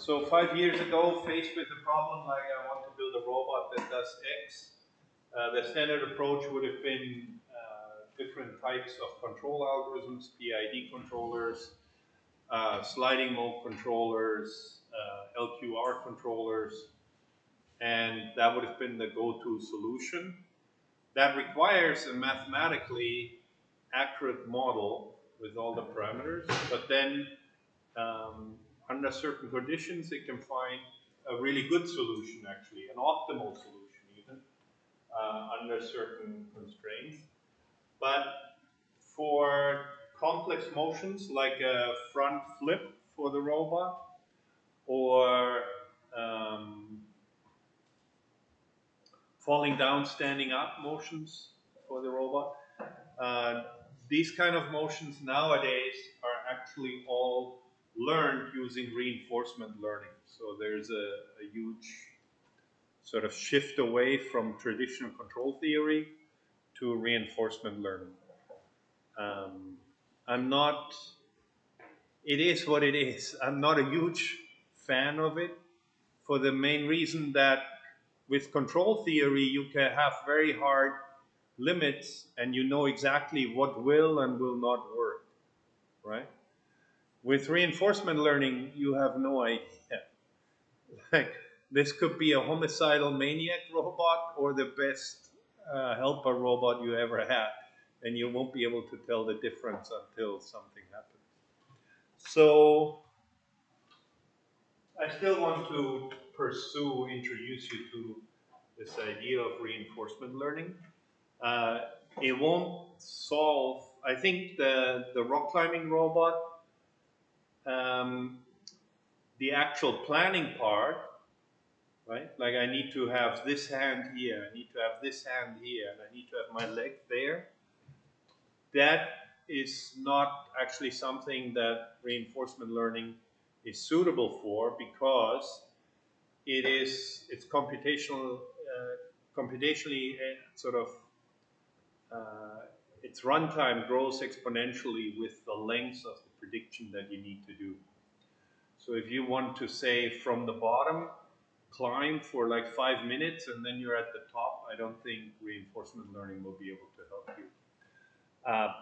So 5 years ago, faced with a problem like I want to build a robot that does X, the standard approach would have been different types of control algorithms, PID controllers, sliding mode controllers, LQR controllers, and that would have been the go-to solution. That requires a mathematically accurate model with all the parameters, but then under certain conditions, it can find a really good solution, actually, an optimal solution even, under certain constraints. But for complex motions like a front flip for the robot, or falling down, standing up motions for the robot, these kind of motions nowadays are actually all learned using reinforcement learning. So there's a huge sort of shift away from traditional control theory to reinforcement learning. I'm not, it is what it is. I'm not a huge fan of it for the main reason that with control theory, you can have very hard limits and you know exactly what will and will not work, right? With reinforcement learning, you have no idea. Like, this could be a homicidal maniac robot or the best helper robot you ever had, and you won't be able to tell the difference until something happens. So I still want to introduce you to this idea of reinforcement learning. It won't solve, I think the rock climbing robot, the actual planning part, right? Like I need to have this hand here, I need to have this hand here, and I need to have my leg there. That is not actually something that reinforcement learning is suitable for, because it's computationally sort of its runtime grows exponentially with the length of the prediction that you need to do. So if you want to say from the bottom climb for like 5 minutes and then you're at the top, I don't think reinforcement learning will be able to help you.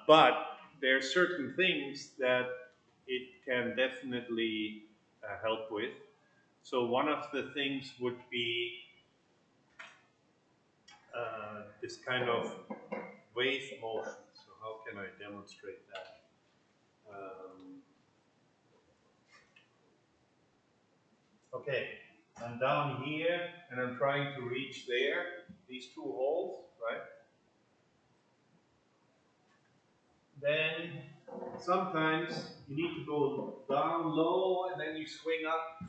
But there are certain things that it can definitely help with. So one of the things would be this kind of wave motion. So how can I demonstrate that? Okay, I'm down here and I'm trying to reach there, these two holes, right? Then sometimes you need to go down low and then you swing up,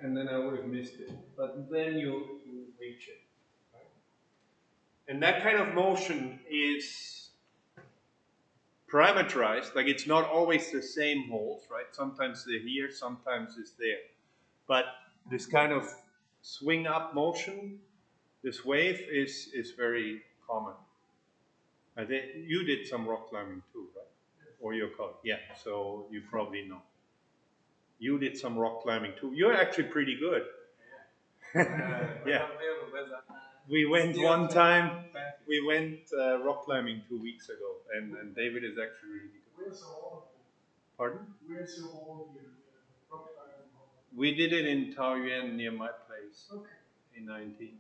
and then I would have missed it. But then you reach it. Right? And that kind of motion is parameterized, like it's not always the same holes, right? Sometimes they're here, sometimes it's there. But this kind of swing up motion, this wave is very common. You did some rock climbing too, right? Or your colleague, yeah, so you probably know. You did some rock climbing too. You're actually pretty good. Yeah. We went one time, we went rock climbing 2 weeks ago, and David is actually really good. Where's the hole? Pardon? Where's the hole here? Rock climbing hole? We did it in Taoyuan near my place. Okay. In 19.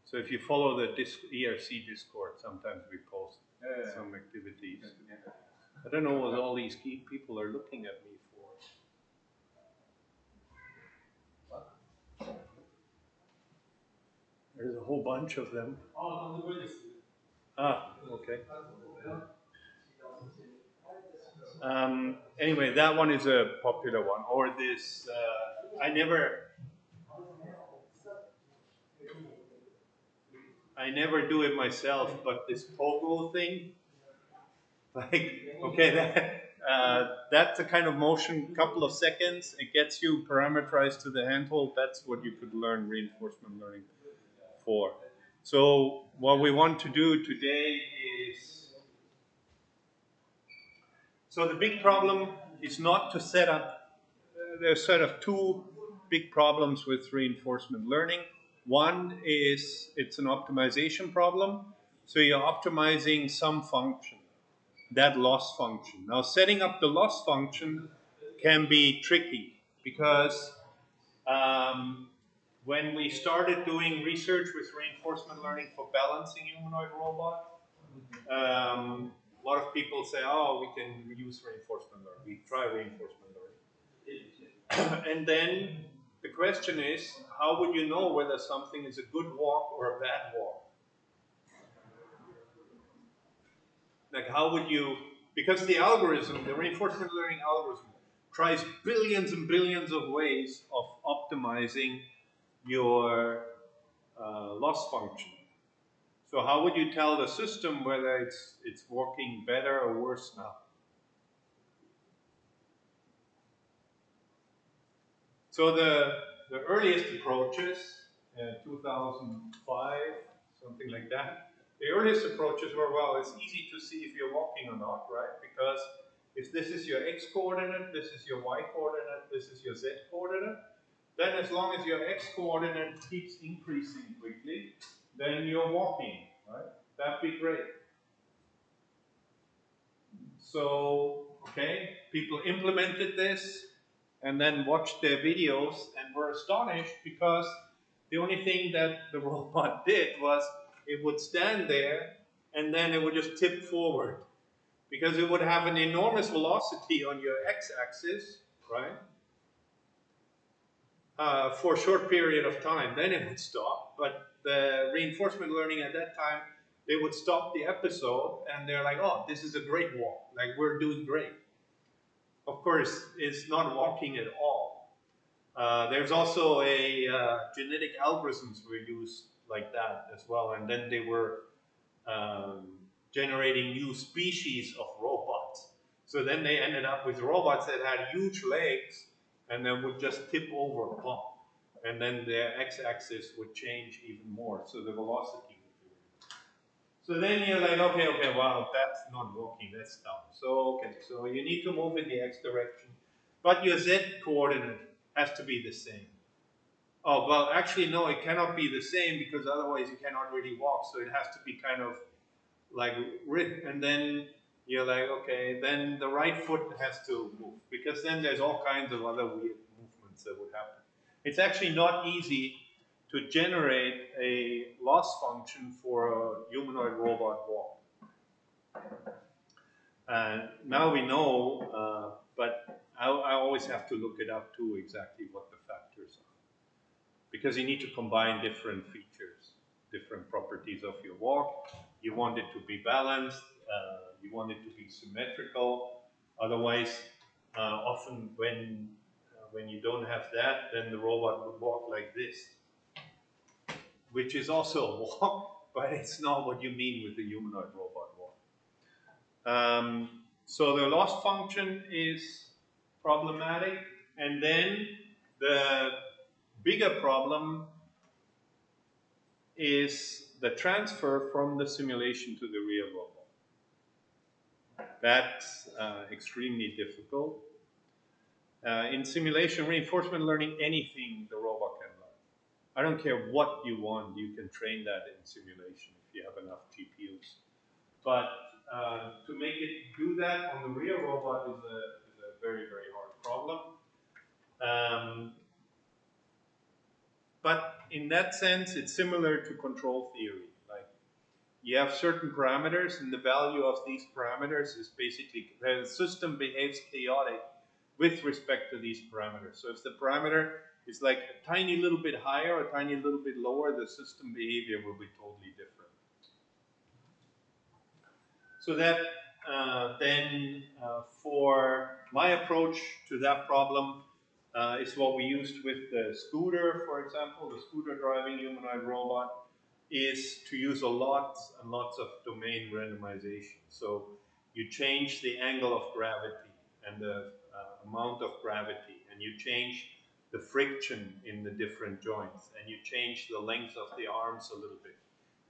So if you follow the ERC Discord, sometimes we post some activities. I don't know what all these people are looking at me for. There's a whole bunch of them. Ah, okay. Anyway, that one is a popular one. Or this, I never do it myself, but this pogo thing, like, okay, that's a kind of motion, couple of seconds, it gets you parameterized to the handhold. That's what you could learn reinforcement learning for. So what we want to do today is, so the big problem is not to set up, there's sort of two big problems with reinforcement learning. One is it's an optimization problem. So you're optimizing some function, that loss function. Now, setting up the loss function can be tricky because when we started doing research with reinforcement learning for balancing humanoid robots, a lot of people say, oh, we can use reinforcement learning. We try reinforcement learning. And then the question is, how would you know whether something is a good walk or a bad walk? Like, how would you, because the algorithm, the reinforcement learning algorithm, tries billions and billions of ways of optimizing your loss function. So how would you tell the system whether it's working better or worse now? So the earliest approaches, 2005, something like that, the earliest approaches were, well, it's easy to see if you're walking or not, right? Because if this is your x coordinate, this is your y coordinate, this is your z coordinate, then as long as your x coordinate keeps increasing quickly, then you're walking, right? That'd be great. So, okay, people implemented this and then watched their videos and were astonished because the only thing that the robot did was it would stand there and then it would just tip forward because it would have an enormous velocity on your x-axis, right? For a short period of time, then it would stop. But the reinforcement learning at that time, they would stop the episode and they're like, oh, this is a great walk. Like, we're doing great. Of course, it's not walking at all. There's also a genetic algorithms were used like that as well. And then they were generating new species of robots. So then they ended up with robots that had huge legs and then would just tip over, bump. And then their x-axis would change even more. So the velocity would be. So then you're like, okay, wow, that's not working, that's dumb. So, okay, so you need to move in the x direction. But your z coordinate has to be the same. Oh, well, actually, no, it cannot be the same because otherwise you cannot really walk. So it has to be kind of like, and then you're like, okay, then the right foot has to move because then there's all kinds of other weird movements that would happen. It's actually not easy to generate a loss function for a humanoid robot walk. Now we know, but I always have to look it up too, exactly what the factors are. Because you need to combine different features, different properties of your walk. You want it to be balanced, you want it to be symmetrical. Otherwise, often when you don't have that, then the robot would walk like this, which is also a walk, but it's not what you mean with the humanoid robot walk. So the loss function is problematic, and then the bigger problem is the transfer from the simulation to the real robot. That's extremely difficult. In simulation reinforcement learning, anything the robot can learn. I don't care what you want, you can train that in simulation if you have enough GPUs. But to make it do that on the real robot is a very, very hard problem. But in that sense, it's similar to control theory. Like, you have certain parameters, and the value of these parameters is basically the system behaves chaotic with respect to these parameters. So if the parameter is like a tiny little bit higher or a tiny little bit lower, the system behavior will be totally different. So that then for my approach to that problem is what we used with the scooter, for example, the scooter driving humanoid robot, is to use lots and lots of domain randomization. So you change the angle of gravity and the amount of gravity, and you change the friction in the different joints, and you change the length of the arms a little bit,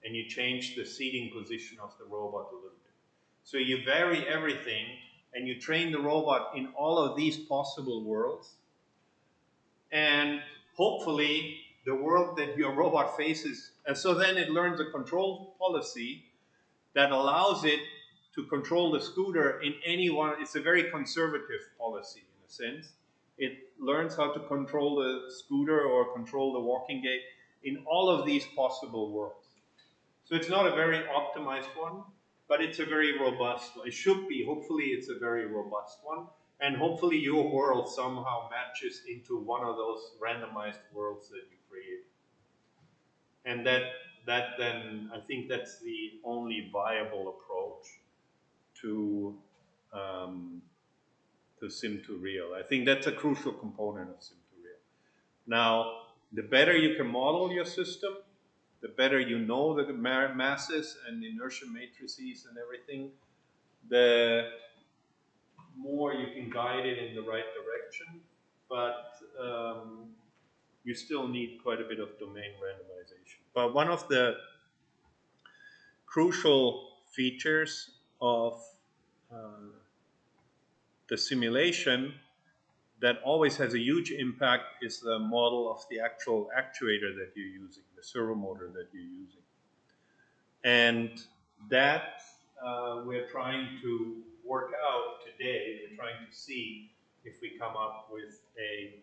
and you change the seating position of the robot a little bit. So you vary everything, and you train the robot in all of these possible worlds, and hopefully the world that your robot faces, and so then it learns a control policy that allows it to control the scooter in any one. It's a very conservative policy in a sense. It learns how to control the scooter or control the walking gait in all of these possible worlds. So it's not a very optimized one, but it's a very robust one. It should be. Hopefully, it's a very robust one. And hopefully, your world somehow matches into one of those randomized worlds that you create. And that then, I think that's the only viable approach to um, to sim to real. I think that's a crucial component of sim to real. Now, the better you can model your system, the better you know the masses and inertia matrices and everything, the more you can guide it in the right direction. But you still need quite a bit of domain randomization. But one of the crucial features of uh, the simulation that always has a huge impact is the model of the actual actuator that you're using, the servo motor that you're using. And that we're trying to work out today. We're trying to see if we come up with a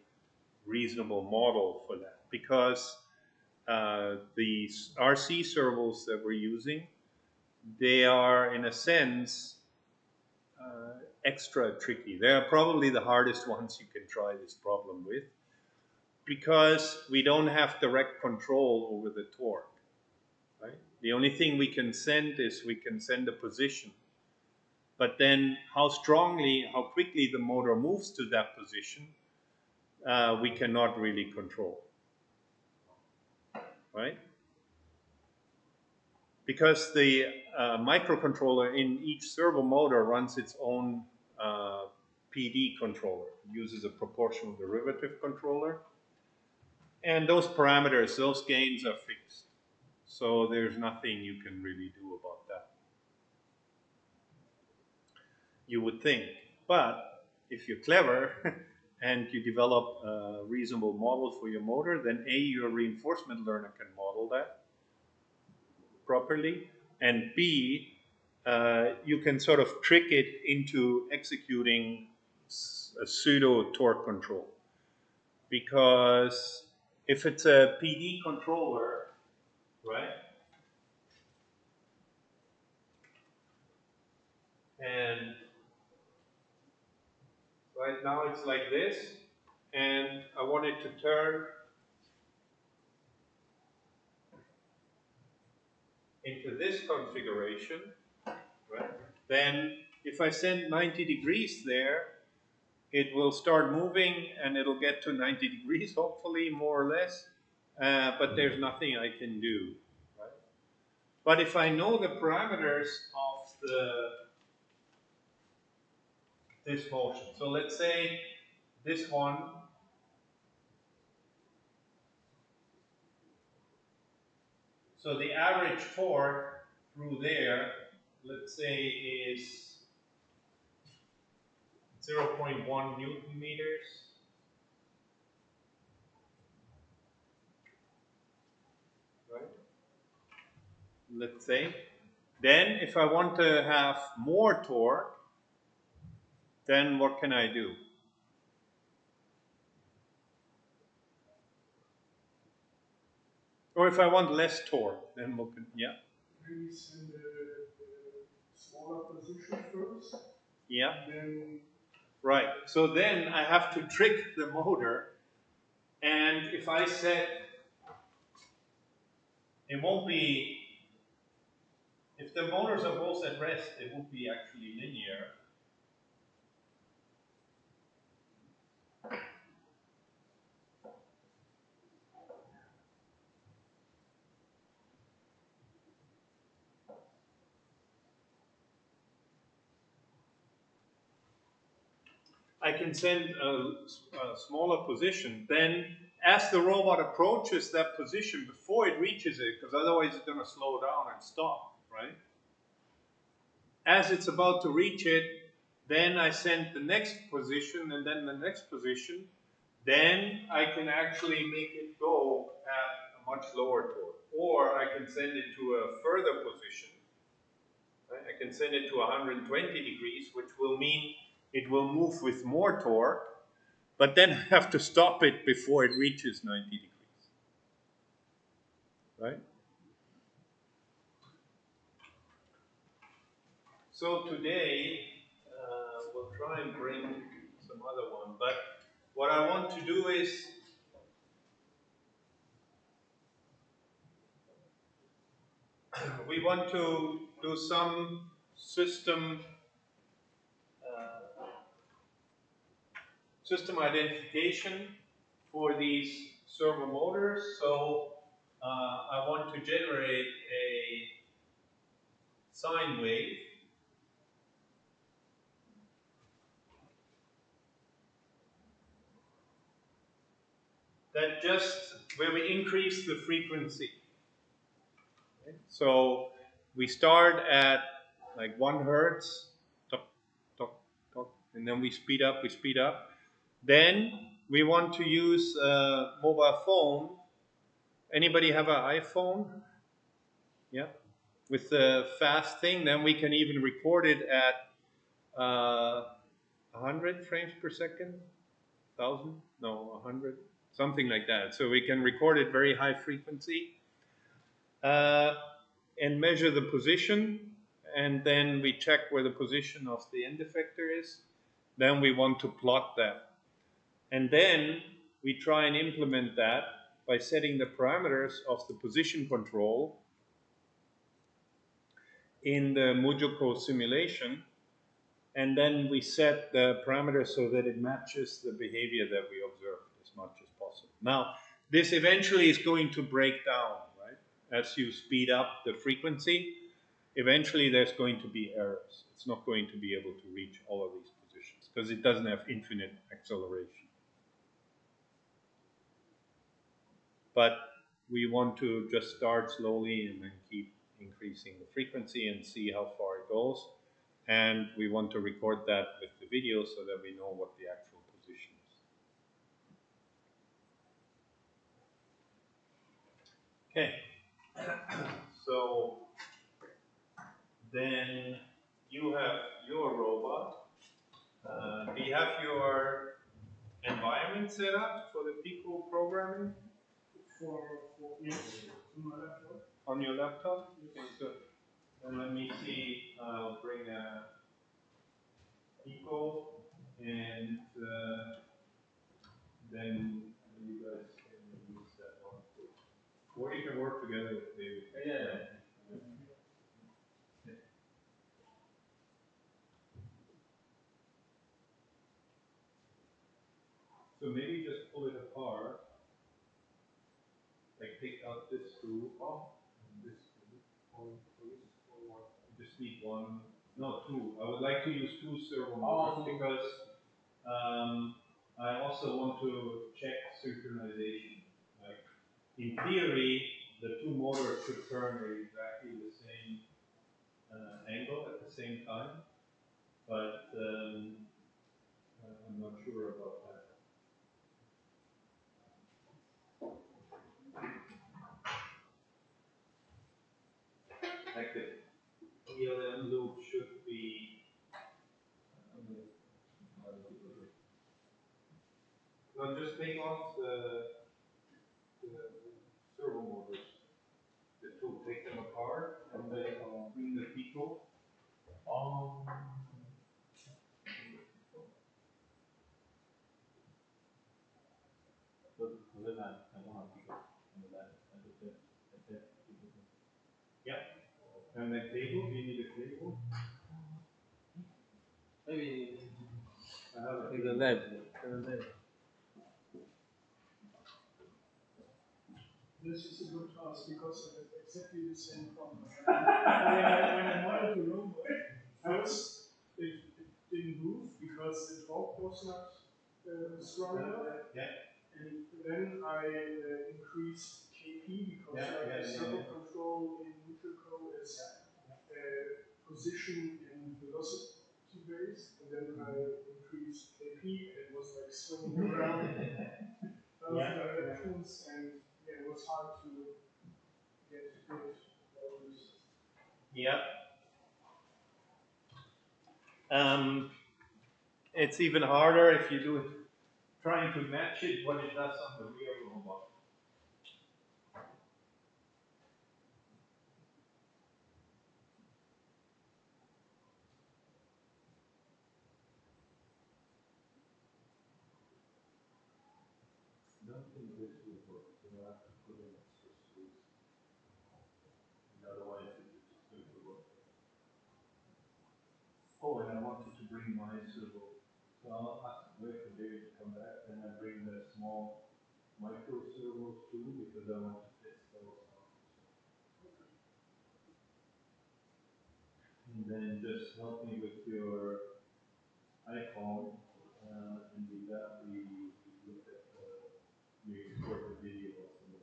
reasonable model for that. Because the RC servos that we're using, they are, in a sense, extra tricky. They are probably the hardest ones you can try this problem with, because we don't have direct control over the torque. Right? The only thing we can send is we can send a position. But then how strongly, how quickly the motor moves to that position, we cannot really control. Right? Because the microcontroller in each servo motor runs its own PD controller. It uses a proportional derivative controller. And those parameters, those gains are fixed. So there's nothing you can really do about that. You would think. But if you're clever and you develop a reasonable model for your motor, then A, your reinforcement learner can model that properly, and B, you can sort of trick it into executing a pseudo torque control. Because if it's a PD controller, right, and right now it's like this, and I want it to turn into this configuration, right? Then if I send 90 degrees there, it will start moving and it'll get to 90 degrees, hopefully, more or less. But there's nothing I can do, right? But if I know the parameters of this motion, so let's say this one, so the average torque through there, let's say, is 0.1 Newton meters, right? Let's say. Then if I want to have more torque, then what can I do? Or if I want less torque, then what can, yeah? Maybe send a smaller position first. Yeah. Then right. So then I have to trick the motor, and if I set, it won't be, if the motors are both at rest, it won't be actually linear. I can send a smaller position. Then, as the robot approaches that position before it reaches it, because otherwise it's going to slow down and stop, right? As it's about to reach it, then I send the next position and then the next position. then I can actually make it go at a much lower torque. Or I can send it to a further position. Right? I can send it to 120 degrees, which will mean it will move with more torque, but then I have to stop it before it reaches 90 degrees. Right? So today, we'll try and bring some other one, but what I want to do is we want to do some system identification for these servo motors. So I want to generate a sine wave that just where we increase the frequency. Okay? So we start at like 1 hertz, talk, talk, talk, and then we speed up, we speed up. Then we want to use a mobile phone. Anybody have an iPhone? Yeah. With the fast thing, then we can even record it at 100 frames per second, 1,000, no, 100, something like that. So we can record it very high frequency uh, and measure the position, and then we check where the position of the end effector is. Then we want to plot that. And then we try and implement that by setting the parameters of the position control in the Mujoko simulation, and then we set the parameters so that it matches the behavior that we observed as much as possible. Now, this eventually is going to break down, right? As you speed up the frequency, eventually there's going to be errors. It's not going to be able to reach all of these positions because it doesn't have infinite acceleration. But we want to just start slowly and then keep increasing the frequency and see how far it goes. And we want to record that with the video so that we know what the actual position is. Okay. So then you have your robot. Do you have your environment set up for the Pico programming? Yes, on my laptop. On your laptop? Okay, good. Then let me see. I'll bring a Pico and then you guys can use that one. Or you can work together with David. Yeah. So maybe just pull it apart, like take out this screw off, and this screw, or what? You just need one, no, two. I would like to use two servo motors because I also want to check synchronization. Like in theory, the two motors should turn at exactly the same angle at the same time, but I'm not sure about that. Like the ELM loop should be. No, just take off the servo motors. The two, take them apart and then bring the Pico. Yeah. And then cable, do you need a cable? Maybe. I have a cable. This is a good task because I have exactly the same problem. When I modeled the robot, first it didn't move because the torque was not strong enough. Yeah. And then I increased KP because servo control in Nutrico is position and velocity based. And then I increased KP and it was like swinging around. it's hard to get good values. Yeah. It's even harder if you do it trying to match it what it does on the real robot. I don't think this will work, so I have to put in extra screws. Otherwise it's just going to work. Oh, and I wanted to bring my servo. So I'll ask wait for David to come back, and I bring the small micro servos too, because I want to test those out. And then just help me with your iPhone, and with that we look at we export the video also.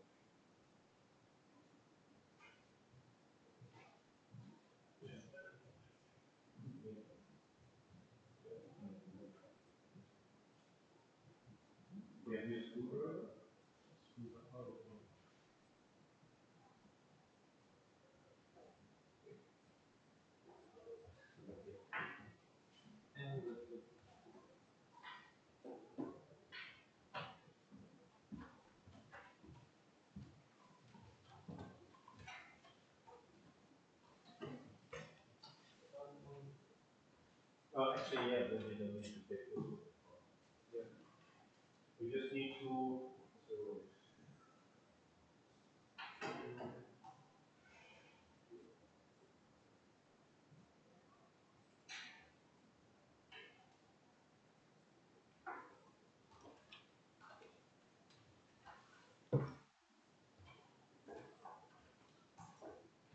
Yeah, you screw. Oh, actually, yeah, then we don't need to take those. Yeah. We just need to. So,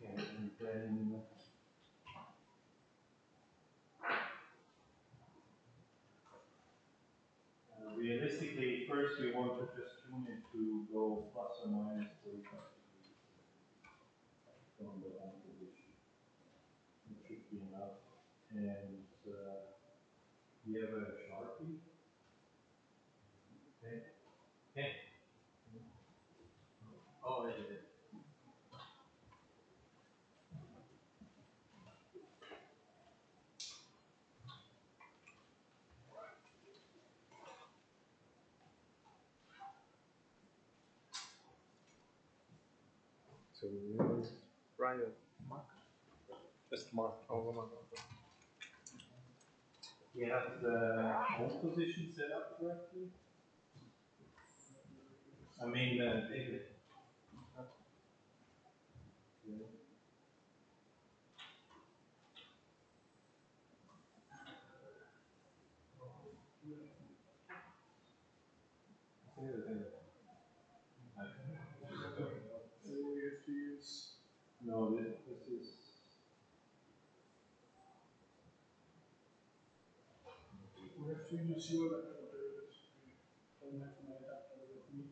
and then realistically, first we want to just tune it to go plus or minus 45 degrees from the on position. It should be enough. And we have a Sharpie. Okay. Okay. Oh, I did it. So use Brian. Just mark. Oh, come on. We have the home position set up correctly. I mean, David. Yeah. So we have to use. No, this is. We have to use your adapter. I don't have my adapter with me.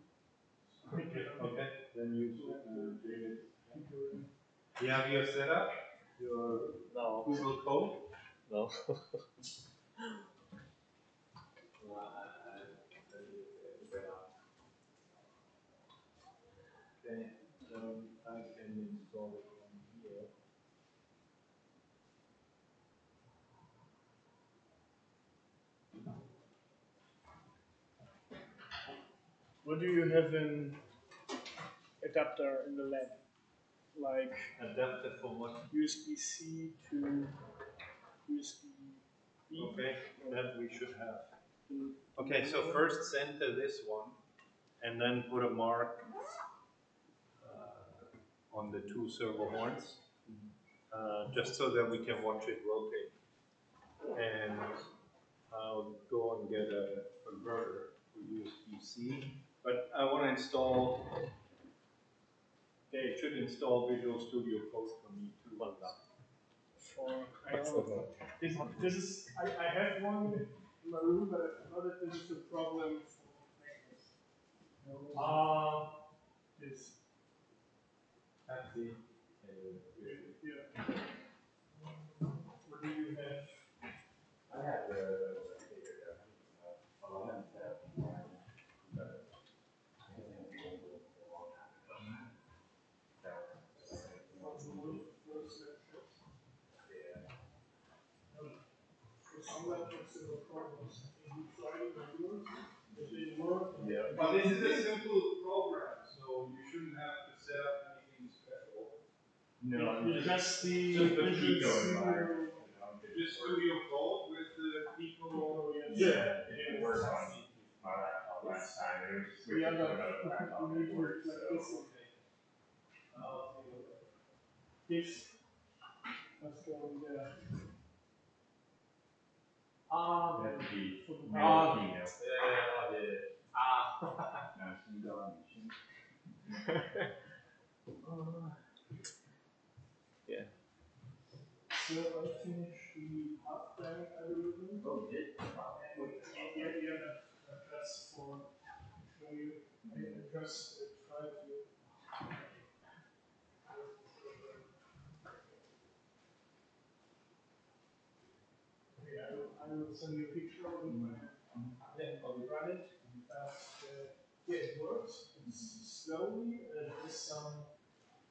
Okay, then use David. Figure You have your setup, your No. Google code. No. Okay, so I can install it from here. What do you have in adapter in the lab? Like Adapter for what? USB-C to USB-B? Okay, that we should have. to- Okay, so first center this one, and then put a mark on the two servo horns, just so that we can watch it rotate. And I'll go and get a converter for USB-C, but I want to install. Okay, it should install Visual Studio Code for me too. For this is I have one in my room, but I know that this is a problem for Magnus. This That's the. yeah. What do you have? I have the. for some laptops there were problems. I think we tried it on yours, it didn't work. Yeah. But this is a simple program, so you shouldn't have to set up anything special. No, It's just the Pico Visual environment. Just Studio Code with the Pico. Yeah, it worked on my laptop last time. It was just switching to another laptop and it worked. So This must go in there. you have to be For the male or female. Ah. No, she's on mission. Yeah. So I finished the half-bank algorithm. Oh, you did? Yeah, that's for show you. I just try to. Yeah, I will send you a picture of it. Yeah, I'll run it. Yeah, it works. It's slowly. There's some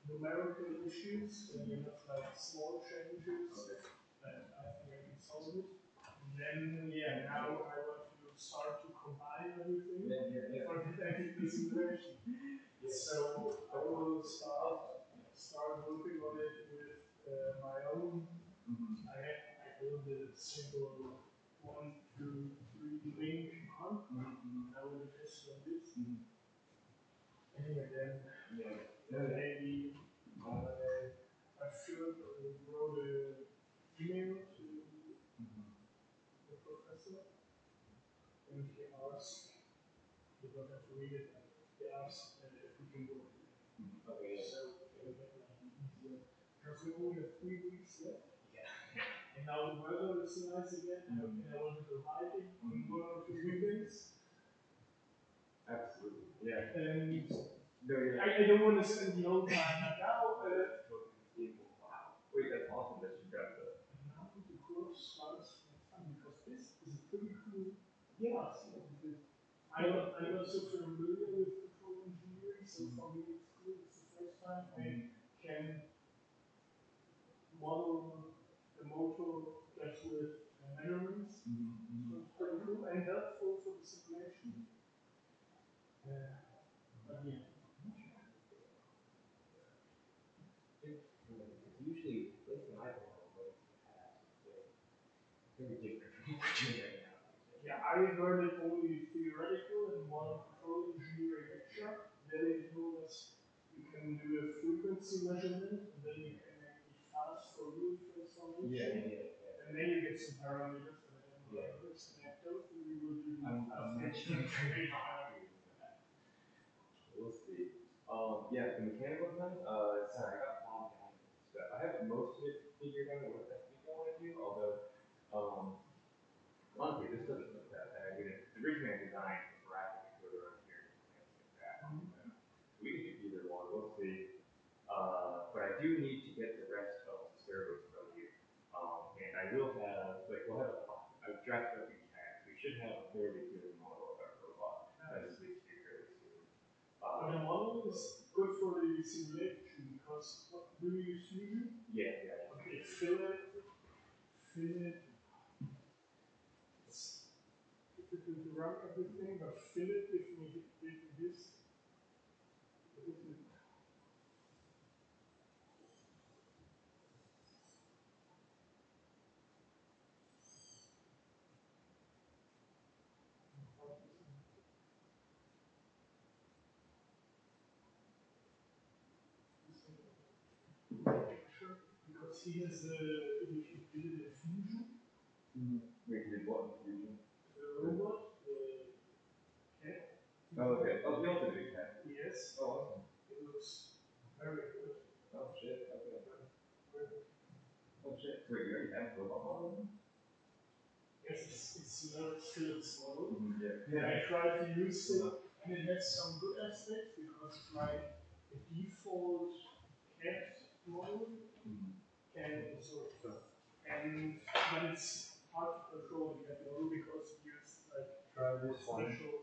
numerical issues when you have like small changes. And I think I can solve it. And then, yeah, now I want to start to combine everything for the simulation. So I will start working on it with my own. I build a simple 1, 2, 3 link on. I will test on this. And then maybe I should wrote an email to the professor, and he asked, you don't have to read it, he asked if we can work with it. Okay. So it will make life easier. Because we only have 3 weeks left. And now the weather is nice again, and I want to go hiking on 1 or 2 weekends. Absolutely. Yeah. And No, yeah. I don't want to spend the whole time now. Wow. Wait, that's awesome that you got the. Now the course starts next time because this is a pretty cool class. I'm not so familiar with control engineering, so for me it's cool. It's the first time I can model the motor just with measurements. So it's pretty cool and helpful for the simulation. But yeah. Usually, like when I go on robotics in the past, it's very different from what we're doing right now. Yeah, I learned it only theoretical in one control engineering lecture. Then it told us you can do a frequency measurement, and then you can make it fast for root transformation. And then you get some parameters, and then parameters, and I don't think we will do I'm mentioning We'll see. Yeah, the mechanical design, sorry, I got bogged down in stuff. I have most of it figured out what I think I want to do, although, honestly, this doesn't look that bad. Originally I designed a graphic encoder on here and things like that. We can do either one, we'll see. But I do need to get the rest of the servos from you. And I will have, like, I've drafted up these tags. We should have a fairly good model of our robot that is least here fairly soon. But the model is good for the simulation because what do you use Fusion? Yeah. Okay, fill it. It's difficult to run everything, but fill it if we did this. Because he has he did a fusion. Wait, you did what in Fusion? The robot, the cat. Oh, okay. Oh, you also did cat. Yes. Oh, awesome. It looks very good. Oh, shit. Okay. Oh, shit. So wait, you already have robot model? Yes, it's not Philips model. Yeah. And I tried to use it, and it has some good aspects because it's like a default cat model. And so, but it's hard to control the cat model because it uses like Try this one. special.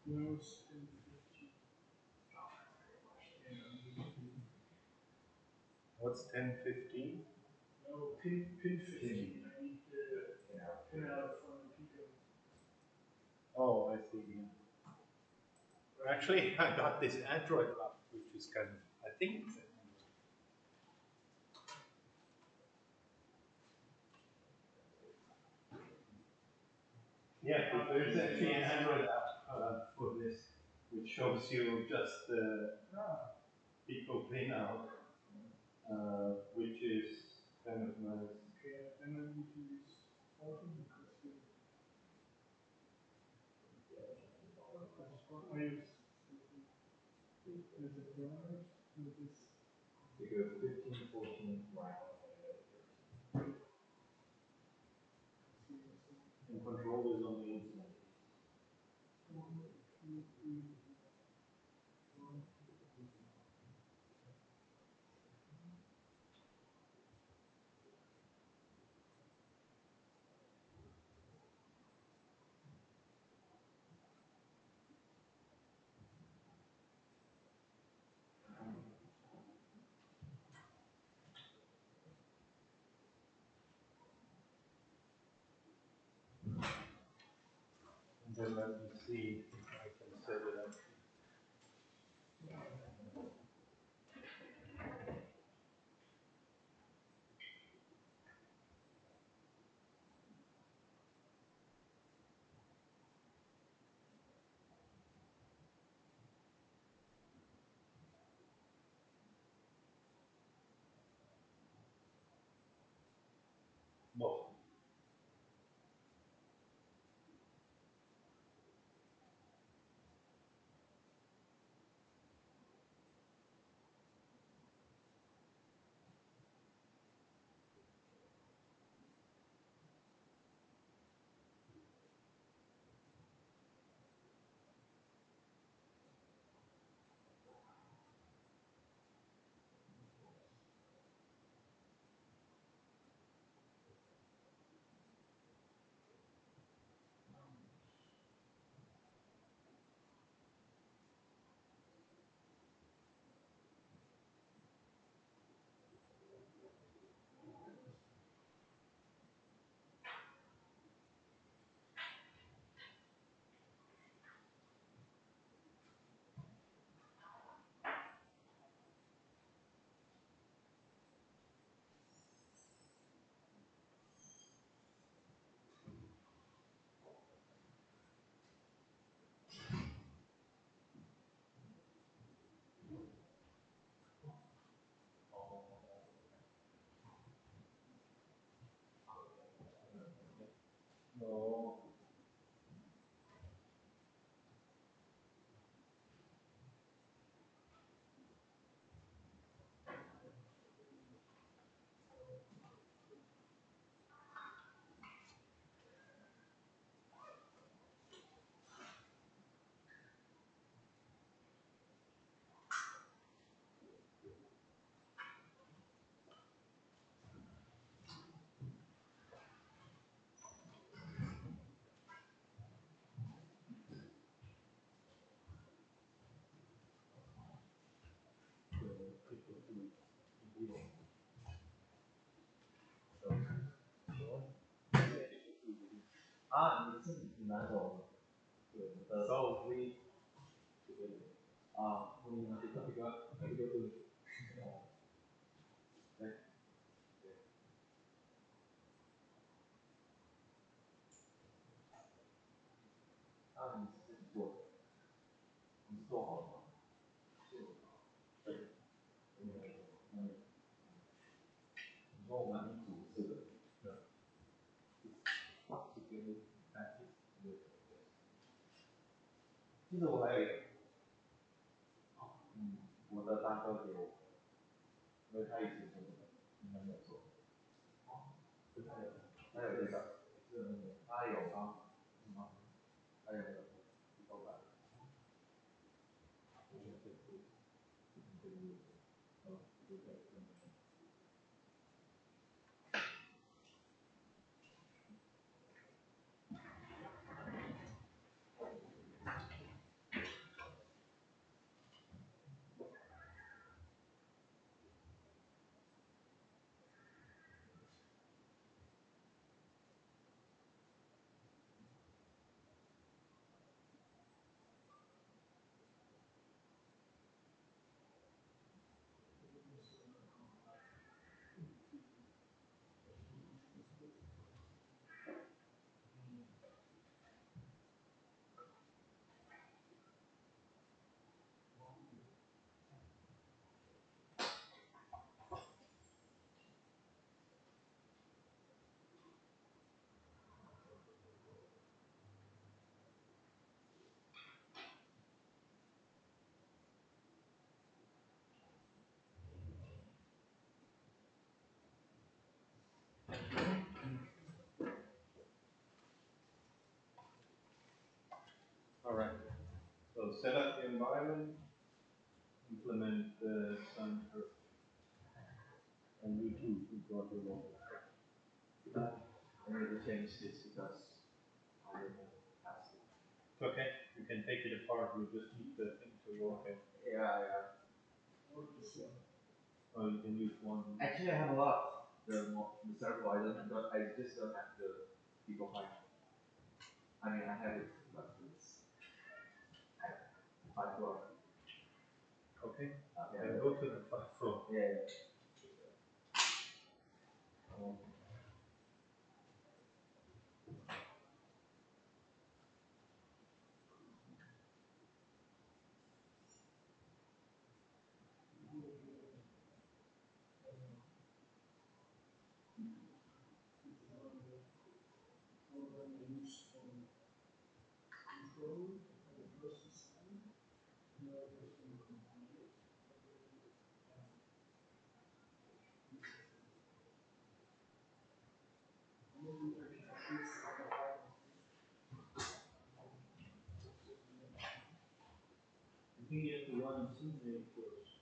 Windows 10.15. What's 1015? No, pin 15. I need the pin out from the Pico. Oh, I see. Actually, I got this Android app, which is kind of, I think it's yeah, but there's actually an Android app for this, which shows you just the Pico pin out, which is kind of nice. Okay, then I need to use 14 because I use there's a drive with this. It goes 15, 14, right. And control is on the inside. 1, 2, 3, 1. And then let me see if I can set it up. No. No.啊，你是你哪种？对，So we啊，我你这个对。对。啊，你是自己做的，你做好了吗？对。你说我们组是的，对。这边看，其实我还有一个，我的大哥给我，因为他以前做的，应该没有做。他有这个，他有啊，还有豆瓣。set up the environment, implement the sun curve. And you too, you got your own. I need to change this because I don't know how to. It's okay, you can take it apart, you just need the thing to work it. Yeah. Or you can use one. Actually, I have a lot. The servo, I just don't have the people behind. I mean, I have it, but it's 5 floor. Okay, Yeah. then go to the 5th floor. Yeah. I think you have to run simulate first.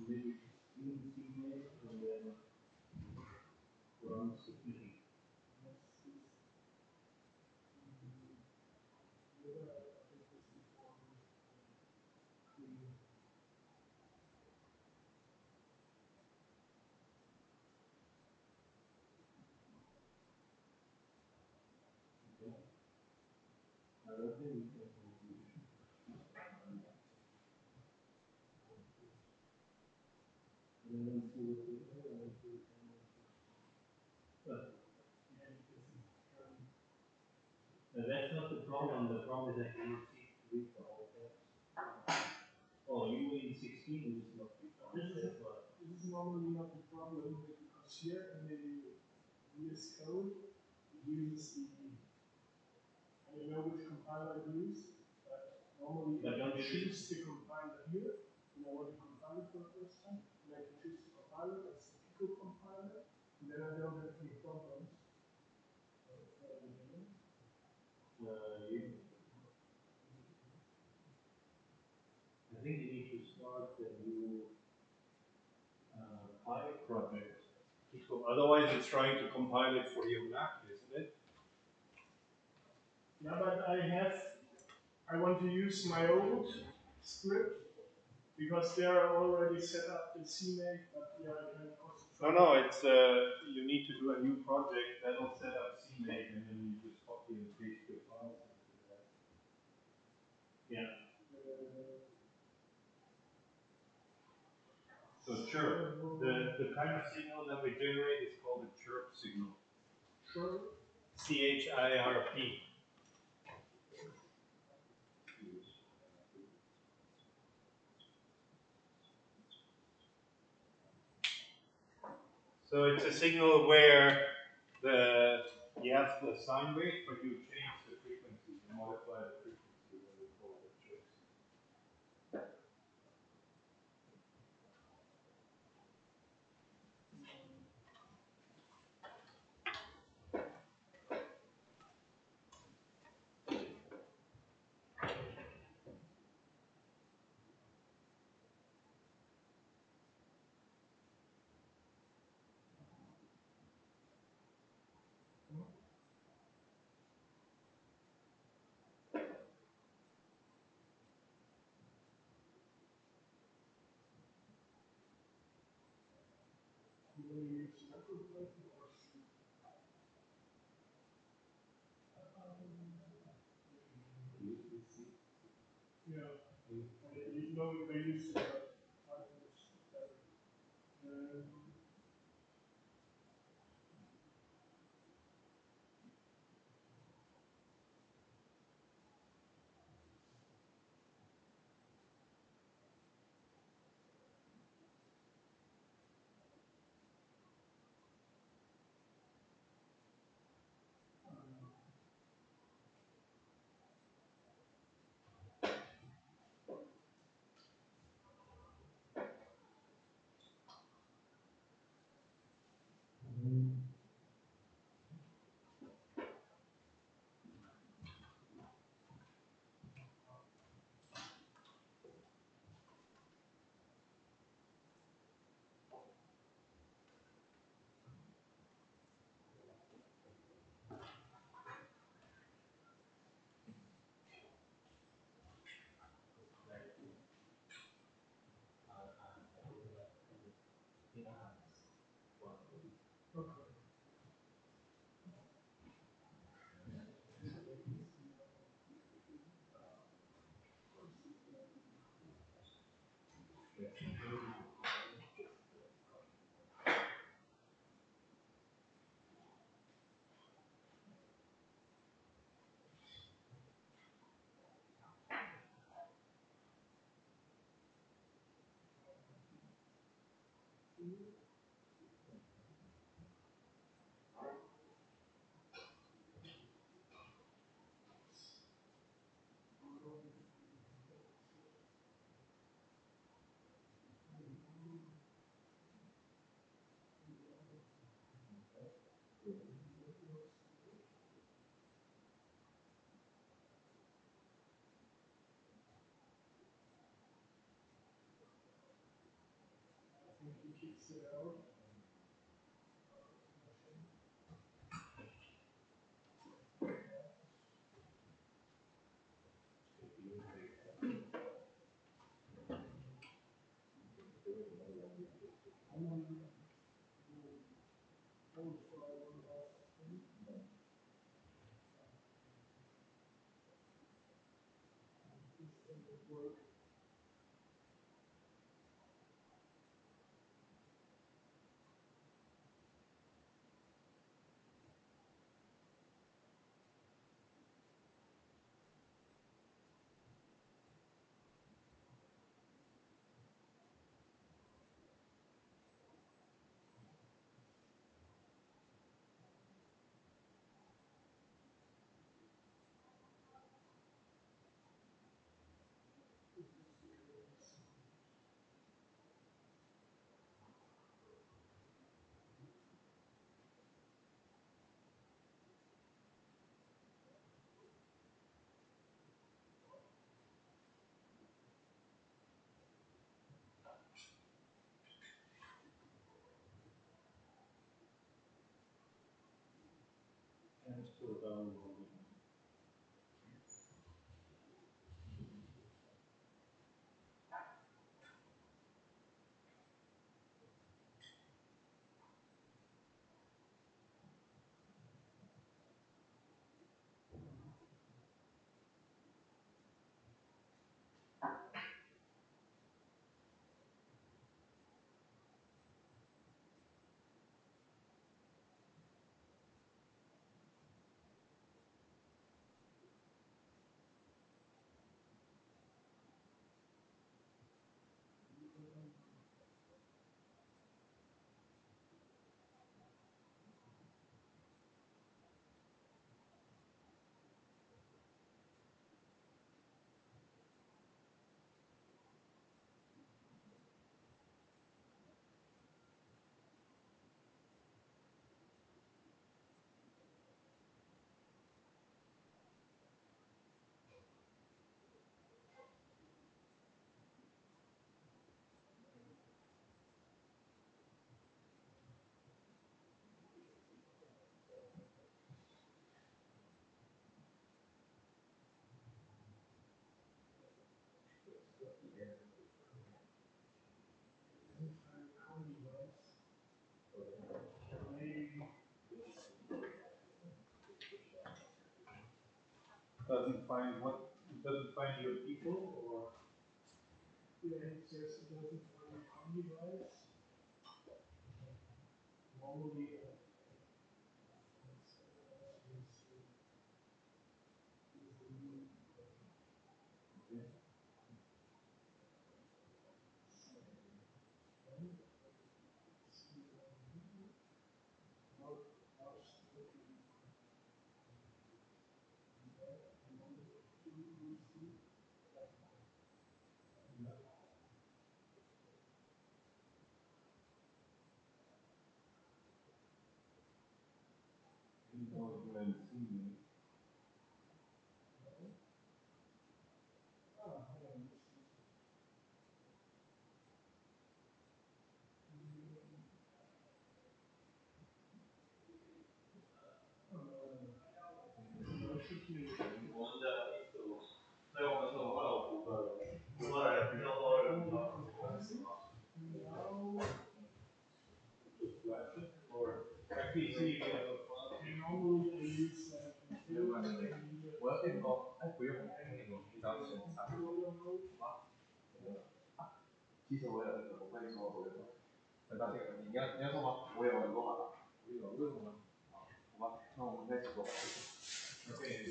Maybe simulate and then run submitting. I don't think we can conclusion. And then see what we do, and then see what we do. But that's not the problem. The problem is that you don't see read the whole text. Oh, you in 16 is not the problem. This is normally not the problem because here in the VS Code it uses the, I don't know which compiler it uses, but normally I choose the compiler here, and I want to compile it for the first time, and I can choose the compiler, that's the Pico compiler, and then I don't have any problems. I think you need to start a new pilot project. Otherwise, it's trying to compile it for your Mac, isn't it? Yeah, but I want to use my old script because they are already set up the CMake, but yeah, I can also try. No, it's you need to do a new project that'll set up CMake, and then you just copy and paste your files into that. Yeah. So chirp, the kind of signal that we generate is called a chirp signal. Chirp. CHIRP. So it's a signal where you have the sine wave, but you change the frequency, you modify the frequency when we call it chirps. Yeah, you know, they use think he kicks it out. And still downloading. Doesn't find what? It doesn't find your people, or? Yeah, it says it doesn't find on device. Normally, You don't even see me. Or actually see if you have a file. normally they use我要电脑，哎，不用，那个比较现场。其实我有那个，我跟你说，我有。等到这个，你要说吗？我有很多嘛。我有，为什么呢？好吧，那我们开始做。Okay.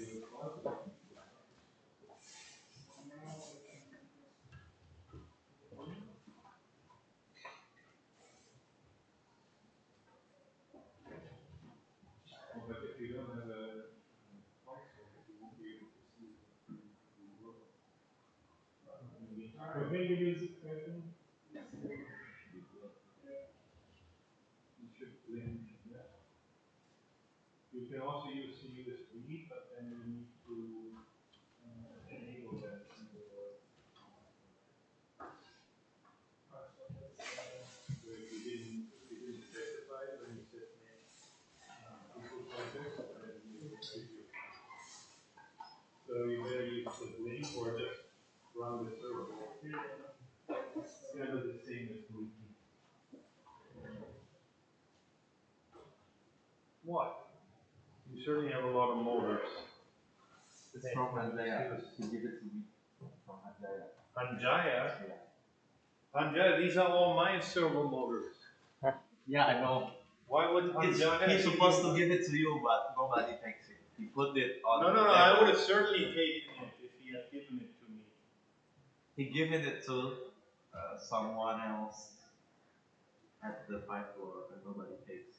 you don't have a console, you won't be able to see the world. I think it is. I think. You should blend that. You can also use the USB, but then you need to enable that in your. So if you didn't specify it when you said equal context, then you will video. So you better use the link or just run the server. It's kind of the same as Bluetooth. What? You certainly have a lot of motors. It's from Andrea. He gave it to me. From Andrea. Panjaya? Panjaya, these are all my servo motors. Yeah, I know. Why would Panjaya? He's supposed to give it to you, but nobody takes it. He put it on. No, I would have certainly taken it if he had given it to me. He given it to someone else at the 5th floor, and nobody takes.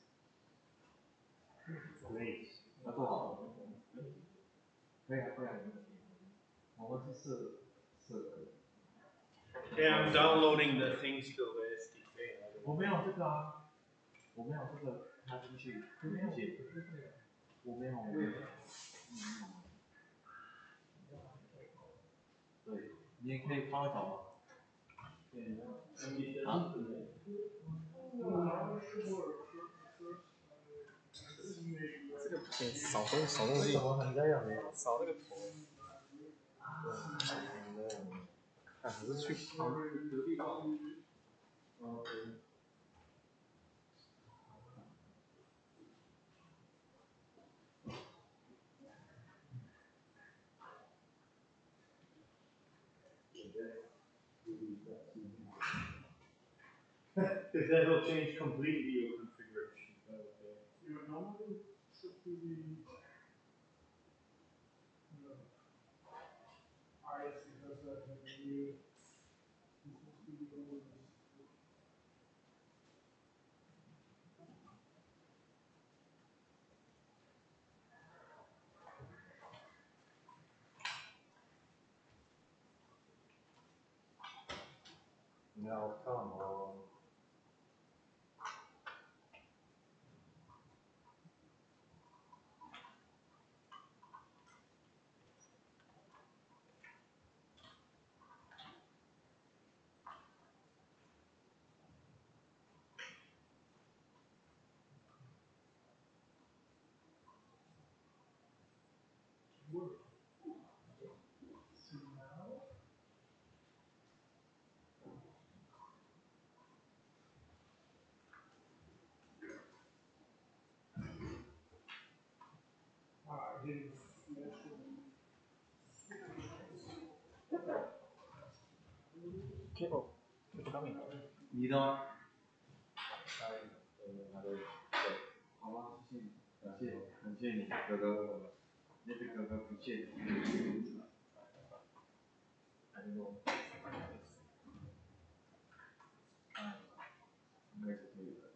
Great. 那多好。可以啊，可以啊，我们是4个人。Yeah, I'm downloading the things to the SDK. 我没有这个啊，我没有这个插进去，我没有，我没有。对，你也可以放一找吗？啊？这个不行，扫东西。我很这样的，扫那个头。还是去隔壁搞。Because that will change completely your configuration. You normally should be the highest because that has a new. Now, come on. Okay, oh, it's coming. 你的吗？好吧，谢谢，感谢你，哥哥，那个哥哥不见。I don't know. 应该是可以的。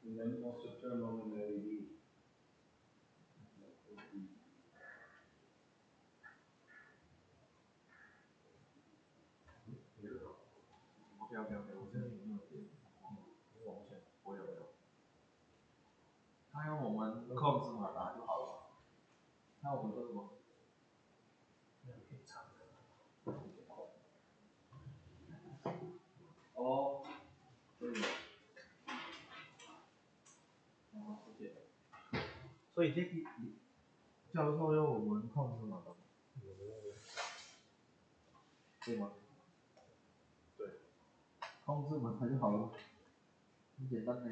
And then also turn on an LED. OK，我这里没有电，我有。他用我们控制马达就好了。那我们做什么？哦，可以。哦，谢谢。所以这批教授用我们控制马达，对吗？对。控制马达就好了，很简单的。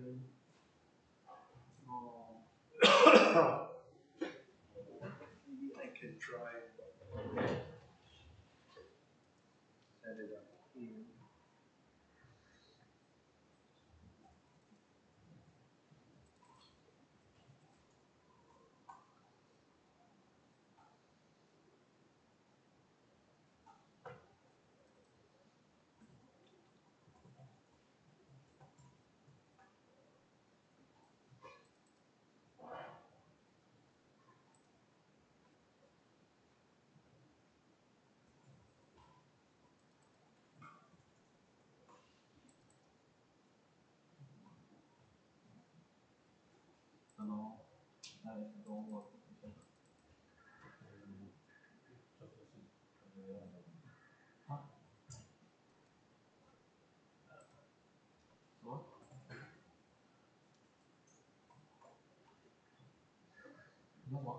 Maybe I can try set it up here. No, I don't work. What? No what?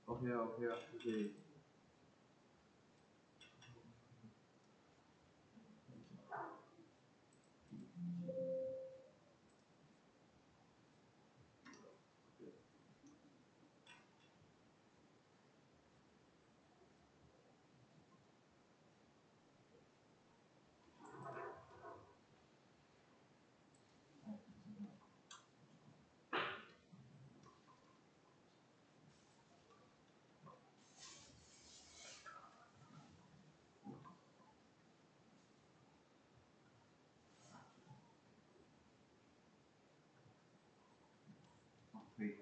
Okay, okay, okay. Okay.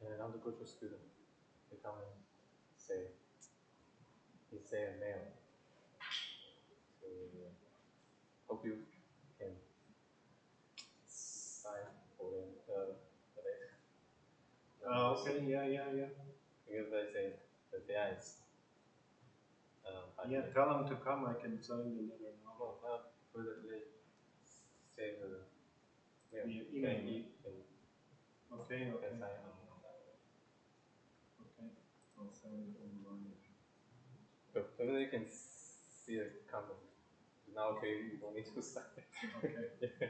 And I'm the cultural student. They come and say, he say a mail. So hope you can sign for them for that. Okay, yeah. Because they say that there is Yeah, tell them to come, I can sign the letter now. well, not for the say the Via email. email. Can Okay. sign on that way. Okay, I'll sign it online. But they can see a comment. Now, okay, you don't need to sign it. Okay.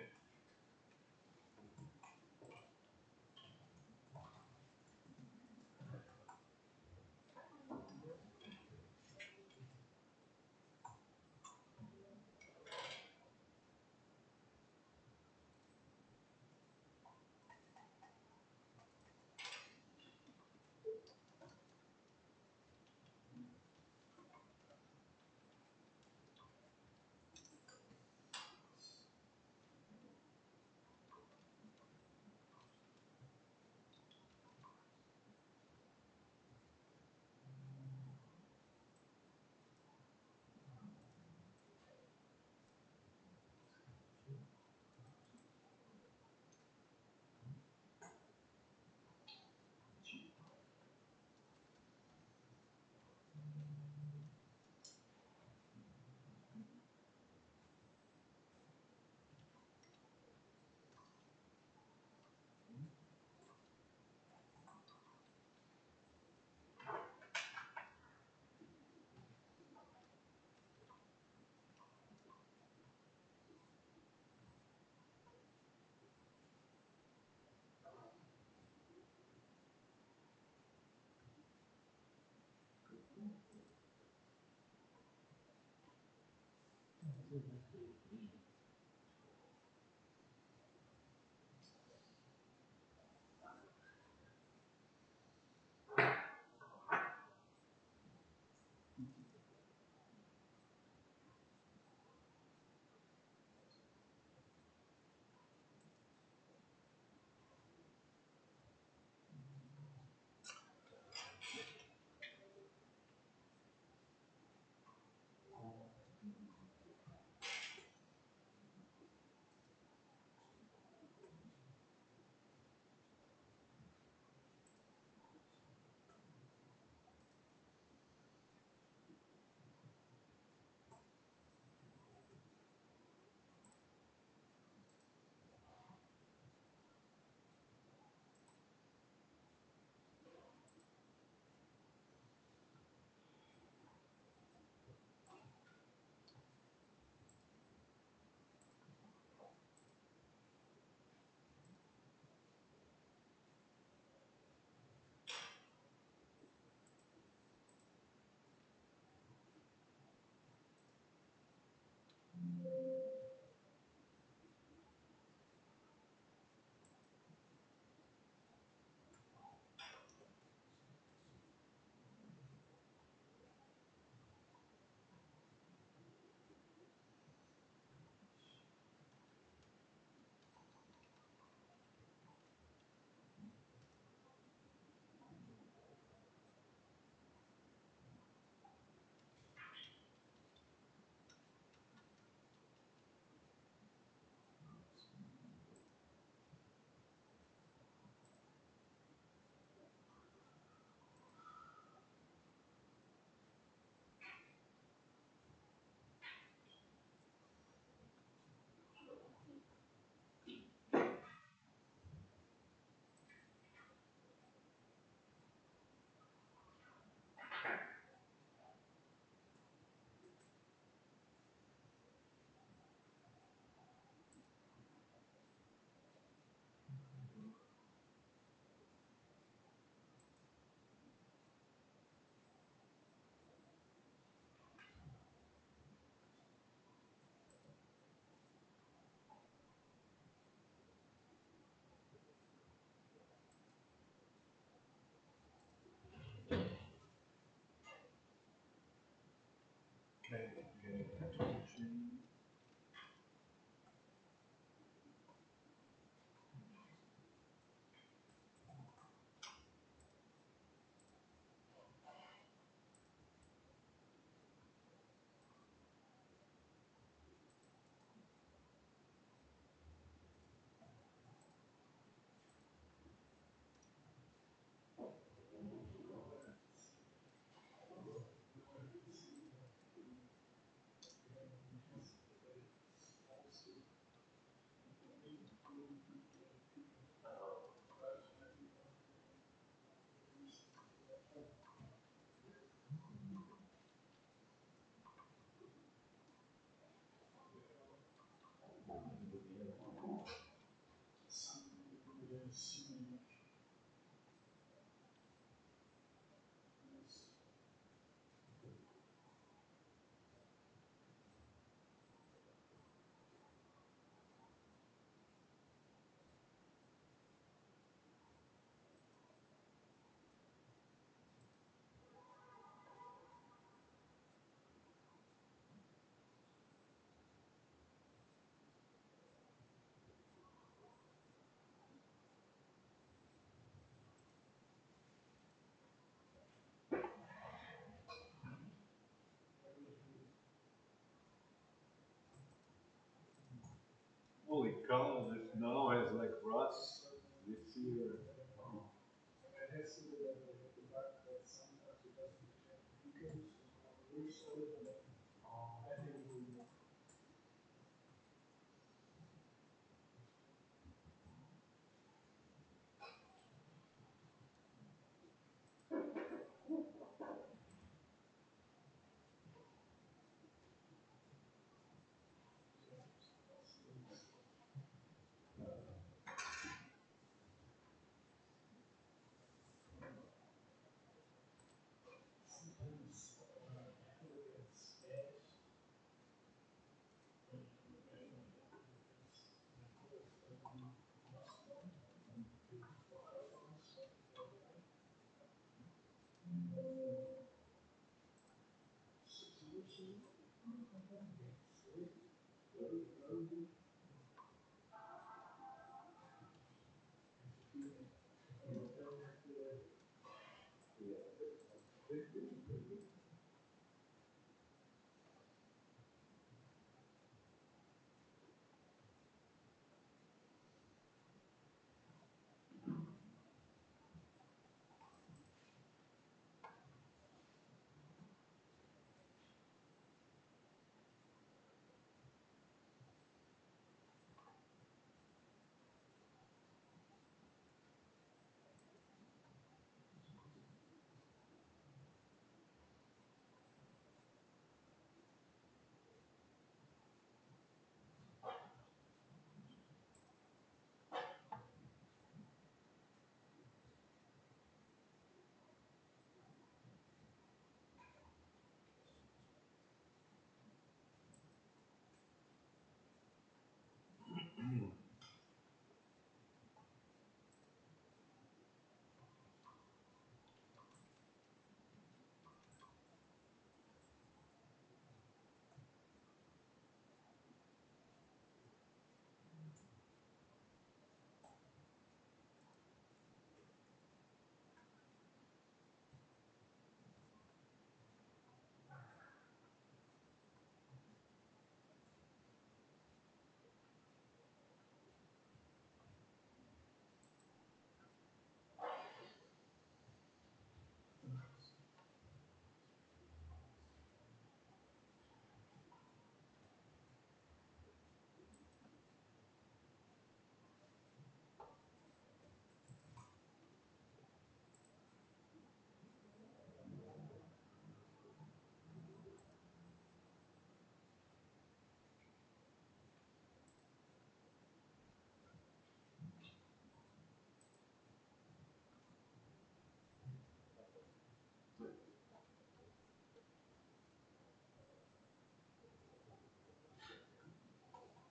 car this now has like rust this year. It has to do with the bug that sometimes it doesn't detect beacons on the roof side, and I think it will work. Sometimes it gets bad.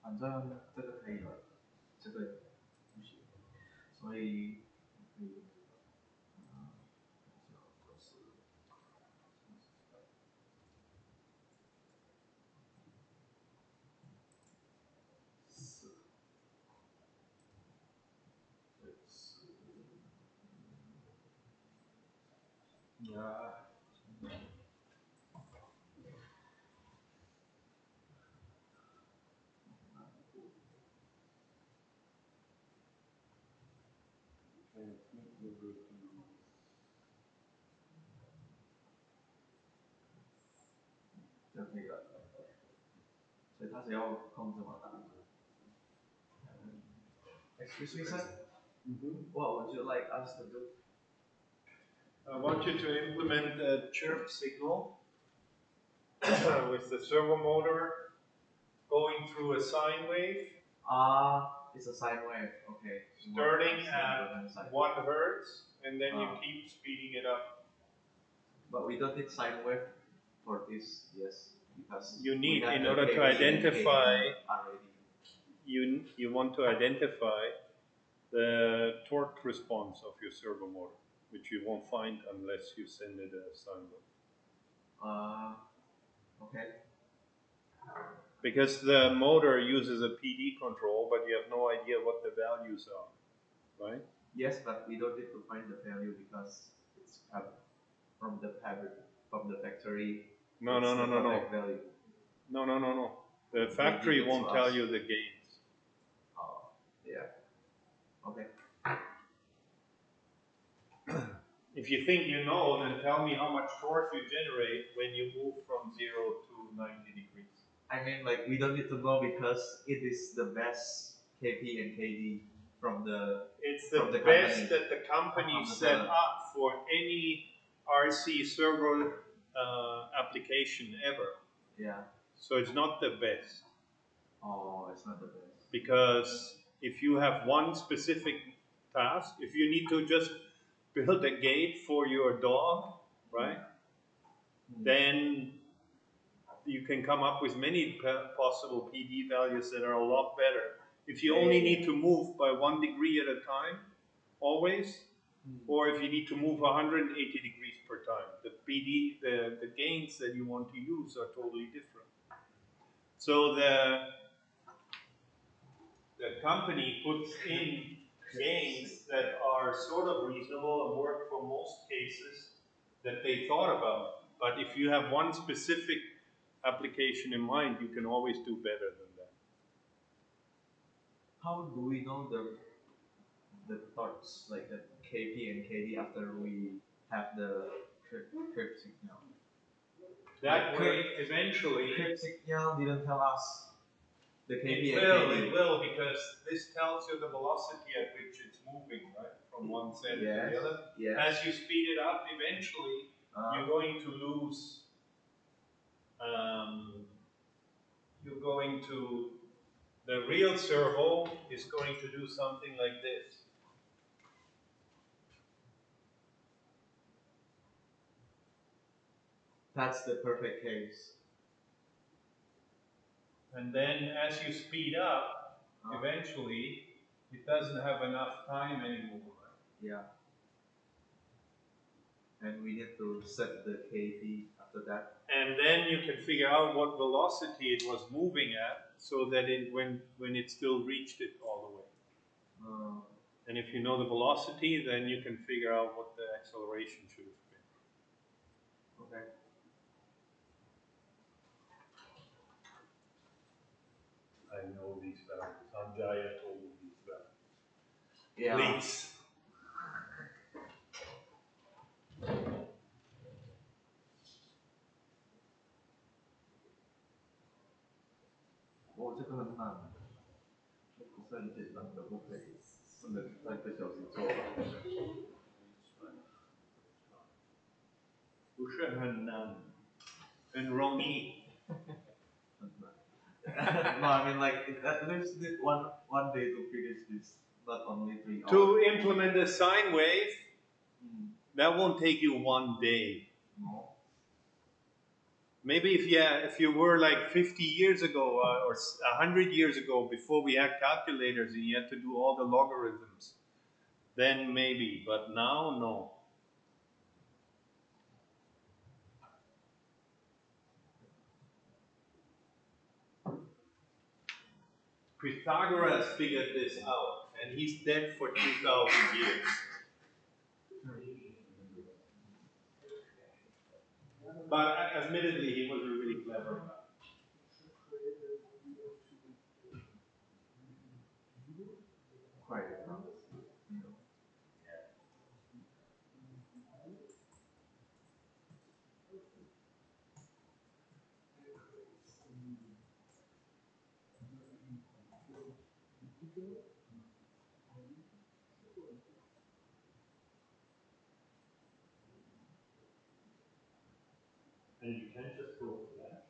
反正这个可以了，这个不行，所以可以，Yeah. Transmit your routine. 就可以了，所以它只要控制嘛，打。Excuse me, sir. What would you like us to do? I want you to implement a chirp signal with the servo motor going through a sine wave. It's a sine wave. Okay. Starting at 1 hertz, and then you keep speeding it up. But we don't need sine wave for this, yes, because you need in order to identify. You want to identify the torque response of your servo motor, which you won't find unless you send it a sine wave. Okay. Because the motor uses a PD control, but you have no idea what the values are, right? Yes, but we don't need to find the value because it's from the factory. No. Value. No. The factory won't tell you the gains. Okay. If you think you know, then tell me how much torque you generate when you move from 0 to 90 degrees. I mean, like, we don't need to know because it is the best KP and KD from the. It's the from the best company. that the company From the set seller. up for any RC server application ever. Yeah. So it's not the best. Oh, it's not the best. Because if you have one specific task, if you need to just build a gate for your dog, right? Then you can come up with many possible PD values that are a lot better. If you only need to move by 1 degree at a time, always, or if you need to move 180 degrees per time, the PD, the gains that you want to use are totally different. So the company puts in gains that are sort of reasonable and work for most cases that they thought about. But if you have one specific application in mind, you can always do better than that. How do we know the torques, like the KP and KD, after we have the trip signal? That Like, way, eventually, Trip signal didn't tell us the KP it and KD. will, because this tells you the velocity at which it's moving, right, from one center to the other. Yes. As you speed it up, eventually, you're going to lose. You're going to. The real servo is going to do something like this. That's the perfect case. And then as you speed up, eventually, it doesn't have enough time anymore. Yeah. And we need to set the KP after that. And then you can figure out what velocity it was moving at, so that it when it still reached it all the way. And if you know the velocity, then you can figure out what the acceleration should have been. Okay. I know these values. Sanjaya told me these values. Yeah. Please. Oh, 这个很难，不是很简单的，不可以，不能在1个小时做完。不是很难，很容易。No, I mean, like, at least one day to finish this, not only 3 hours. To implement a sine wave, that won't take you 1 day. No. Maybe if you were like 50 years ago or 100 years ago, before we had calculators and you had to do all the logarithms, then maybe. But now, no. Pythagoras figured this out, and he's dead for 2,000 years. But admittedly, he was a really clever guy. Quite. And you can't just go flash.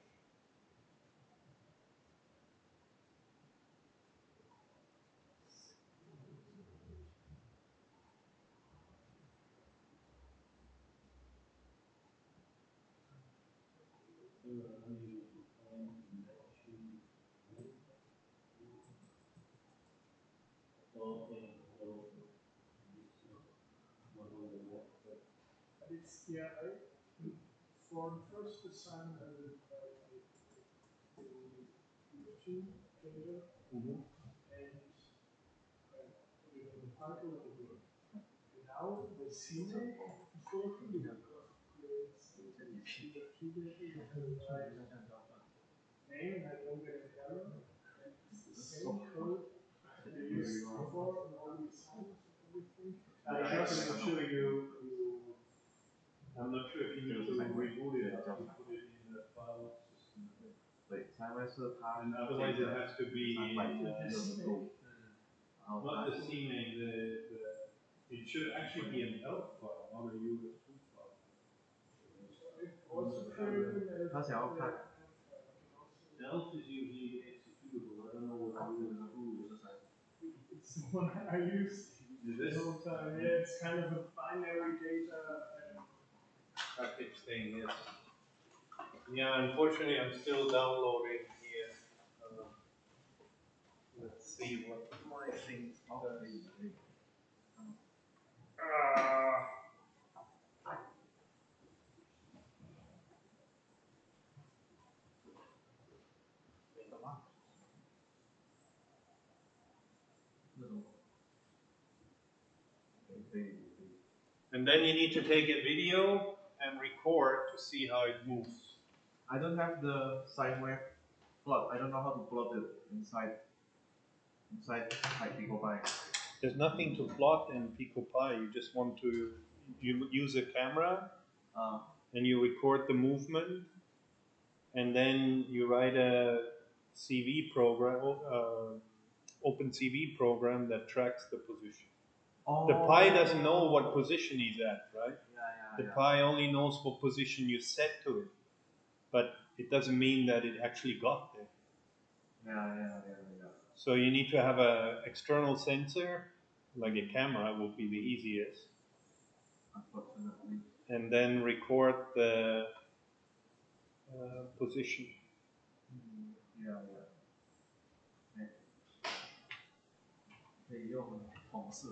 It's, yeah, for the first assignment, I will try to machine changer and put it on the title of the book. And now the scene, unfortunately, because it creates name and I don't get an error. And it's the same code I used before in all the assignments. I'm sure I'm not sure if you need to reboot it or you put it in the file system. 对，才会是它 And otherwise it has to be not not the CMake, it should actually be an ELF file, not a USB file. Also creating a. 他想要看 ELF is usually executable. I don't know what USB is. It's the one I use the whole time. Yeah, it's kind of a binary data. Package thing, yes. Yeah, unfortunately, I'm still downloading here. Let's see what my thing does. And then you need to take a video and record to see how it moves. I don't have the sine wave plot. I don't know how to plot it inside like PicoPy. There's nothing to plot in PicoPy. You just want to use a camera and you record the movement, and then you write a CV program, OpenCV program that tracks the position. Oh. The Pi doesn't know what position he's at, right? Yeah, The Pi only knows what position you set to it, but it doesn't mean that it actually got there. Yeah. So you need to have an external sensor, like a camera would be the easiest, Unfortunately. and then record the position. Yeah. 可以用红色。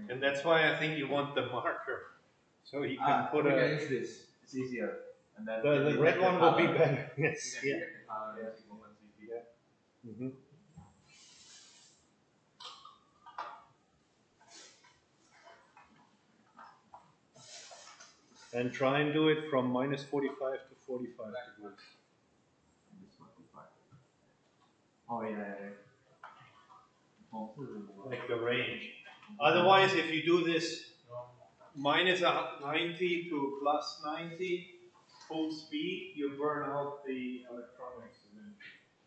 And that's why I think you want the marker, so you can put we a. can use this. It's easier. And then The red one will be better. Yes. Yeah. Mm-hmm. And try and do it from minus 45 to 45 degrees. Oh yeah. Like the range. Otherwise, if you do this minus 90 to plus 90 full speed, you burn out the electronics and then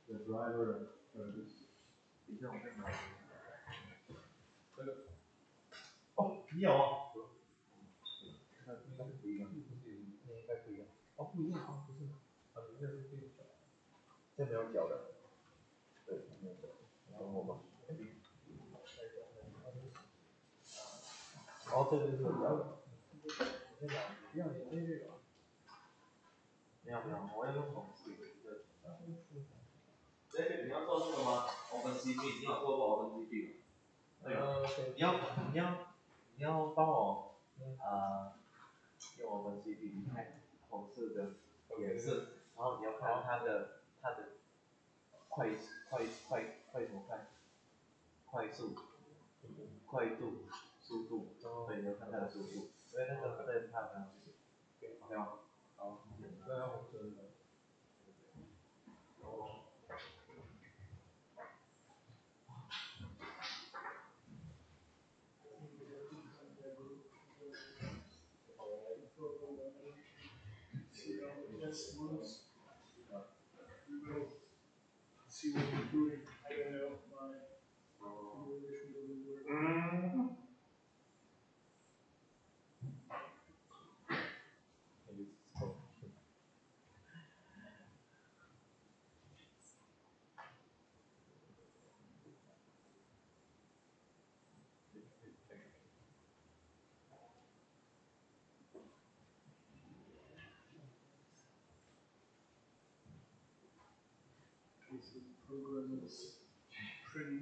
the driver transistors. Oh, 你有啊？应该不一样。哦，不一样啊，不是吗？啊，你这是对角，这没有角的。对，没有角。然后我们，哦，这就是有角的。不要，你这个有。没有，我要用红色的。你要做这个吗？OpenCV，你有做过 OpenCV 吗？你要帮我用OpenCV 看红色的颜色，然后你要看它的快什么快？快速、快度、速度，对，你要看它的速度，因为那个在它的，OK 吗？好，这要红色的。Just once. We will see what we're doing. I don't know. My configuration doesn't work. So the program is pretty.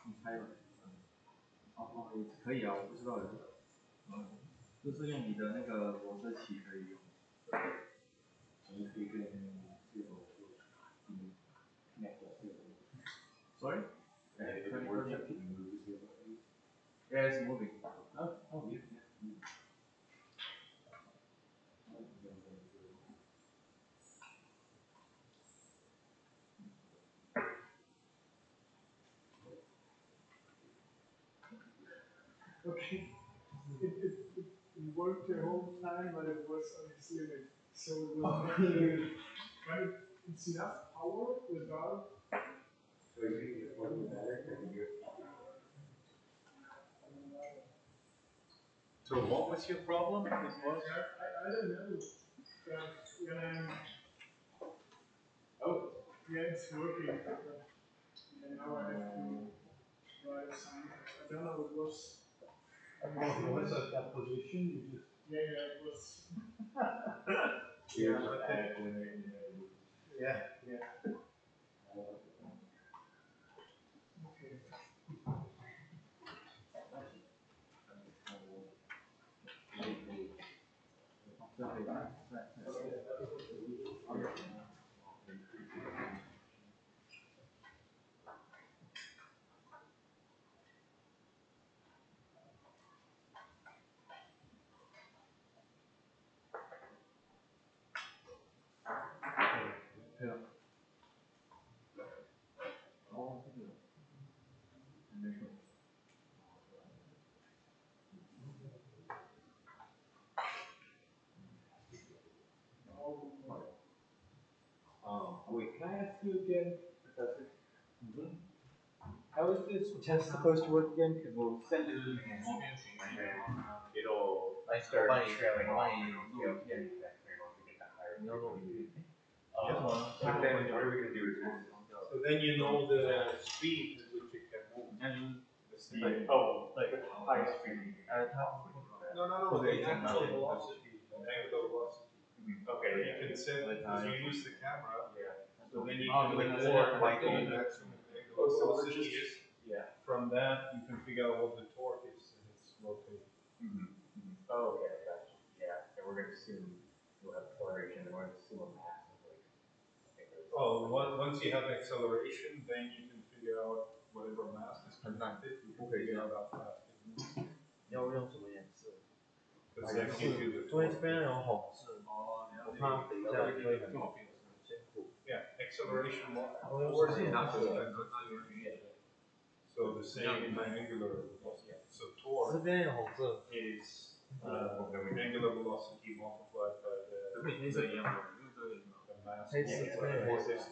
你猜吧。哦，可以啊，我不知道的。就是用你的那个螺丝起可以用。Sorry? Yeah, it's moving. Oh, yeah. Okay. It worked the whole time, but it was on its limit. So it was not, but it's enough power without. So what was your problem? It was? I don't know. When I'm. Oh. Yeah, it's working. And now I have to write something. I don't know, it was. Oh, it was at that position, you just. Yeah, it was. Yeah, yeah. Okay. you again, Professor. How is this test supposed to work again? Because we'll send it in and it'll like start my trailing off. my You'll get that once we get that higher. So then what are we gonna do is So then you know the speed at which it can move. The speed. like the highest speed. No, the actual velocity, the angular velocity. Okay, You can set, because you use the camera, yeah. so then you can record what the maximum angular velocity is. Yeah. From that, you can figure out what the torque is, and it's rotating. Oh, okay, gotcha. Yeah, and we're gonna assume we'll have acceleration, and we're gonna assume a mass of like. Oh, once you have acceleration, then you can figure out whatever mass is connected, you can figure out how fast it moves. 要用什么颜色？ Because that gives you the 因为这 torque. 边有红色，我怕等一下会很辛苦。 Yeah, acceleration我用 force 什么颜色？ so the same in the angular velocity. So torque 这边有红色， is angular velocity multiplied by the 黑色一样的，因为这个有 the mass. 黑色这边有黑色。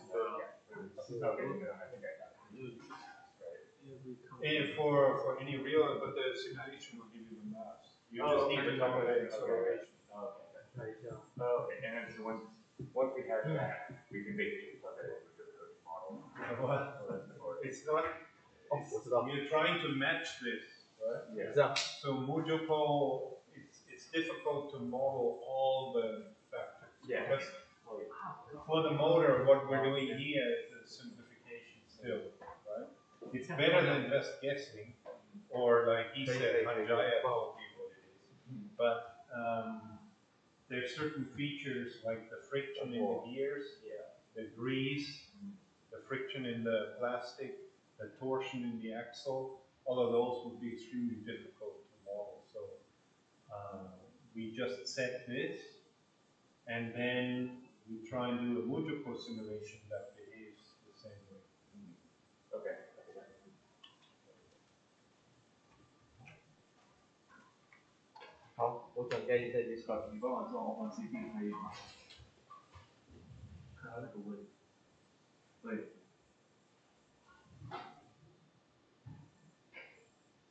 And for any real, but the simulation will give you the mass. You just need to calculate acceleration. Okay, and then so once we have that, we can basically plug it into the code model. It's not. You're trying to match this, right? Yeah. 这样， So Mujoko, it's difficult to model all the factors. Yeah. Because for the motor, what we're doing here is a simplification still, right? It's better than just guessing, or like he said, Hanjaya told you what it is. But there's certain features like the friction in the gears, the grease, the friction in the plastic, the torsion in the axle. All of those would be extremely difficult to model. So we just set this, and then we try and do a Mujoko simulation that behaves the same way. Okay. 好，我转给你在 Discord， 你帮我做 OpenCV 可以吗？看那个问题。对。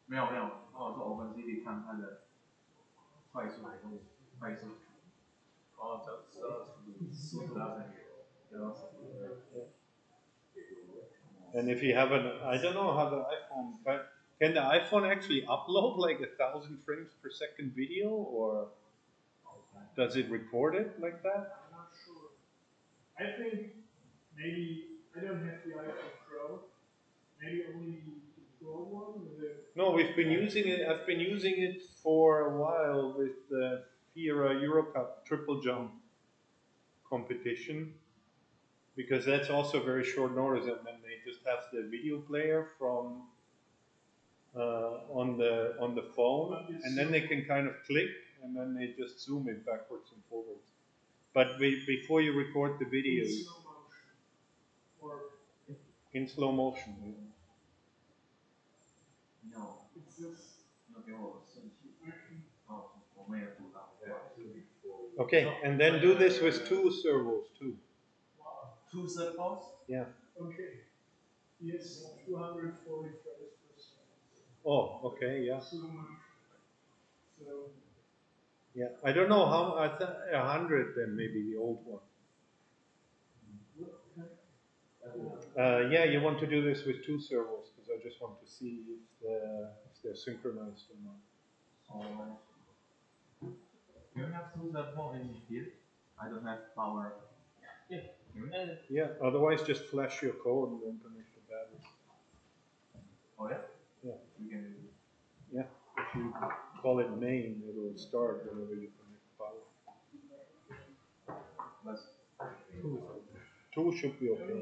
没有，帮我做 OpenCV 看它的快速还是快速。哦，速度要很高。 And if you have I don't know how the iPhone, can the iPhone actually upload like 1,000 frames per second video, or does it record it like that? I'm not sure. I think maybe I don't have the iPhone Pro. Maybe only the Pro one with the. No, we've been using it. I've been using it for a while with the FIRA Eurocup triple jump competition, because that's also very short notice, and then they just have the video player from on the phone, and then they can kind of click, and then they just zoom it backwards and forwards. But before you record the video, In slow motion. Or in slow motion. Yeah. No， it's this. 要给我顺序。哦，我没有读到。 Okay, and then do this with 2 servos too. Wow. 2 servos? Yeah. Okay. Yes, 240 frames per second. Oh, okay, yeah. Slow motion. So. Yeah, I don't know how. 100 then maybe the old one. Yeah, you want to do this with 2 servos because I just want to see if they're synchronized or not. You have 2 servos in here? I don't have power. Yeah, otherwise just flash your code and then connect the batteries. Oh yeah? Yeah. You can do Yeah, if you call it main, it will start whenever you connect power. Plus 2 should be okay.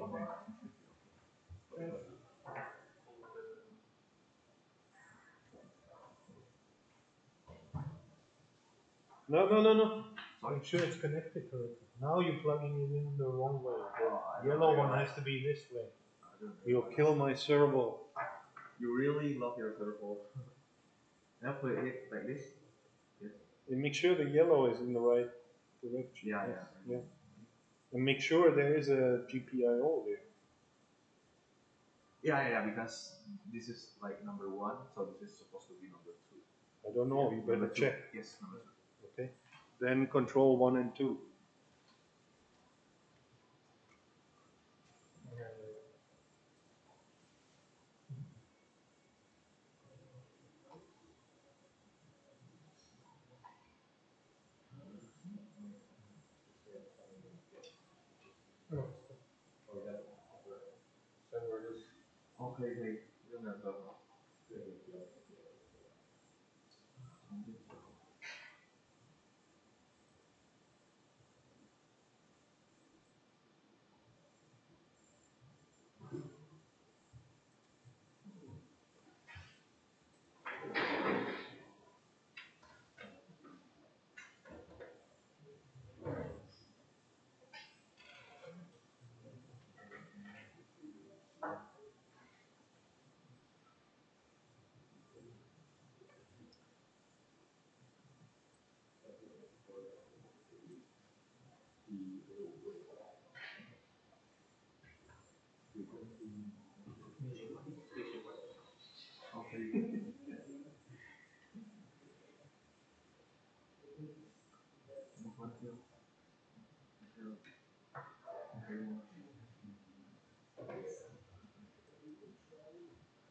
No. I'm sure it's connected correctly. Now you're plugging it in the wrong way. The yellow one has to be this way. You'll kill my servo. You really love your servo. Now put it like this. Yes. And make sure the yellow is in the right direction. Yeah. And make sure there is a GPIO there. Yeah, because this is like number one, so this is supposed to be number two. I don't know, you better Number two. check. Yes, number two. Okay. Then control 1 and 2. Okay, okay. Yung nandun, no? Okay.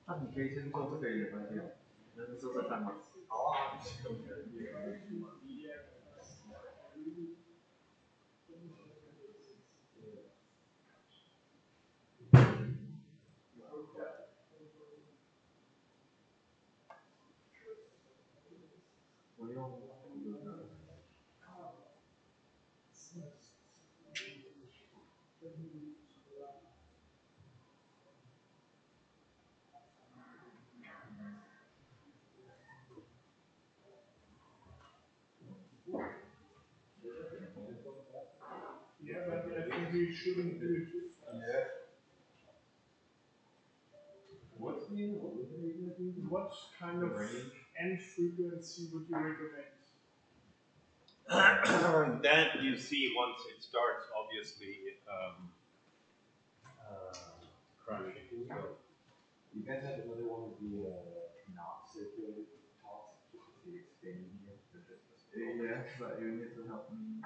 那你可以先做这个也没关系，那就做这三嘛。好啊。我用这个。Yeah, but I think we shouldn't do it too fast. Yeah. What kind of end frequency would you recommend? That you see once it starts, obviously, crashing. So You guys have another one of the not circulated talks, just to see expanding here. Yeah, but you need to help me.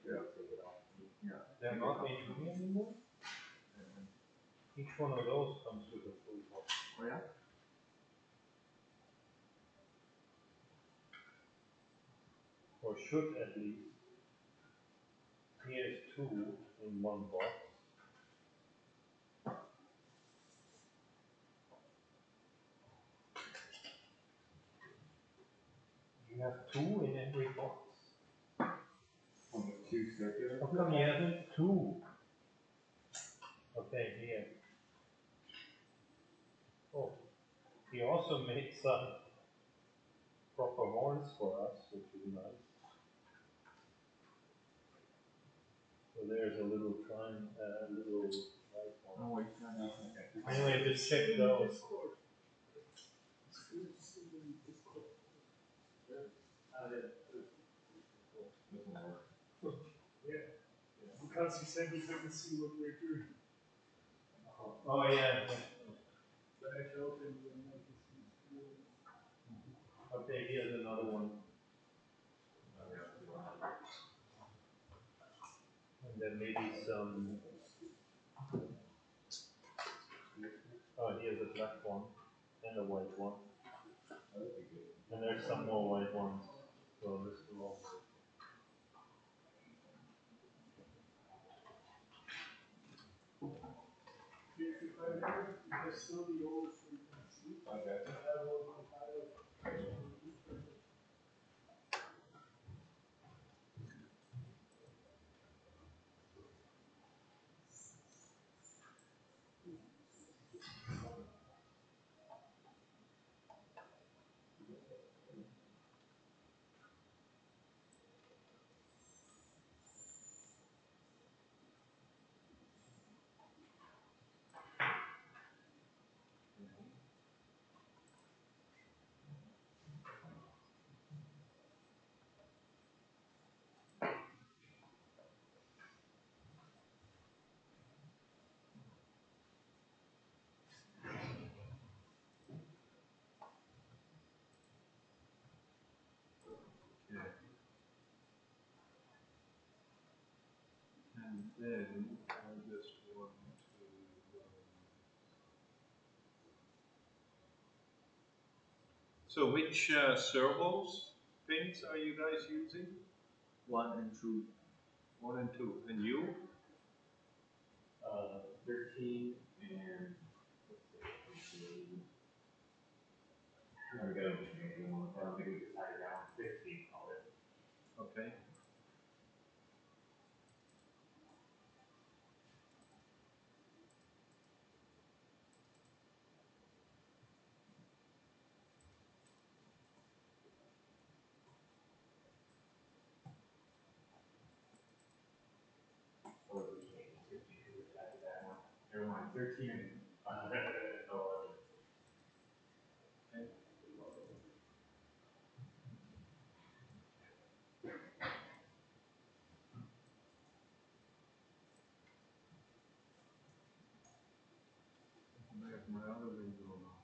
Yeah, take it off. Yeah. they're not making anymore. Each one of those comes with a full box. Oh yeah? Or should at least. Here's 2 in one box. You have 2 in every box. Two circular. How come you have 2? Okay, here. Oh, he also made some proper horns for us, which is nice. So there's a little little light one. Oh, it's not out. Anyway, just check those. Yeah, because he said he couldn't see what we're doing. Oh yeah. But I told him we're not Okay, here's another one. And then maybe some. Oh, here's a black one and a white one. And there's some more white ones. So this will all work. If I remember, there's still the old frequency. Okay. And I will compile it. Yeah. And then I just want to So which servos pins are you guys using? 1 and 2. 1 and 2. And you? 13 and let's see, we got a maybe one. I don't think we decided that one. 15 call it. Okay. Or we changed 15 we decided that one. Never mind, 13 and 11. make my other window now.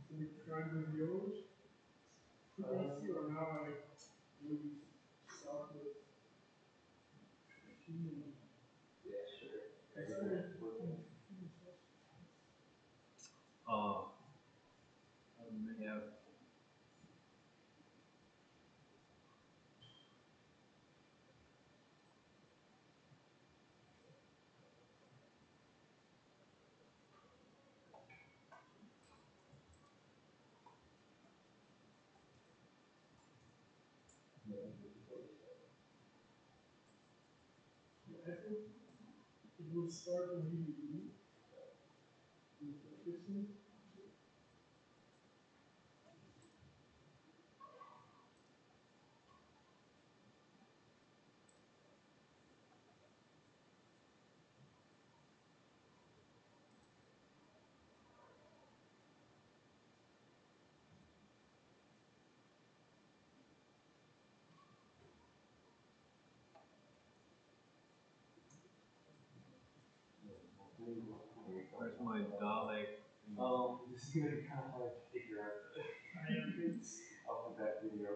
So we tried with the old frequency, or now I will start with 15. Yeah, sure. I started working with 15 first. I may have. I think it will start immediately with the 15. Where's my Dalek? This is gonna be kind of hard to figure out. It's, I'll put that video.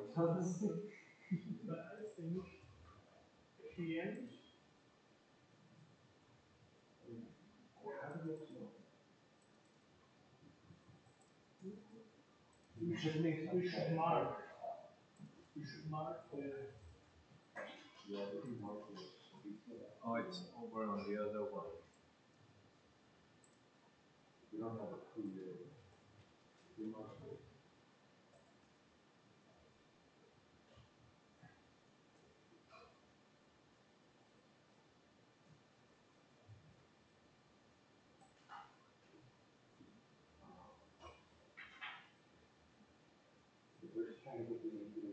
but I think at the end, we should mark. We should mark the. Yeah, we can mark it. Oh, it's over on the other one. We don't have a clue there. We mark it. We're just trying to get the into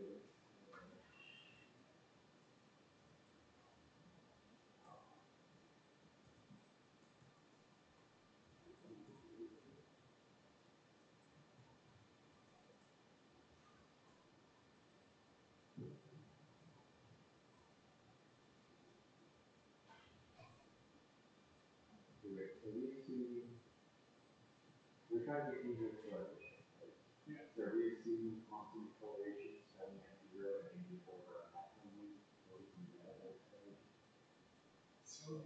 so we see, we're trying to get easier correlation. Yeah. So we see constant correlation, 7 and 0 and 84 maximum. So we can do that next stage. So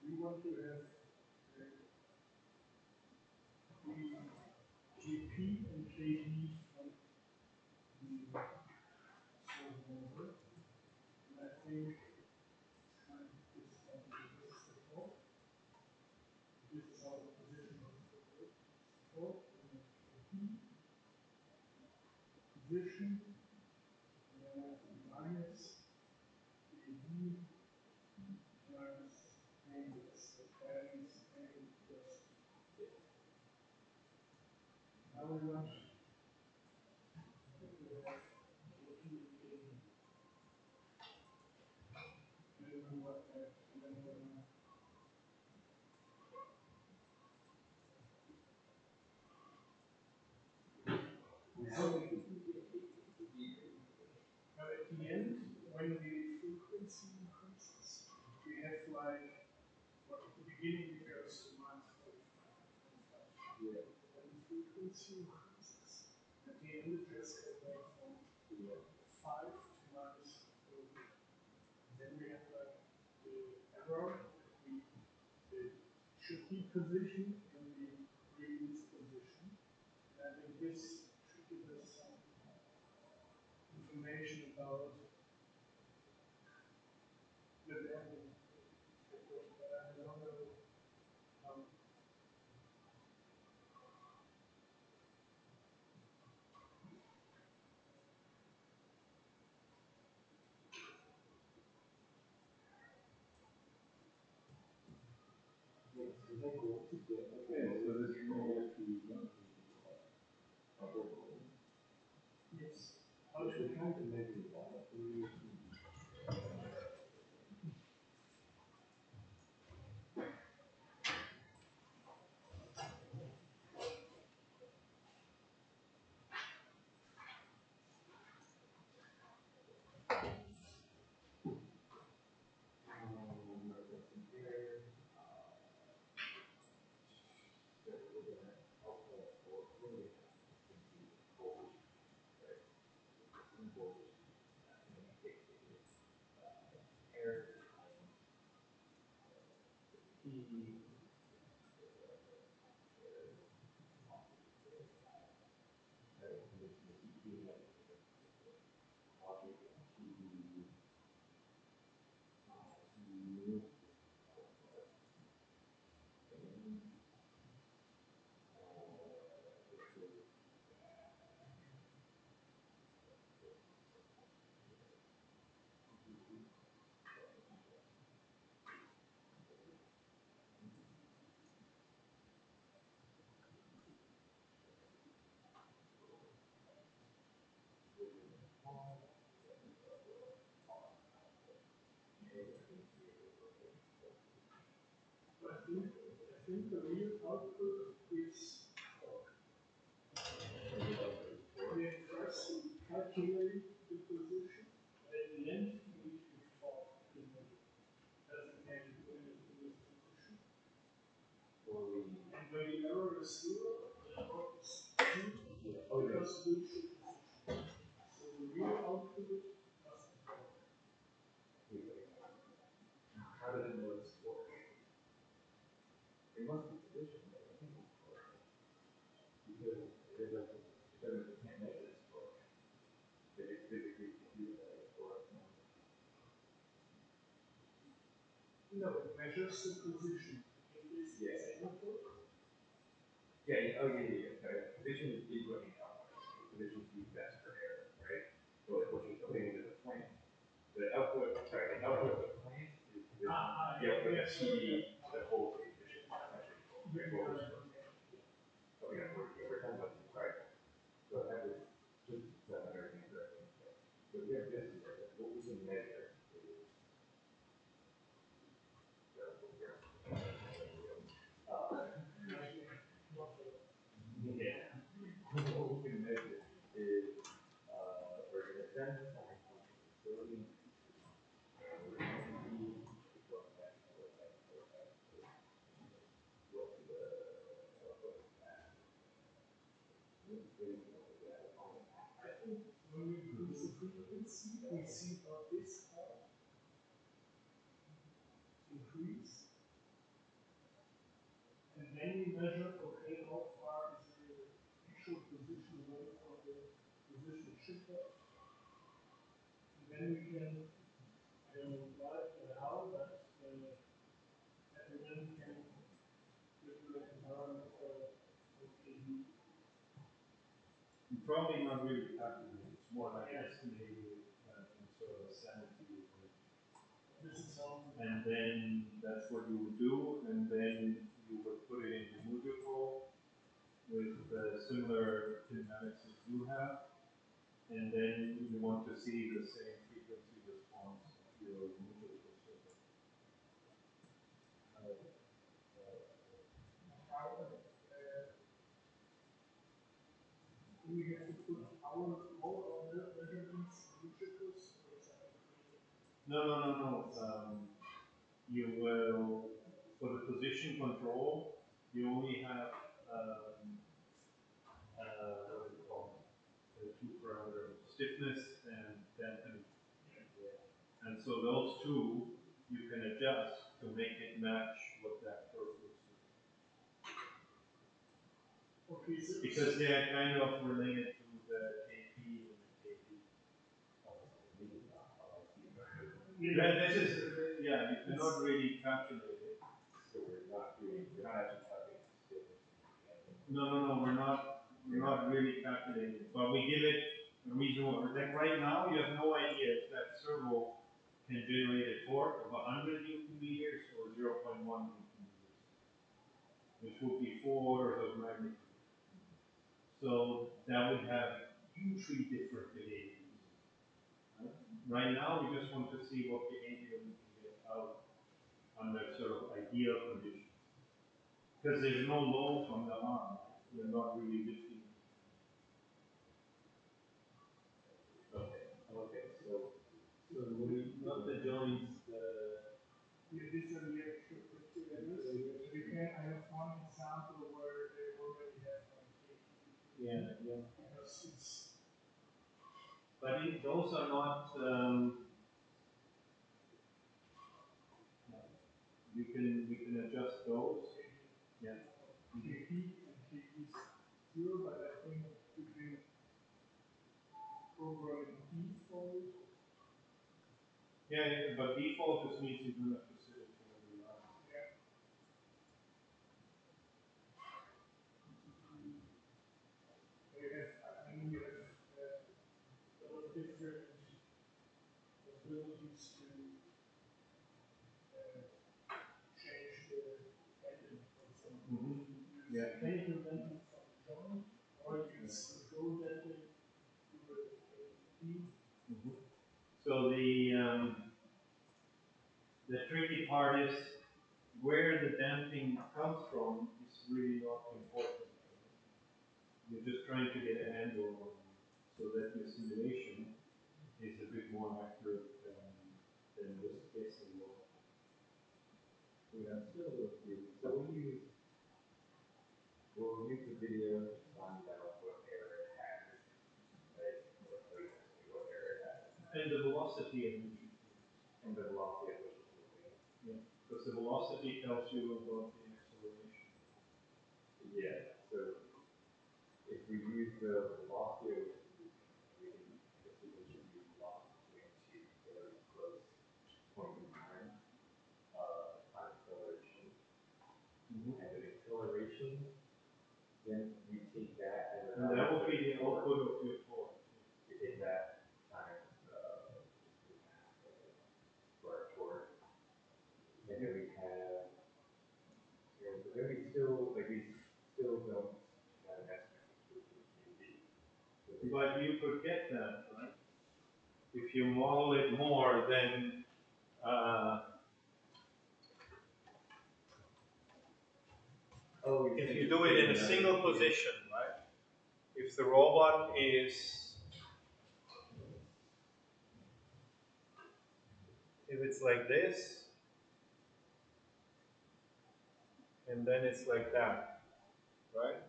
we want to have GP P and KB from the solver. And I think this is the fault. This is our position of the fault. And then KB position minus KB minus angles. Values angle plus. Now we want but at the end, when the frequency increases, we have like, well, at the beginning it goes to minus 45. Yeah. When the frequency increases, at the end it just goes like from 5 to minus 40. Then we have like the error that we should be positioned in the previous position. And I think this should give us some information about the value. But I don't know how. Yes. How to count the negative? I think the real output is we first calculate the position, but at the end we need to fall the measure. Doesn't matter when it is position. And when the error is zero, the error is two because we should position. So the real output must fall. How does it know it's for? It must be positioned, I think it's for. Because it can't measure its for. It physically can do that for. No, it measures the position. It is Yeah, oh yeah. Sorry. Position is input and output. Position feedback for error, right? So like what you're putting into the plant. The output of the plant is position. The output of CD, the whole position. Okay, we're talking about the right. So that was just underneath correctly. So we have this here, what we can measure is yeah. What we can measure is we're going to send this to the facility. We're going to see what the I think when we increase the frequency, we see how this part increase. And then we measure, okay, how far is the actual position shifter. And then we can, I don't know why or how, but everyone can regulate the parameter for KV. Probably not really calculated, it's more like estimating sort of a sanity. This is how. And then that's what you would do, and then you would put it in the musical with similar kinematics as you have, and then you want to see the same frequency response of your musical circuit. Do we have to put all our measurements in shifters, or is that No. You will, for the position control, you only have, what is it called? The two parameters, stiffness and dampening. And so those two, you can adjust to make it match what that curve looks like. okay, so Because they are kind of related to the KP and the KP. This is, yeah, you cannot really calculate it. So we're not actually calculating stiffness. No, we're not really calculating it, but we give it a reasonable, like right now, you have no idea if that servo can generate a torque of 100 Newton meters or 0.1 Newton meters, which would be 4 orders of magnitude. So that would have hugely different behaviors. Right now, we just want to see what behavior we can get out under sort of ideal conditions. Because there's no load on the arm, you're not really lifting. Okay, so we not the joints, these are the extra put together. So you can, I have one example where they already have like KP. Yeah. Because it's. But those are not, we can adjust those. Yeah. KP and KP is 0, but I think we can program default. Yeah, but default just means you don't have to set it to where you are. Yeah. I mean, you have a lot of different abilities to change the ending, for example. Yeah. Mechanical denting from the joint, or you use control denting through a key. So the tricky part is where the damping comes from is really not important. You're just trying to get a handle on so that your simulation is a bit more accurate than just guessing. Yeah, still with you. So we'll use the video to find out what error it has, right? What error it has. And the velocity of it. And the velocity at which it's moving. Yeah, because the velocity tells you about the acceleration. Yeah, so if we use the velocity at which it's moving, we can use velocity to a very close point in time, acceleration. And the acceleration, then we take that as and that will be the output of your torque. We take that times for our torque. And then we have, but then we still don't have an estimate of QB. But you could get that, right? If you model it more, then if you do it in a single position, right? If the robot is, if it's like this, and then it's like that, right?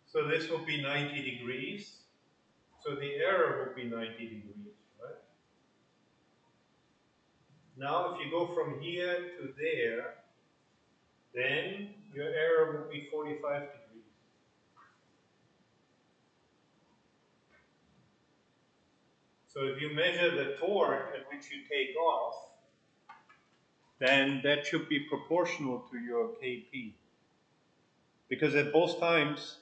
So this will be 90 degrees. So the error will be 90 degrees, right? Now if you go from here to there, then your error will be 45 degrees. So if you measure the torque at which you take off, then that should be proportional to your Kp. Because at both times,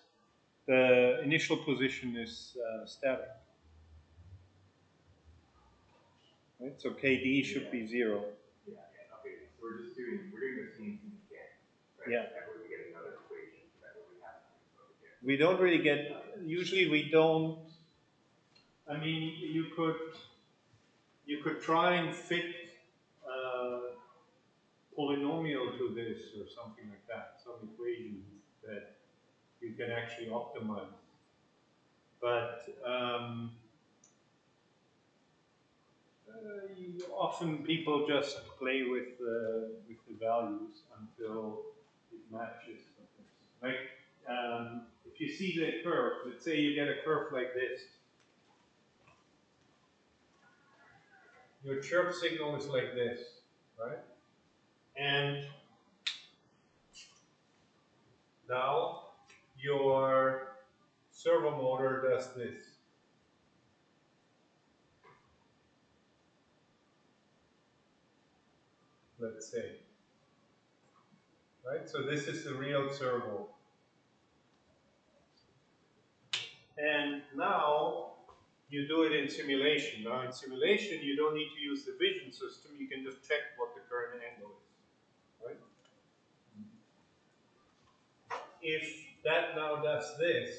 the initial position is static. Right? So Kd should be 0. Yeah, okay, so we're doing the same thing again, right? Yeah. That way we get another equation, that way we have to do it again. We don't really get, usually we don't, I mean, you could try and fit polynomial to this or something like that, some equation that you can actually optimize. But often people just play with the values until it matches something. Like if you see the curve, let's say you get a curve like this. Your chirp signal is like this, right? And now your servo motor does this. Let's say. Right? So this is the real servo. And now you do it in simulation. Now in simulation you don't need to use the vision system, you can just check what the current angle is. Right? If that now does this,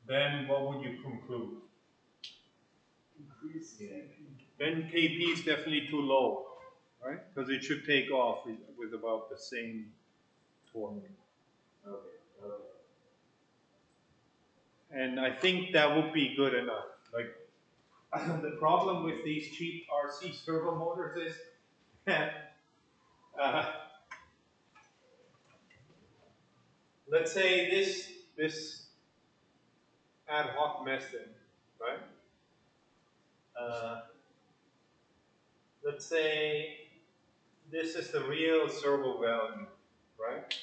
then what would you conclude? Increase Kp. Then Kp is definitely too low, right? Because it should take off with about the same torque. Okay. And I think that would be good enough. Like the problem with these cheap RC servo motors is that let's say this ad hoc method, right? Let's say this is the real servo value, right?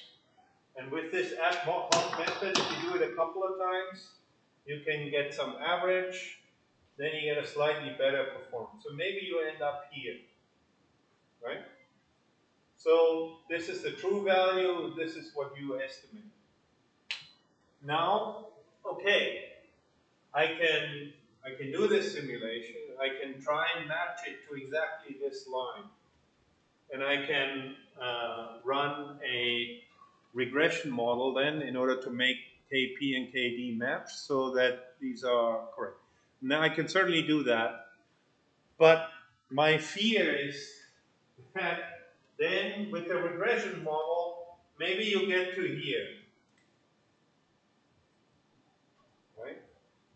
And with this ad hoc method, if you do it a couple of times, you can get some average, then you get a slightly better performance. So maybe you end up here, right? So this is the true value, this is what you estimate. Now, okay, I can do this simulation, I can try and match it to exactly this line. And I can run a regression model then in order to make Kp and Kd maps so that these are correct. Now I can certainly do that, but my fear is that then with the regression model, maybe you get to here, right?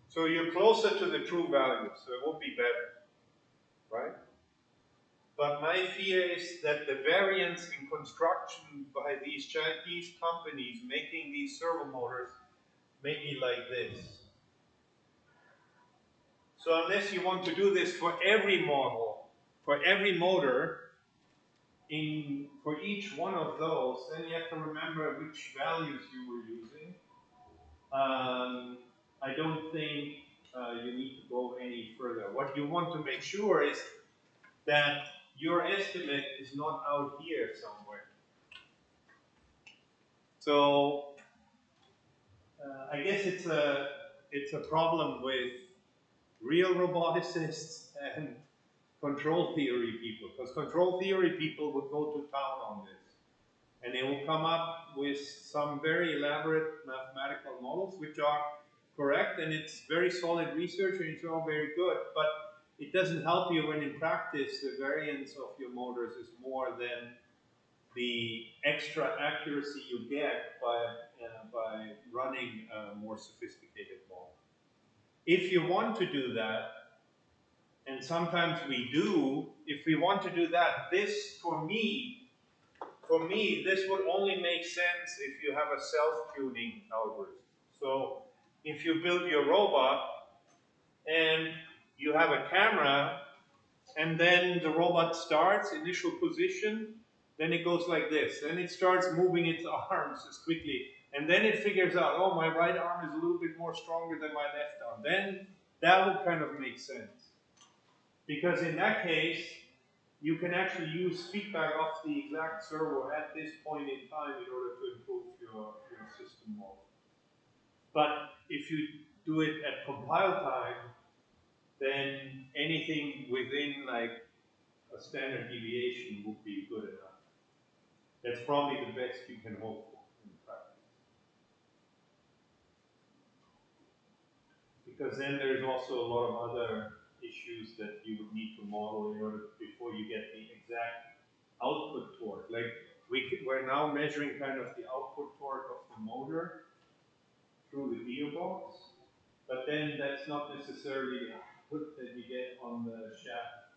So you're closer to the true value, so it will be better, right? But my fear is that the variance in construction by these Chinese companies making these servo motors may be like this. So unless you want to do this for every model, for every motor, for each one of those, then you have to remember which values you were using. I don't think you need to go any further. What you want to make sure is that your estimate is not out here somewhere. So I guess it's a problem with real roboticists and control theory people, because control theory people would go to town on this, and they will come up with some very elaborate mathematical models which are correct, and it's very solid research, and it's all very good, but it doesn't help you when in practice the variance of your motors is more than the extra accuracy you get by running a more sophisticated model. If you want to do that, and sometimes we do, if we want to do that, this for me, this would only make sense if you have a self-tuning algorithm. So if you build your robot and you have a camera, and then the robot starts, initial position, then it goes like this. Then it starts moving its arms as quickly. and then it figures out, oh, my right arm is a little bit more stronger than my left arm, then that would kind of make sense. Because in that case, you can actually use feedback of the exact servo at this point in time in order to improve your system model. But if you do it at compile time, then anything within like a standard deviation would be good enough. That's probably the best you can hope for in practice. Because then there's also a lot of other issues that you would need to model in order before you get the exact output torque. Like we're now measuring kind of the output torque of the motor through the gearbox, but then that's not necessarily the output that you get on the shaft,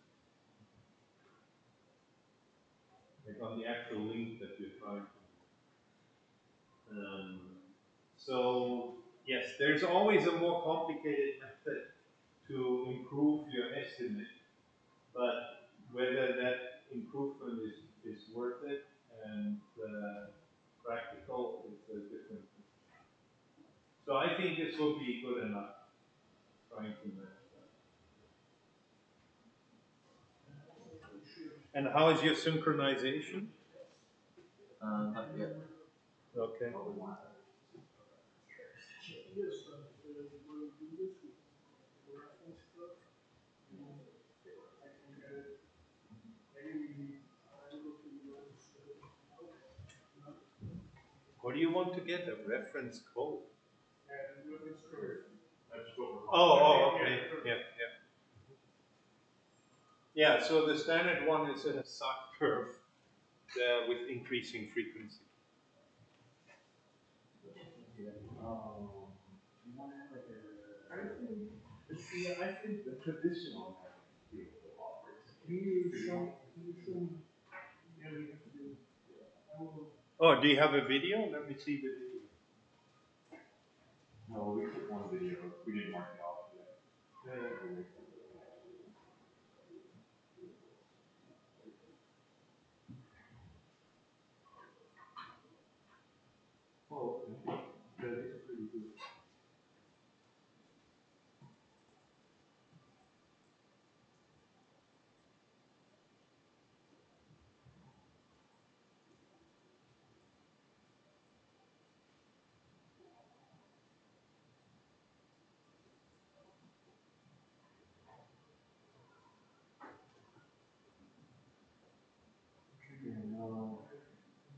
like on the actual link that you're trying to. So yes, there's always a more complicated method to improve your estimate, but whether that improvement is worth it and practical is a different thing. So I think this will be good enough trying to match that. And how is your synchronization? Not yet. Okay. Yes, but we'll do this with the reference curve. I can get it. Maybe I look in What do you want to get? A reference code? and reference curve. Oh, okay. Yeah. Yeah, so the standard one is a sock curve with increasing frequency. I think The traditional field of operates. can you show, yeah, we have to do. I will, Oh, do you have a video? Let me see the video. No, we took one video, we didn't mark it off yet. Oh, that is pretty good.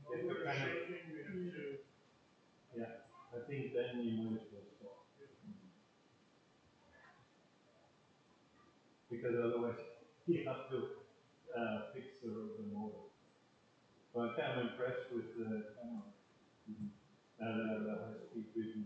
If the kind of, yeah, I think then you might as well stop. Because otherwise you have to fix the model. But I'm impressed with the camera. The high-speed vision.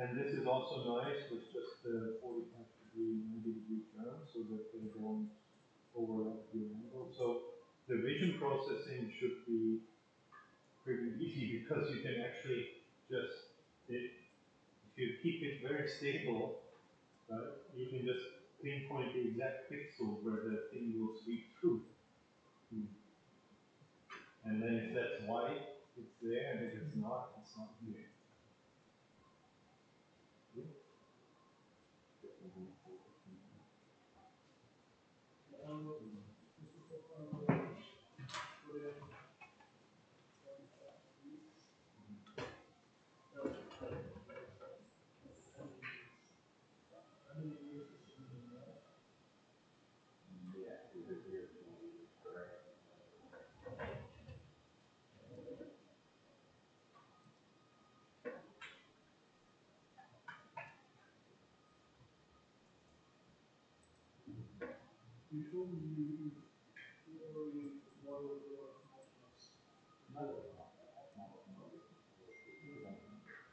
And this is also nice with just the 45-degree, 90-degree turn so that they don't overlap the angle. So the vision processing should be pretty easy because you can actually just, if you keep it very stable, right, you can just pinpoint the exact pixel where the thing will sweep through. And then if that's white, it's there, and if it's not here. you told me you already modeled the modulus.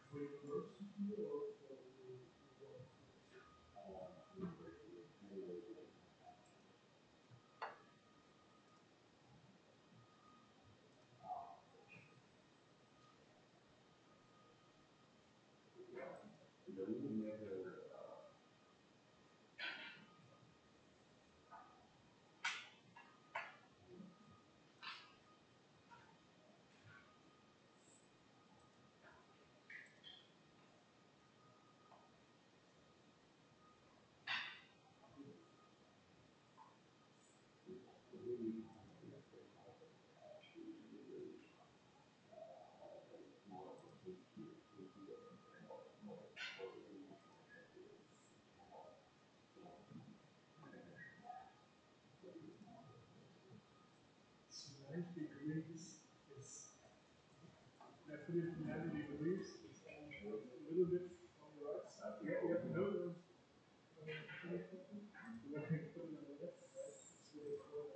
For university or for degrees, I put it 90 degrees, it's a little bit on the right side. You have to hold it. You have to put it on the left side. It's really cool.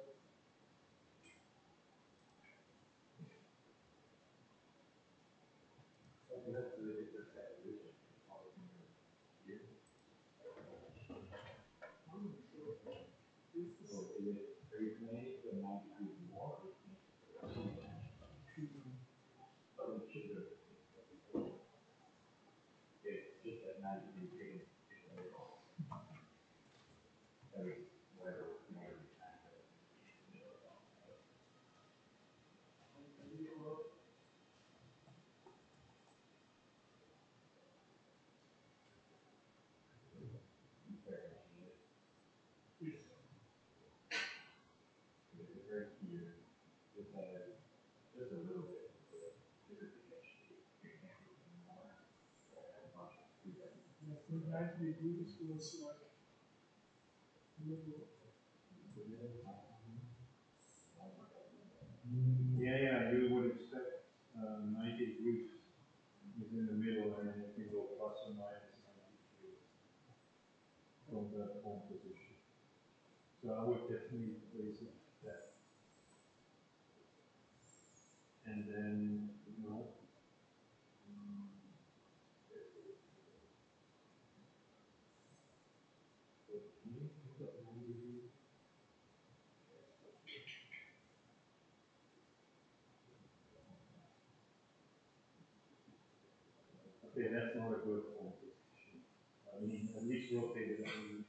I think 90 degrees was like middle. Yeah, you would expect 90 degrees is in the middle, and then it can go plus or minus 90 degrees from the home position. So I would definitely place it that. And then, okay, that's not a good home position. I mean, at least rotate it 150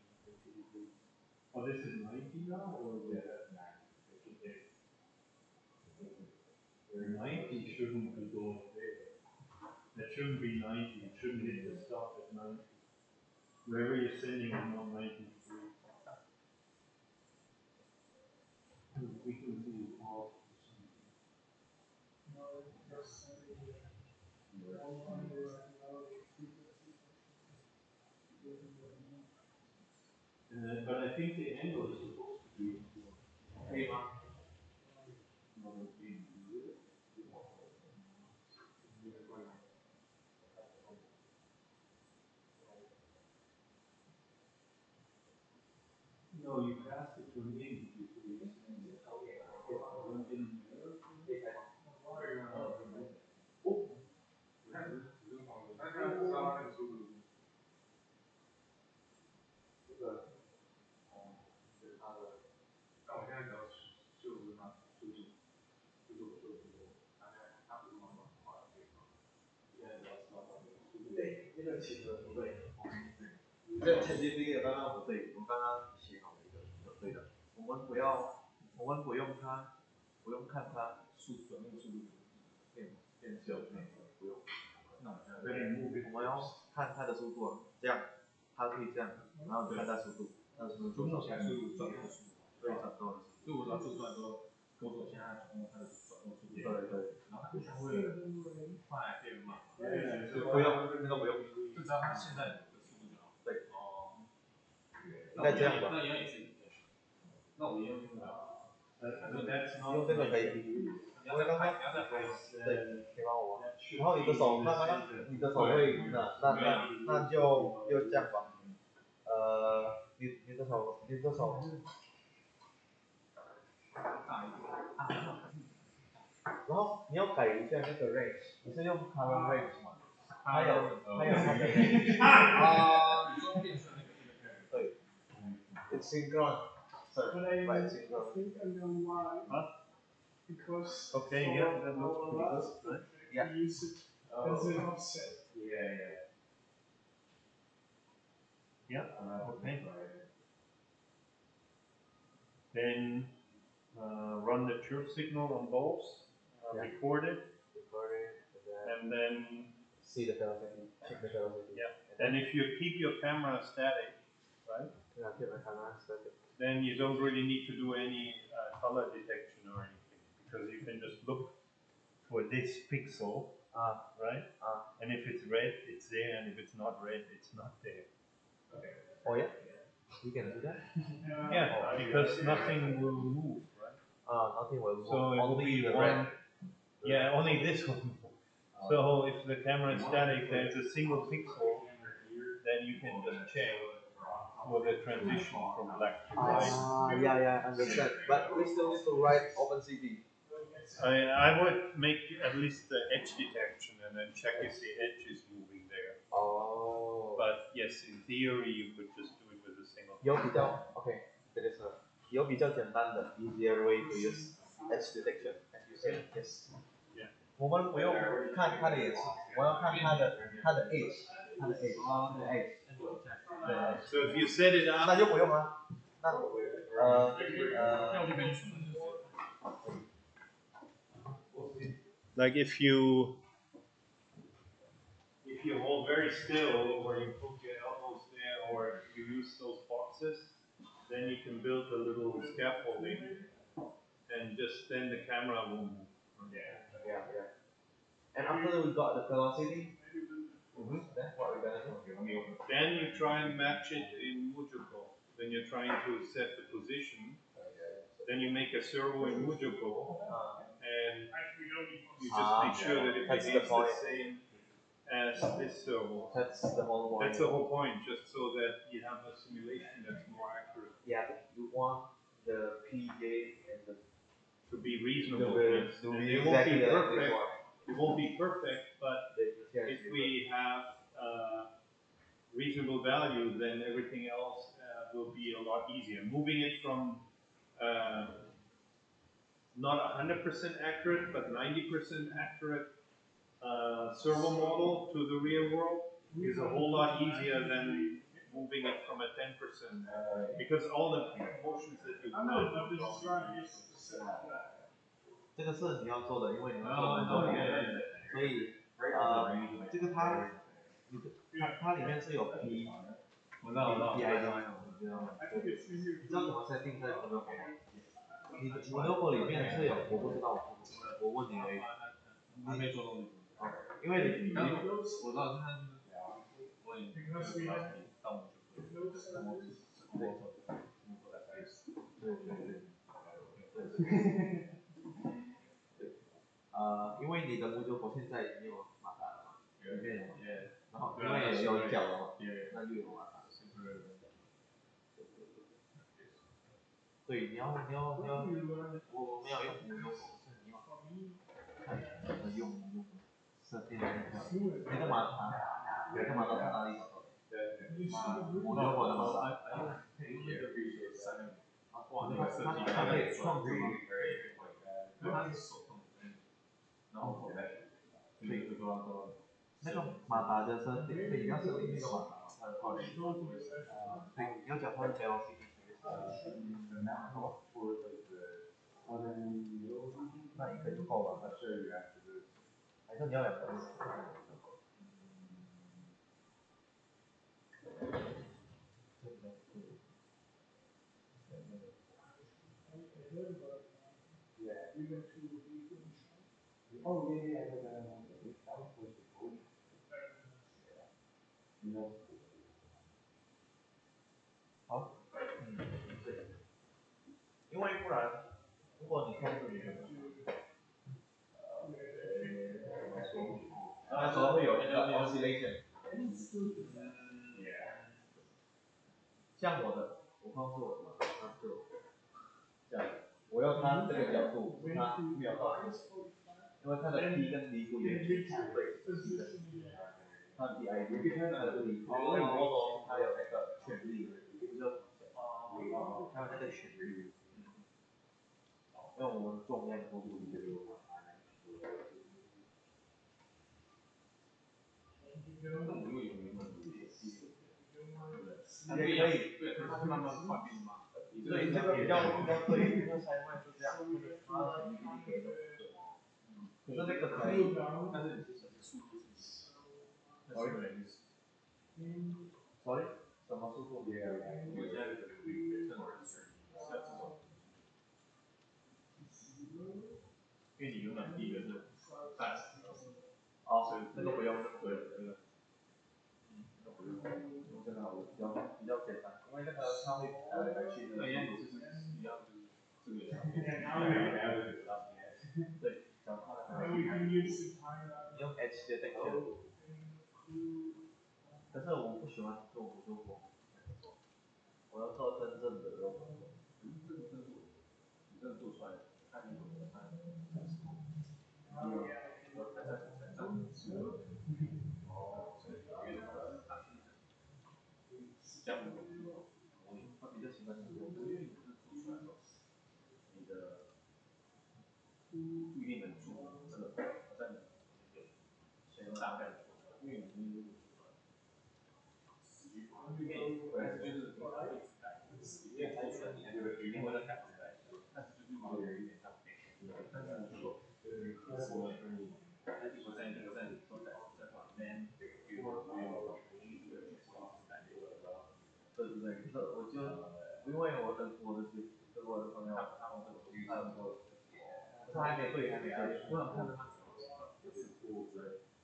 degrees. Oh, this is 90 now, or is that 90 shouldn't be going there. That shouldn't be 90. It shouldn't hit the stop at 90. Wherever you're sending is not 90 degrees. We can do off. No, just one on the right now, frequency function. But I think the angle is supposed to be. No, you pass it to an in before you send it. One in there. 那这样知道那个速度，这个，就是它的，但我现在只要就是它速度，它不是慢慢快，现在只要知道它的速度。对，这个其实不对。这前提这个刚刚不对，我刚刚写好了一个不对的，我们不用看它转动速度变小，不用。那我现在我们要看它的速度啊，这样，它可以这样，然后看它速度，它的速度就目前速度转动速度，对，转动的速度。就我只要做出来之后，跟我说现在它的转动速度。对。然后它会快变慢。不用，那个不用，就只要它现在的速度就好。对。哦。应该这样吧？那一样也是。那我用这个。用这个可以。因为刚刚对，可以帮我吗？然后你的手慢慢，你的手会那就这样吧。你的手大一点。然后你要改一下那个 range， 你是用 color range 吗？还有它的 range。你说变色那个。对。It's synchron. Sorry. But I think I know why. Because okay, yeah, that looks pretty good. Yeah. We use it as an offset. Yeah, okay. Then run the chirp signal on both, record it, and then see the velocity, check the velocity. Yeah, and if you keep your camera static, right? Yeah, keep my camera static. Then you don't really need to do any color detection or anything, because you can just look for this pixel, right? And if it's red, it's there, and if it's not red, it's not there. Okay. Oh yeah? You can do that? Yeah, because nothing will move, right? Nothing will move. So it will Only be the one. red. Yeah, only this one. So if the camera is static, there's a single pixel, then you can just change for the transition from black to white. Yeah, I understand. But we still need to write OpenCV. I would make at least the edge detection and then check if the edge is moving there. Oh. But yes, in theory, you could just do it with a single. 这个是有比较简单的 easier way to use edge detection, as you said, yes. 我们不用看它的颜色，我要看它的 edge， 它的 edge。对。So if you set it up， 那就不用了。那like if you hold very still, or you put your elbows there, or you use those boxes, then you can build a little scaffolding, and just then the camera will move. Yeah. And after we got the velocity, then what we gonna do? Then you try and match it in Mujoko. Then you're trying to set the position. Then you make a servo in Mujoko, and you just make sure that it behaves the same as this servo. That's the whole point. That's the whole point, just so that you have a simulation that's more accurate. Yeah, you want the P gain and the To be reasonable, yes. and it won't be perfect. It won't be perfect, but if we have reasonable value, then everything else will be a lot easier. Moving it from not 100% accurate, but 90% accurate servo model to the real world is a whole lot easier than moving it from a 10%, because all the motions that you do. 这个是你要做的，因为你要做很多功能，所以这个它里面是有 PID， 你知道吗？你知道怎么 setting 在 Humanoid 吗？你 Humanoid 里面是有，我不知道，我问你而已。还没做东西。因为你我知道现在就是我也到我就可以，对。因为你的木球佛现在已经有马达了嘛，里面有嘛，然后因为有脚了嘛，那就有马达。对，你要，我们要用木球佛，是你要看怎么用设定那个马达在哪里找到的？木球佛的马达。它可以创制吗？它是手动的。然后对，那个马达的设定，对，你要设定那个马达，它的套链。对，你要讲它的 velocity。那一个就够了。还是你要两个？好，对，因为不然，如果你控制你的，那时候会有那个 oscillation。像我控制我的嘛，它就这样，我要它这个角度，它没有到，因为它的 P 跟 D 不一样，对，它的 PID，它的 D，因为model它有那个权利，不知道怎么讲，它有那个权利，因为我们重量都不一样。也可以，对，它是慢慢换变嘛。对，这个比较对，因为才会是这样，就是它的权利给的。可是那个可以，但是你是速度是，sorry，什么速度？我现在这种，因为你原本第一个是fast，所以那个不用，那个不用，那个。这个比较简单，因为那个它会改来改去的。对，一样就是 And now we,对，脚踏的 now we can use the time 你用 edge detection， 可是我不喜欢做胡萝卜，我要做真正的肉。你这样做出来，看你怎么看。哦，所以因为它是打气的，这样他比较喜欢吃肉，因为你是做出来的，你的不一定能做这个，但你先大概做出来，因为你如果做出来，就是你还会改，你可以做出来，你还就一定会再改，但是就是有一点像但是说，我们我在那个在把 man 给我对对对，可是我就因为我的朋友，他有说，他还没对，我想看他。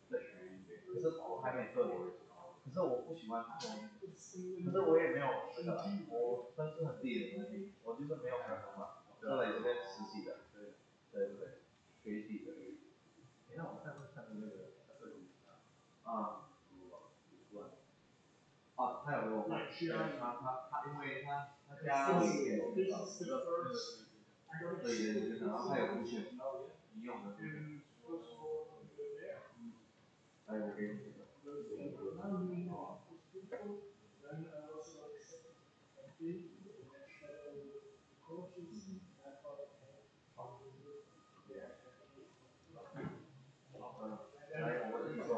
对，可是我还没对，可是我不喜欢做，可是我也没有那个，我分数很低的东西，我就是没有可能嘛，这里这边实习的，对对对，学习的。那我上次看的那个设计啊，啊，他有给我看，他因为他家里也有那个，对，然后他有出现你用的，还有给你这个，来我自己做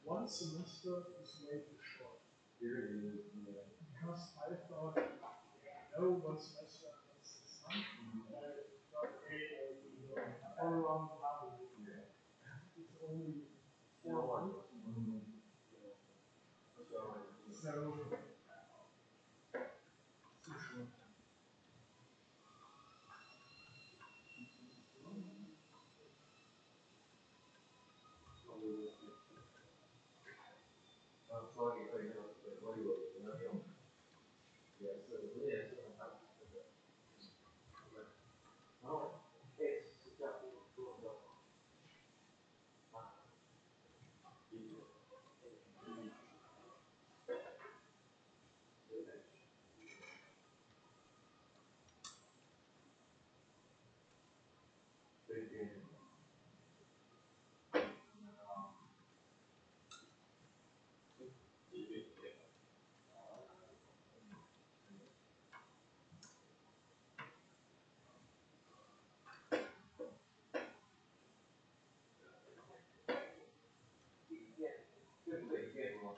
，one semester is way too short. Because I thought, no, one semester was 6 months. I thought, okay, all around now. It's only 4 months. So,说你会用，我以为你要用，也是，我也是很难的，然后 S 是这样做的，啊，对对。对不对？电吗？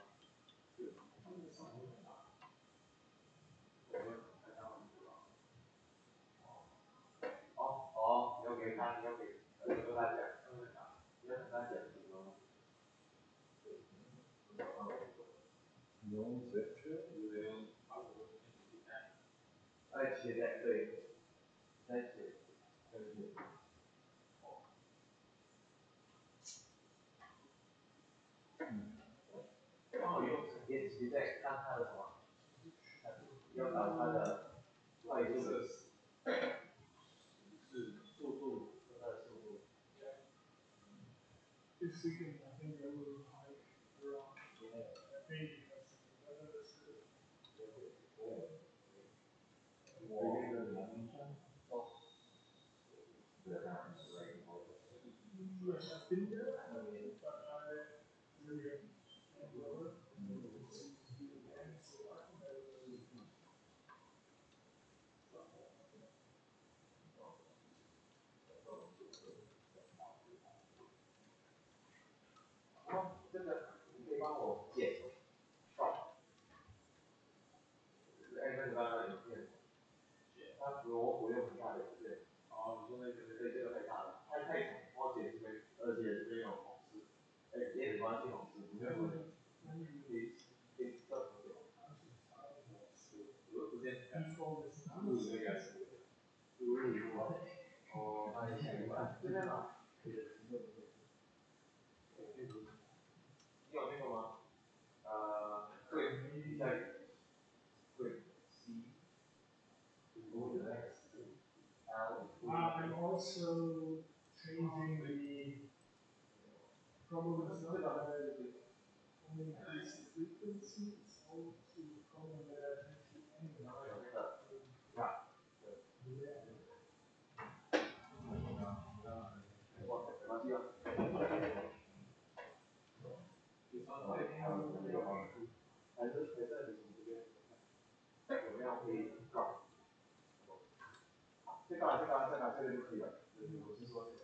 哦，你要给他，你要给，跟他讲，你要跟他讲什么？Non search,哎，写在对，在写，在写。哦，也写在看他的什么？要找他的快速的，是速度，他的速度。this weekend, I think I will hike around maybe because the weather is good. Yes, I've been there, but I really can't go. It seems to be the end, so I think I will. 这个你可以帮我剪，哎，那个刚刚影片，他我用很大的影片，哦，你说那个对这个太大了，太长，我剪这边，而且这边有红字，哎，也没关系红字，没有问题。你有那个吗？对，在对 C。I'm also changing the problem is not that I only increase the frequency, it's also the problem that I tend to这个就可以了。我是说这个。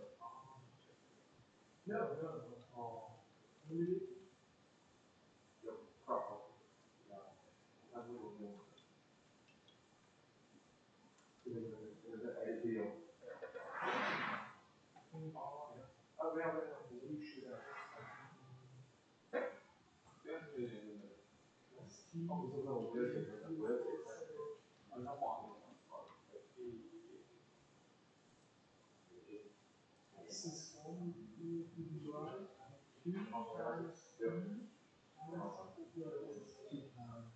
No. Only 有 crop。那如果用这个在 A 可以用。不要，无意识的。不是说我没有写这个，我要写这个。好像网络。this is one drive, two times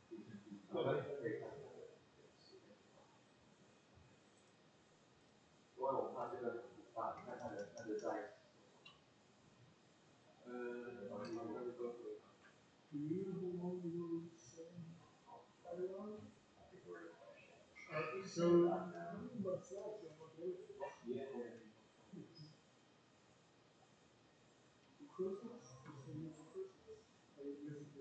因为我怕这个啊，你看它的在。Do you know everyone? So, but slides are not very Christmas? Is the new Christmas? Are you using the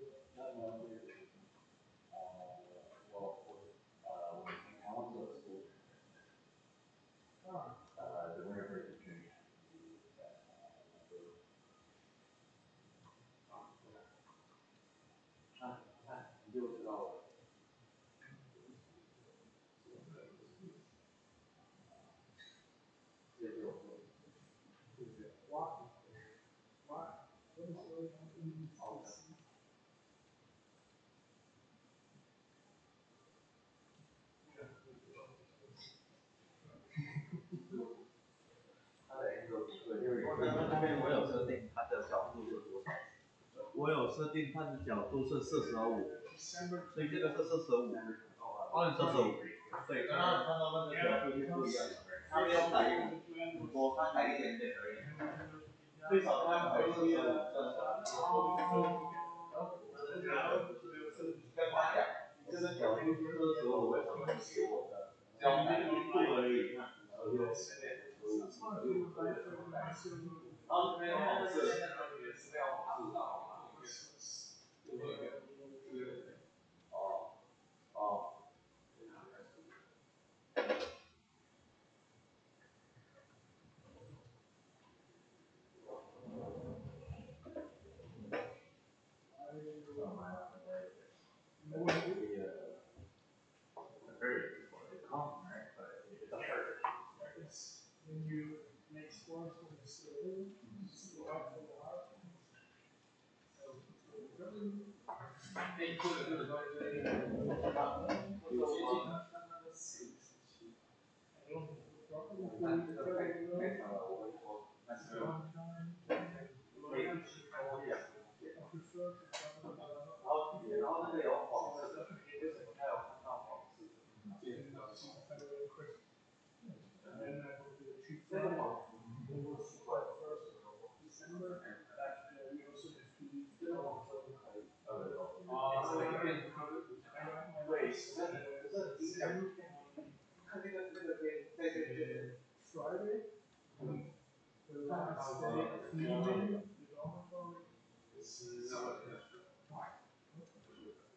the winter break is June. 你就知道了。What is going on in these cases? 我有设定它的角度是多少？我有设定它的角度是45，所以这个是45，45，对，刚刚看到那个角度就不一样了，它没有改很多，它改一点点而已，最少它改45跟他讲，这个角度是45，为什么你给我的只要改1度而已？然后没有红色，是没有红色的吗？哦。When you make scores from the ceiling, just go up for the art. And then I go to the tree front, it was first of December, we also have to leave the Friday, the last day cleaning the dormitory.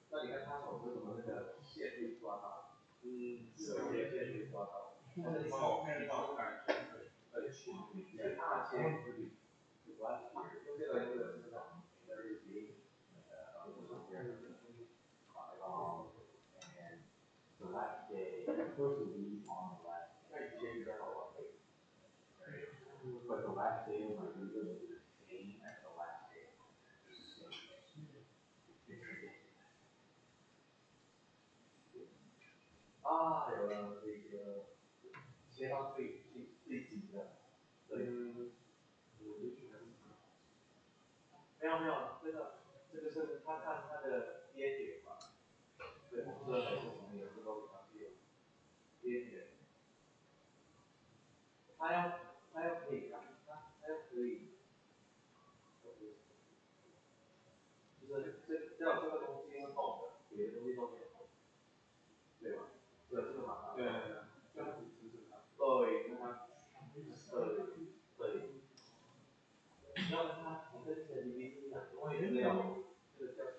那你看他手为什么那个线可以抓到？有些线可以抓到，但是你帮我看，对，它的线可以。这个是那种 and the last day, supposed to leave on the last day. But the last day of my visit is the same as the last day. It's ridiculous. 有了这个切到最紧的，对，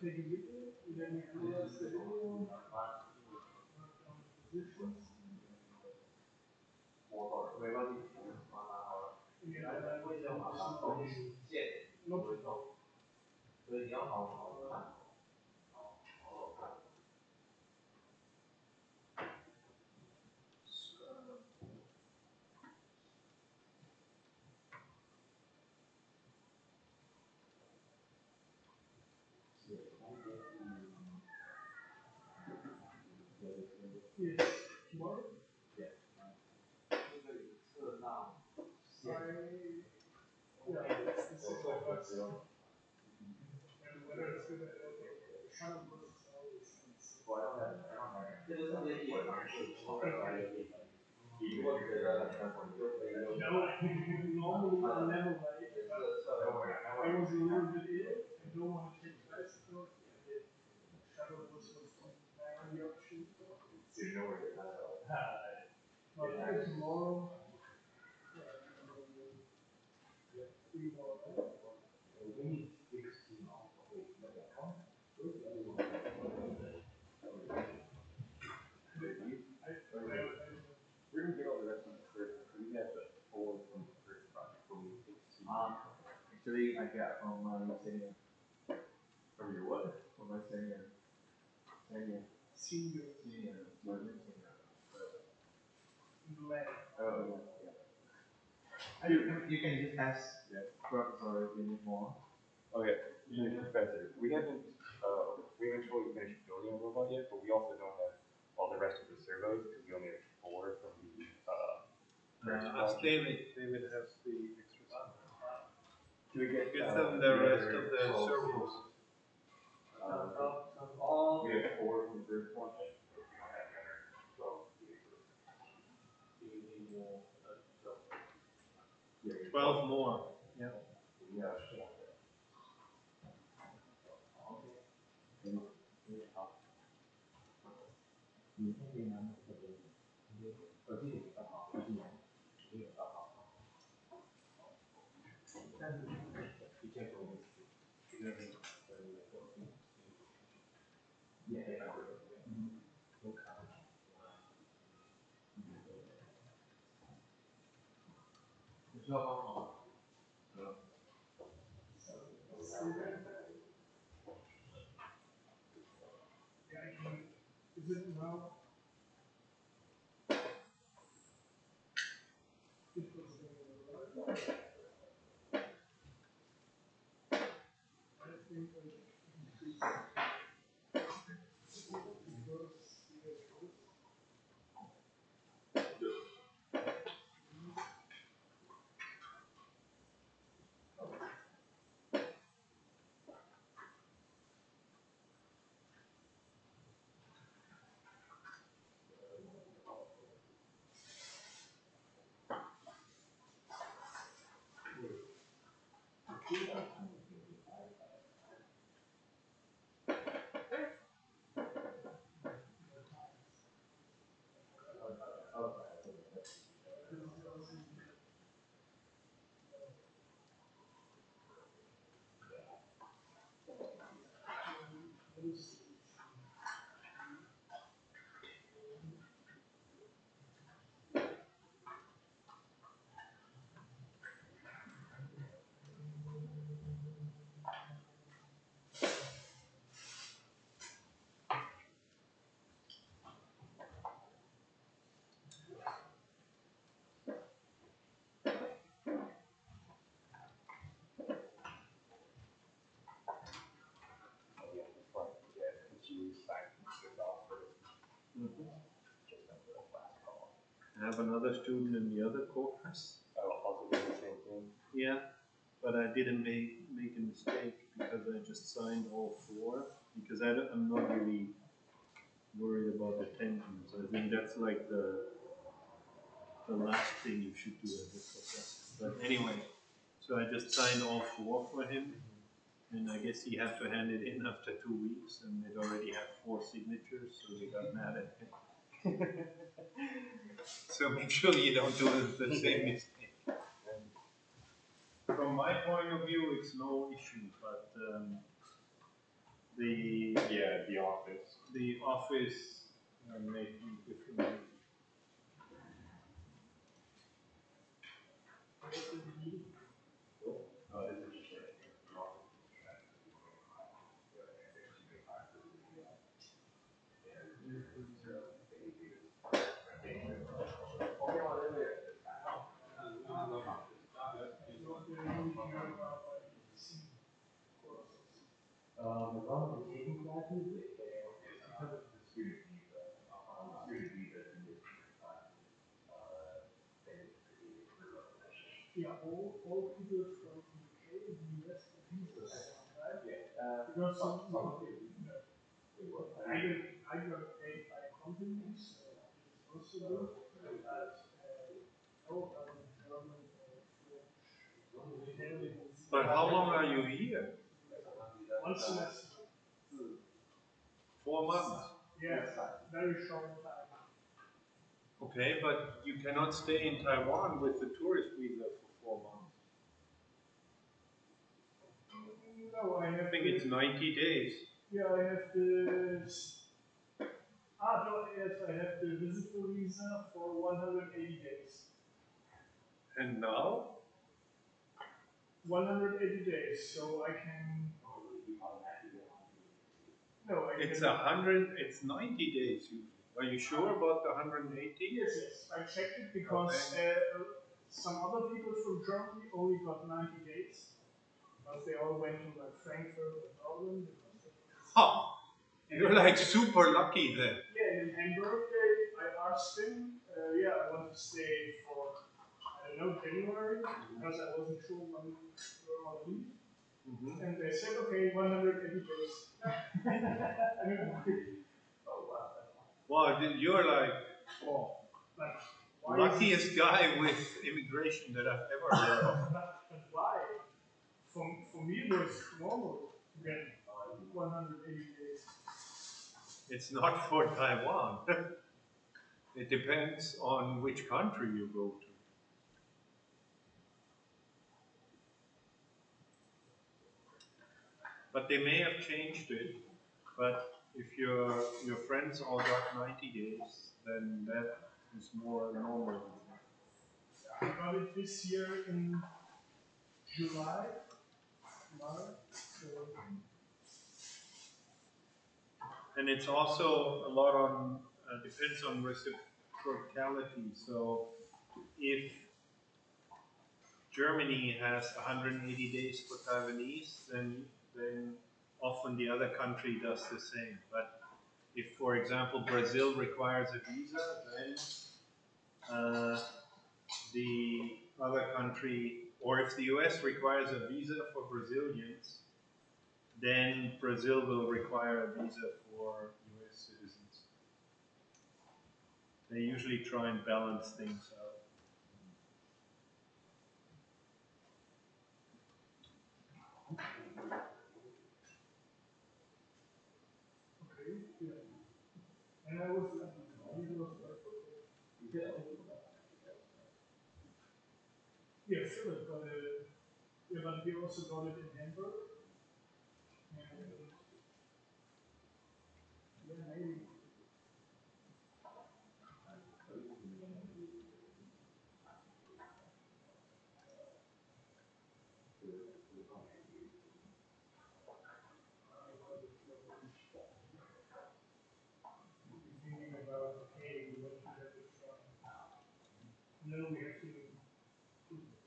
take a video, and then we analyze the video, mark down the positions, and then no problem. Yes, tomorrow? Yeah, this is my first. And whether it's good or not, the shuttle bus is always no, normally I never like it, but I was a little bit ill, I don't want to take bicycle, and the shuttle bus was my only option. But tomorrow, we will. We're gonna get all the rest of the first. We got the forward from the first project from the 16. Actually, I got from my senior. From your what? From my senior. Senior. Oh, You can just ask Professor if you need more. okay. Professor, we haven't fully finished building a robot yet, but we also don't have all the rest of the servos because we only have 4 from the first Ask project. David. David has the extra stuff. Can we get them the rest of the servos. We have 4 from the first project. So we don't have the other 12. 12 more. Yeah. Yeah. Is it now? It was I think I increase I have another student in the other course. Also doing the same thing. Yeah, but I didn't make a mistake because I just signed all 4 because I'm not really worried about the tensions. I think that's like the last thing you should do as a professor. But anyway, so I just signed all 4 for him, and I guess he had to hand it in after 2 weeks, and it already had 4 signatures, so they got mad at him. So make sure you don't do the same mistake. From my point of view, it's no issue, but the office. The office making different. Warum die Gegenseite? Ich habe das Student Visa. Student Visa in this Yeah, all people from the UK, the US, the visas, right? Yeah. Because I got paid by companies, which is also good. But German, French, Italian. But how long are you here? 1 semester. 4 months. Yeah, very short time. Okay, but you cannot stay in Taiwan with the tourist visa for 4 months. No, I think it's 90 days. Yeah, I have this. No, yes, I have the visitor visa for 180 days. And now? 180 days, so I can. No, I It's can. it's 90 days usually. Are you sure about the 180? Yes. I checked it because some other people from Germany only got 90 days. But they all went to like Frankfurt or Berlin. Ha! You're like super lucky then. Yeah, in Hamburg, I asked him, I want to stay for, I don't know, January, because I wasn't sure when we were on leave. And they said, okay, 180 days. Wow, you're like, luckiest guy with immigration that I've ever heard of. But why? For me, it was normal to get 180 days. It's not for Taiwan. It depends on which country you go to. But they may have changed it. But if your friends all got 90 days, then that is more normal. I got it this year in July. So And it's also a lot on, depends on reciprocality. So if Germany has 180 days for Taiwanese, then often the other country does the same. But if, for example, Brazil requires a visa, then the other country, or if the US requires a visa for Brazilians, then Brazil will require a visa for US citizens. They usually try and balance things out. okay, yeah. And I was like, yeah, Philip got it. Yeah, but he also got it in Hamburg. And yeah, maybe. Thinking about, okay, we want to have it from. No, we have to.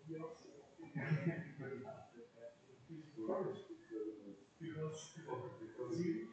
We also. Because you.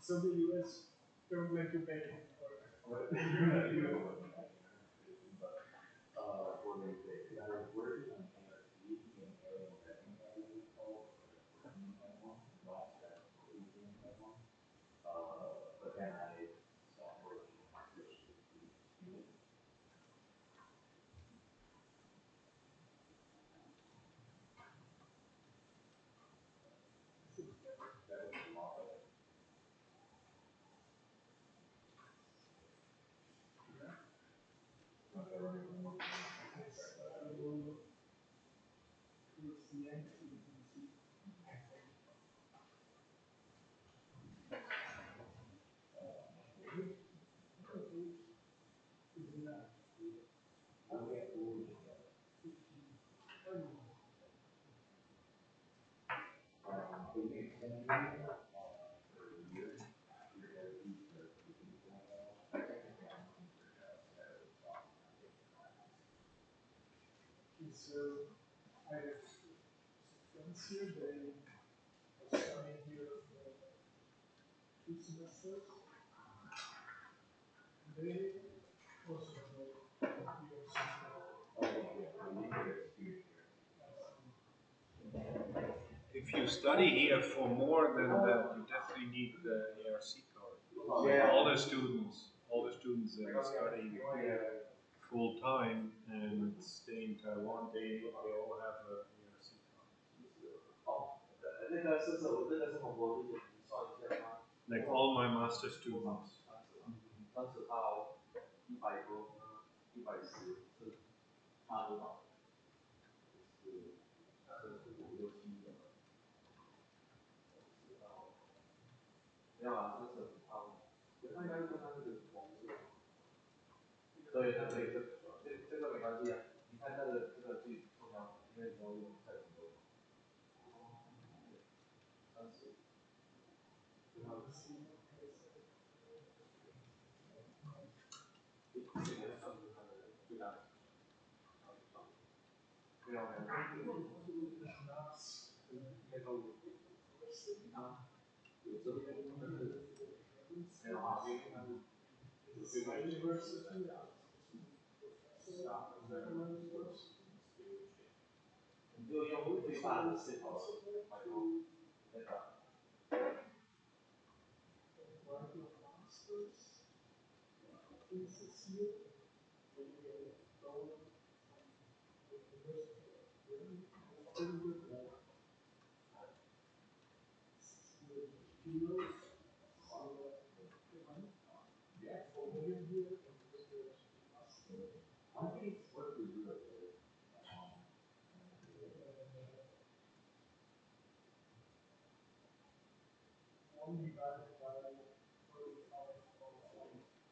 So the US don't let you pay it. lost that in Taiwan. But then I stopped working and switched to Humanoid. That was a lot of not that running remote. Towards the end, you can see. So I have friends here, they are studying here for 2 semesters. They also have a year If you study here for more than that, you definitely need the ARC card. Yeah. All the students that study full time and stay in Taiwan, they all have a ARC card. 那个是我这个是我国之前你算一下吗？ Like all my master students. 30号100多，110是差多少？是5、6、7个。没有啊，这是5号，那应该是跟他这个同事。对，这个没关系啊。你看这个最重要，因为都用在很多。30。这个算是它的最大的。没有没有。应该都有。啊，有这个，但是没有啊，因为它是。你就用最大的视角来说，那个。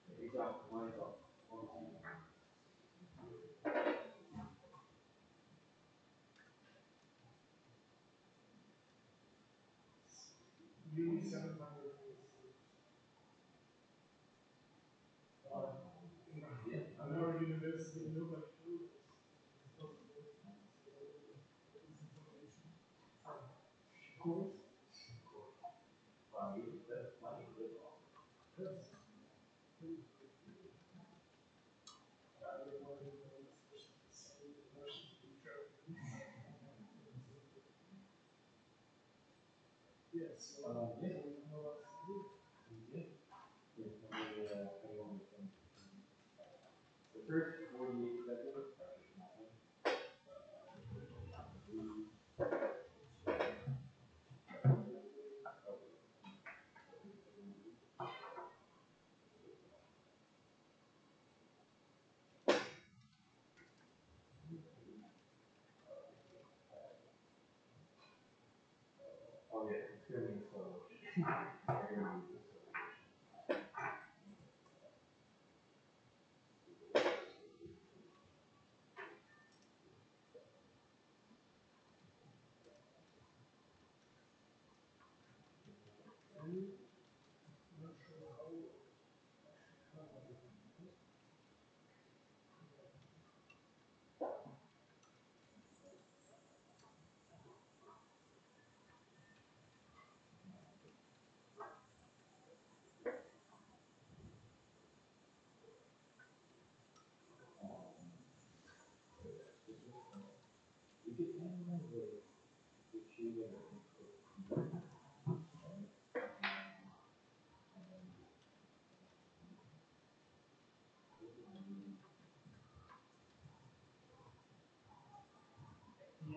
等一下，我帮你找，忘记。Maybe 700. In our university, nobody told us. Course. Yes. The first 48 letters are oh yeah, experience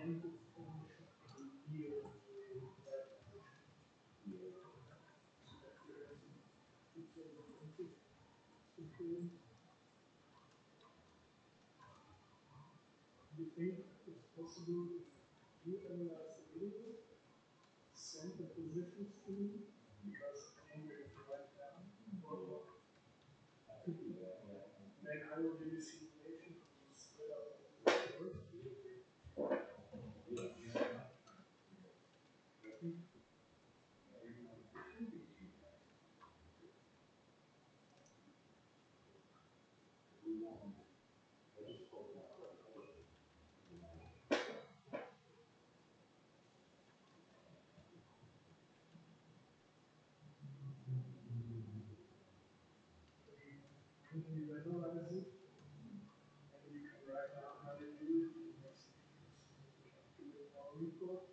end of ownership will be of the application. So that there is two sort of input. You think it's possible if you analyze the video, send the positions to me, because I think we have to write down, or then I will give you simulation to split up the work. You analyze it, and you can write down how you do it in your solutions. We can do it in our report.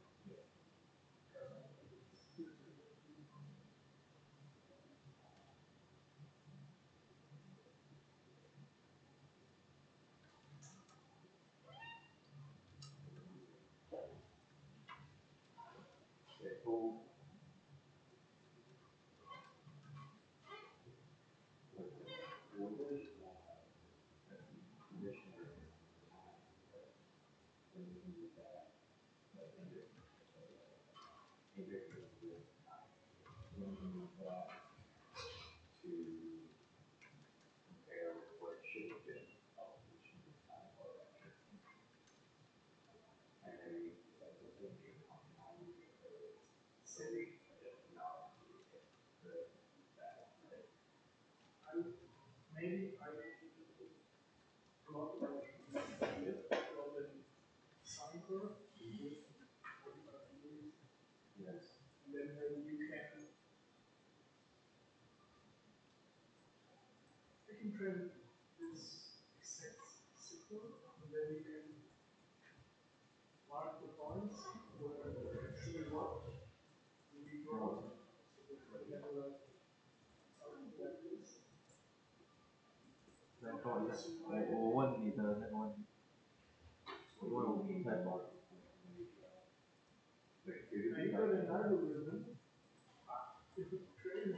Maybe I plot like plot a sine curve with 45 degrees. Yes. And then you can train this exact signal, and then you can mark the points where it actually worked. And we draw it. So that we have something like this. 不好意思，我问你的那个问题，因为我不太懂。I got an algorithm. If it's trained.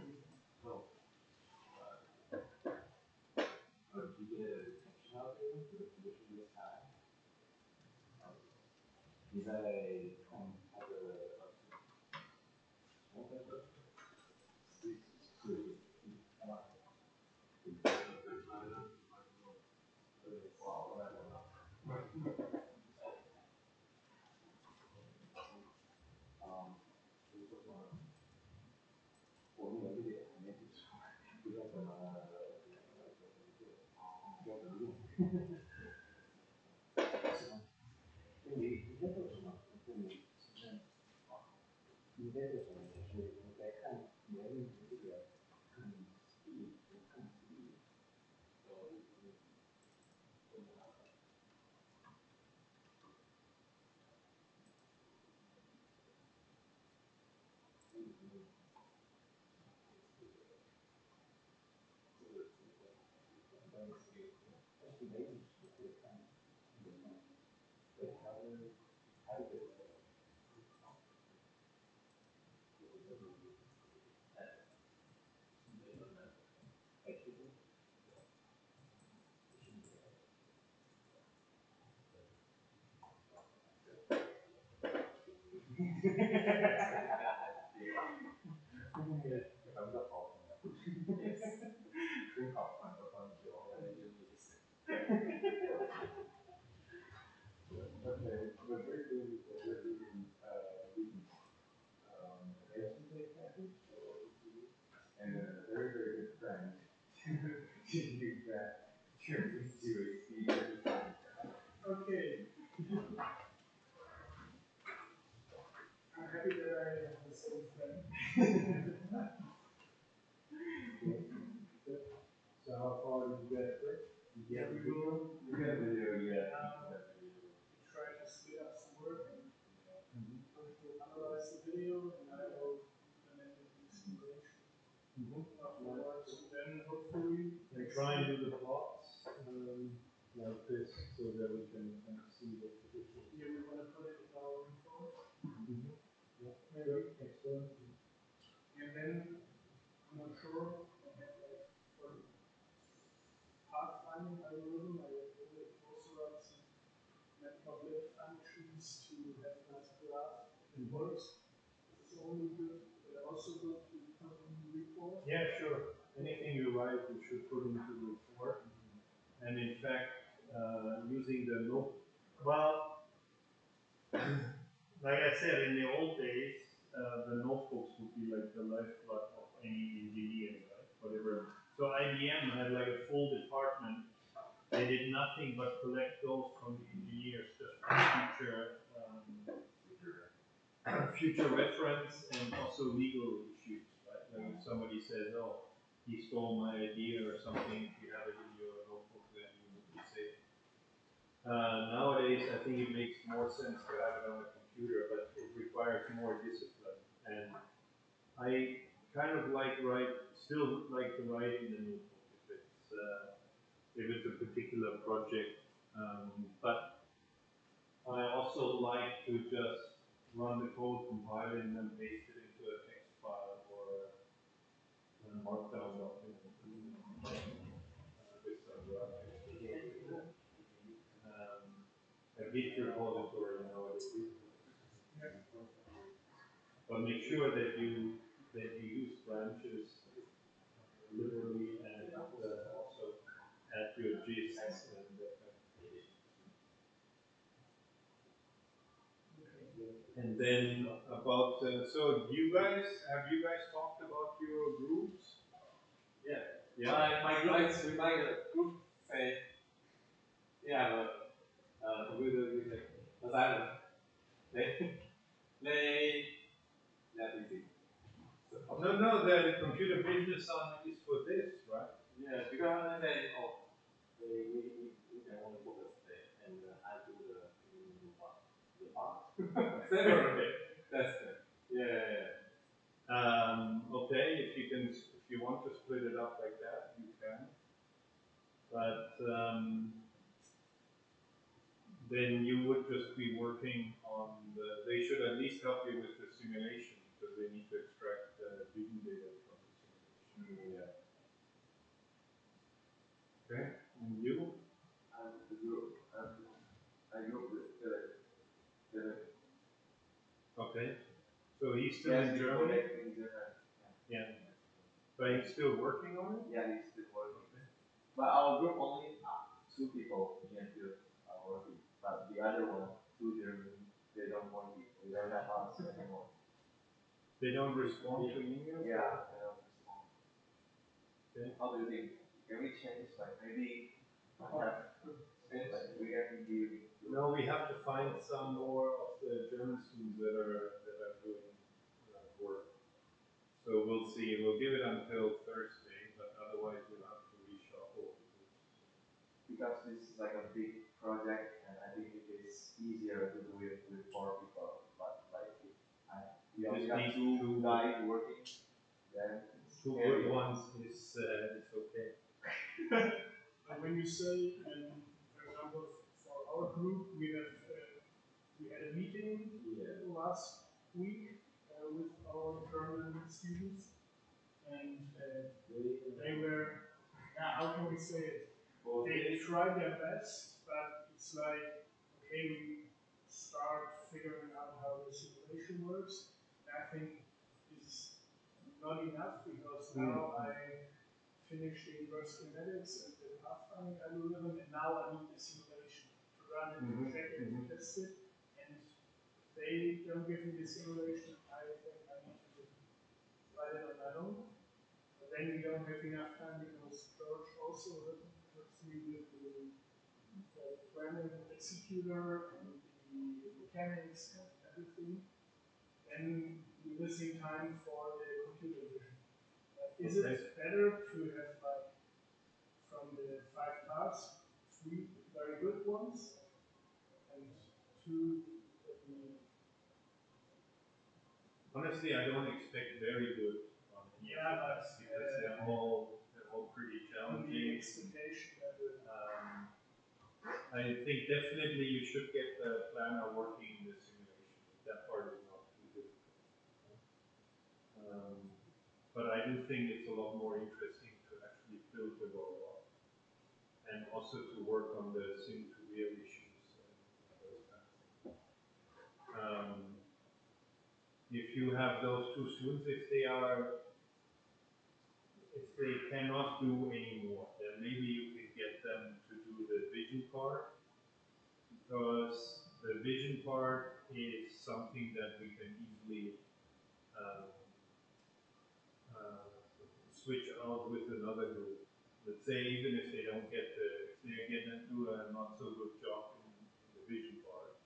Okay. I'm happy that I have the same friend. So how far did you get? Yeah, we will. We got a video, yeah. Try to split up some work. We'll analyze the video, and I will implement it in the simulation. Afterwards, and then hopefully. And try and do the plots like this so that we can see the position. Yeah, we want to put it of the functions to have nice graph that works. It's only good, also good to put in the report. Yeah, sure. Anything you write, you should put into the report. And in fact, using the well, like I said, in the old days, the notebooks would be like the lifeblood of any engineer, right? Whatever. So IBM had like a full department. They did nothing but collect those from the engineers just for future reference and also legal issues, right? Like if somebody says, "Oh, he stole my idea" or something, if you have it in your notebook, then you would be safe. Nowadays, I think it makes more sense to have it on a computer, but it requires more discipline. And I kind of still like to write in the notebook if it's a particular project. But I also like to just run the code, compile it, and then paste it into a text file or a markdown document with some graphics. A Git repository nowadays. But make sure that you use branches liberally and also add your gists and that kind of thing. And then about so have you guys talked about your groups? Yeah. Yeah. My group say we have a computer music assignment. That easy. So, No, the computer business on is for this, right? yeah, because they say, oh, we can only focus there, and I do the part. Separately. That's good. Yeah. Okay, if you want to split it up like that, you can. But then you would just be working on they should at least help you with the simulation because they need to extract vision data from the simulation. Yeah. Okay, and you? I grew up with the Okay, so he's still in Germany? Yeah. But he's still working on it? Yeah, he's still working. But our group only 2 people in the field are working. But the other one, 2 German, they don't want it. They don't have us anymore. They don't respond to emails? Yeah, they don't respond. Okay. How do you think? Can we change like maybe have like we can give? No, we have to find some more of the German students that are doing work. So we'll see. We'll give it until Thursday, but otherwise we'll have to reshuffle. Because this is like a big project, and I think it is easier to do it with 4 people. But like if we only have 2 guys working, then it's 2 good ones is okay. But when you say, for example, for our group, we had a meeting last week with our German students, and they were, how can we say it? They tried their best, but it's like, okay, we start figuring out how the simulation works. And I think it's not enough because now I finished the inverse kinetics and the pathfinding algorithm, and now I need the simulation to run it, to check it, to test it. And they don't give me the simulation. I think I need to write it on my own. But then we don't have enough time because George also helps me with the random executor and the mechanics and everything. Then we're missing time for the computer vision. Is it better to have like from the 5 tasks, 3 very good ones and 2 Honestly, I don't expect very good on it. Yeah, but because they're all pretty challenging. The expectation I think definitely you should get the planner working in the simulation. That part is not too difficult. But I do think it's a lot more interesting to actually build the robot and also to work on the sim to real issues and those if you have those two students, if they cannot do anymore, then maybe you can get them to do the vision part, because the vision part is something that we can easily uh, uh, switch out with another group. Let's say even if they don't get if they do a not so good job in the vision part,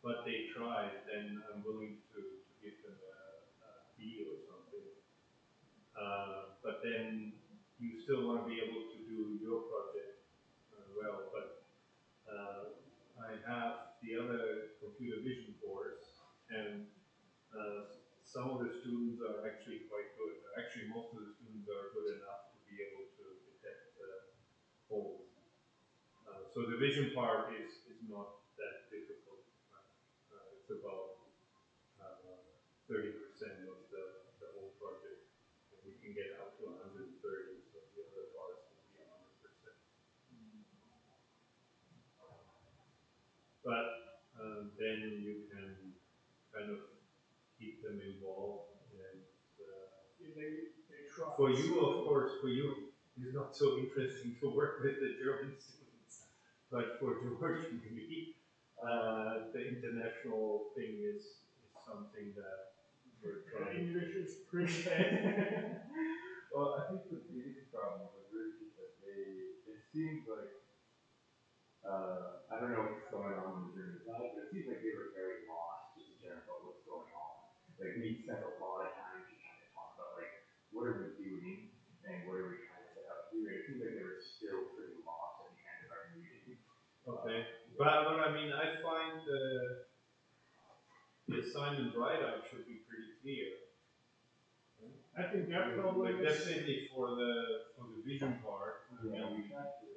but they tried, then I'm willing to give them a fee or something. But then you still want to be able to do your project well. But I have the other computer vision course, and some of the students are actually quite good. Actually, most of the students are good enough to be able to detect holes. So the vision part is not that difficult. It's about 30% of the whole project. And we can get up to 130, so the other parts will be 100%. But then you can kind of keep them involved, and they try. for you, of course, for you, it's not so interesting to work with the German students, but for George and me, the international thing is something that we're trying. English is pretty bad. Well, I think the biggest problem with British is that it seems like, I don't know what's going on in the German side, but it seems like they were very lost just in general about what's going on. Like, we spent a lot of time just trying to talk about, like, what are we doing and what are we trying to set up to do? And it seems like they were still pretty lost at the end of our meeting. Okay, but I mean, I find the assignment write-up should be pretty clear. I think that problem Like is definitely for the vision part. Yeah, we tried to.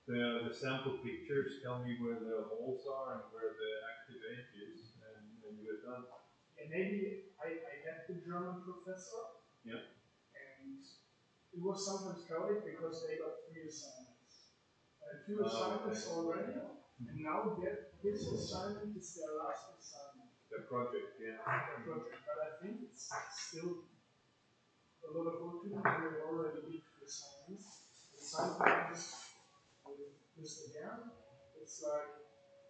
The sample pictures tell me where the holes are and where the active edge is, and you're done. yeah, maybe I had the German professor. Yeah. And it was sometimes chaotic because they got 3 assignments. 2 assignments already, and now his assignment is their last assignment. The project, yeah. The project, but I think it's still a lot of work to do. They already did 2 assignments. And sometimes with Mr. Gern, it's like,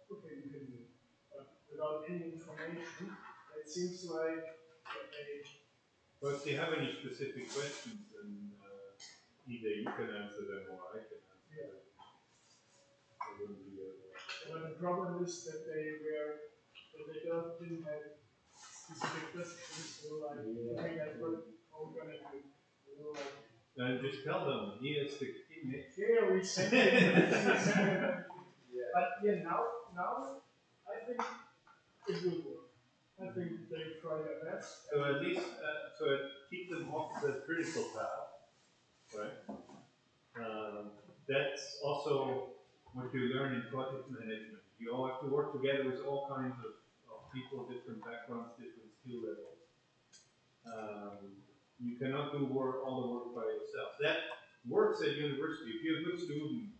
okay, you can do it. But without any information, it seems like they. But if you have any specific questions, then either you can answer them or I can answer them. But the problem is that they didn't have specific questions. They were like, okay, that's what we're gonna do. They were like, then just tell them, here's the image. yeah, we sent it. But yeah, now I think it will work. I think they try their best. So at least, keep them off the critical path, right? That's also what you learn in project management. You all have to work together with all kinds of people, different backgrounds, different skill levels. You cannot do all the work by yourself. That works at university. If you're a good student,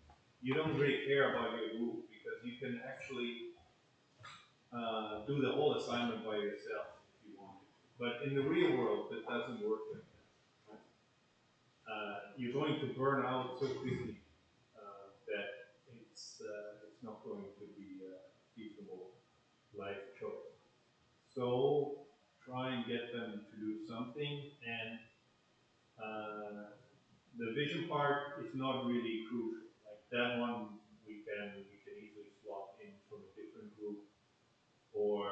you don't really care about your group because you can actually do the whole assignment by yourself if you want to. But in the real world, it doesn't work like that. Right? You're going to burn out so quickly that it's not going to be a feasible life choice. So try and get them to do something, and the vision part is not really crucial. Like that one, we can easily swap in from a different group, or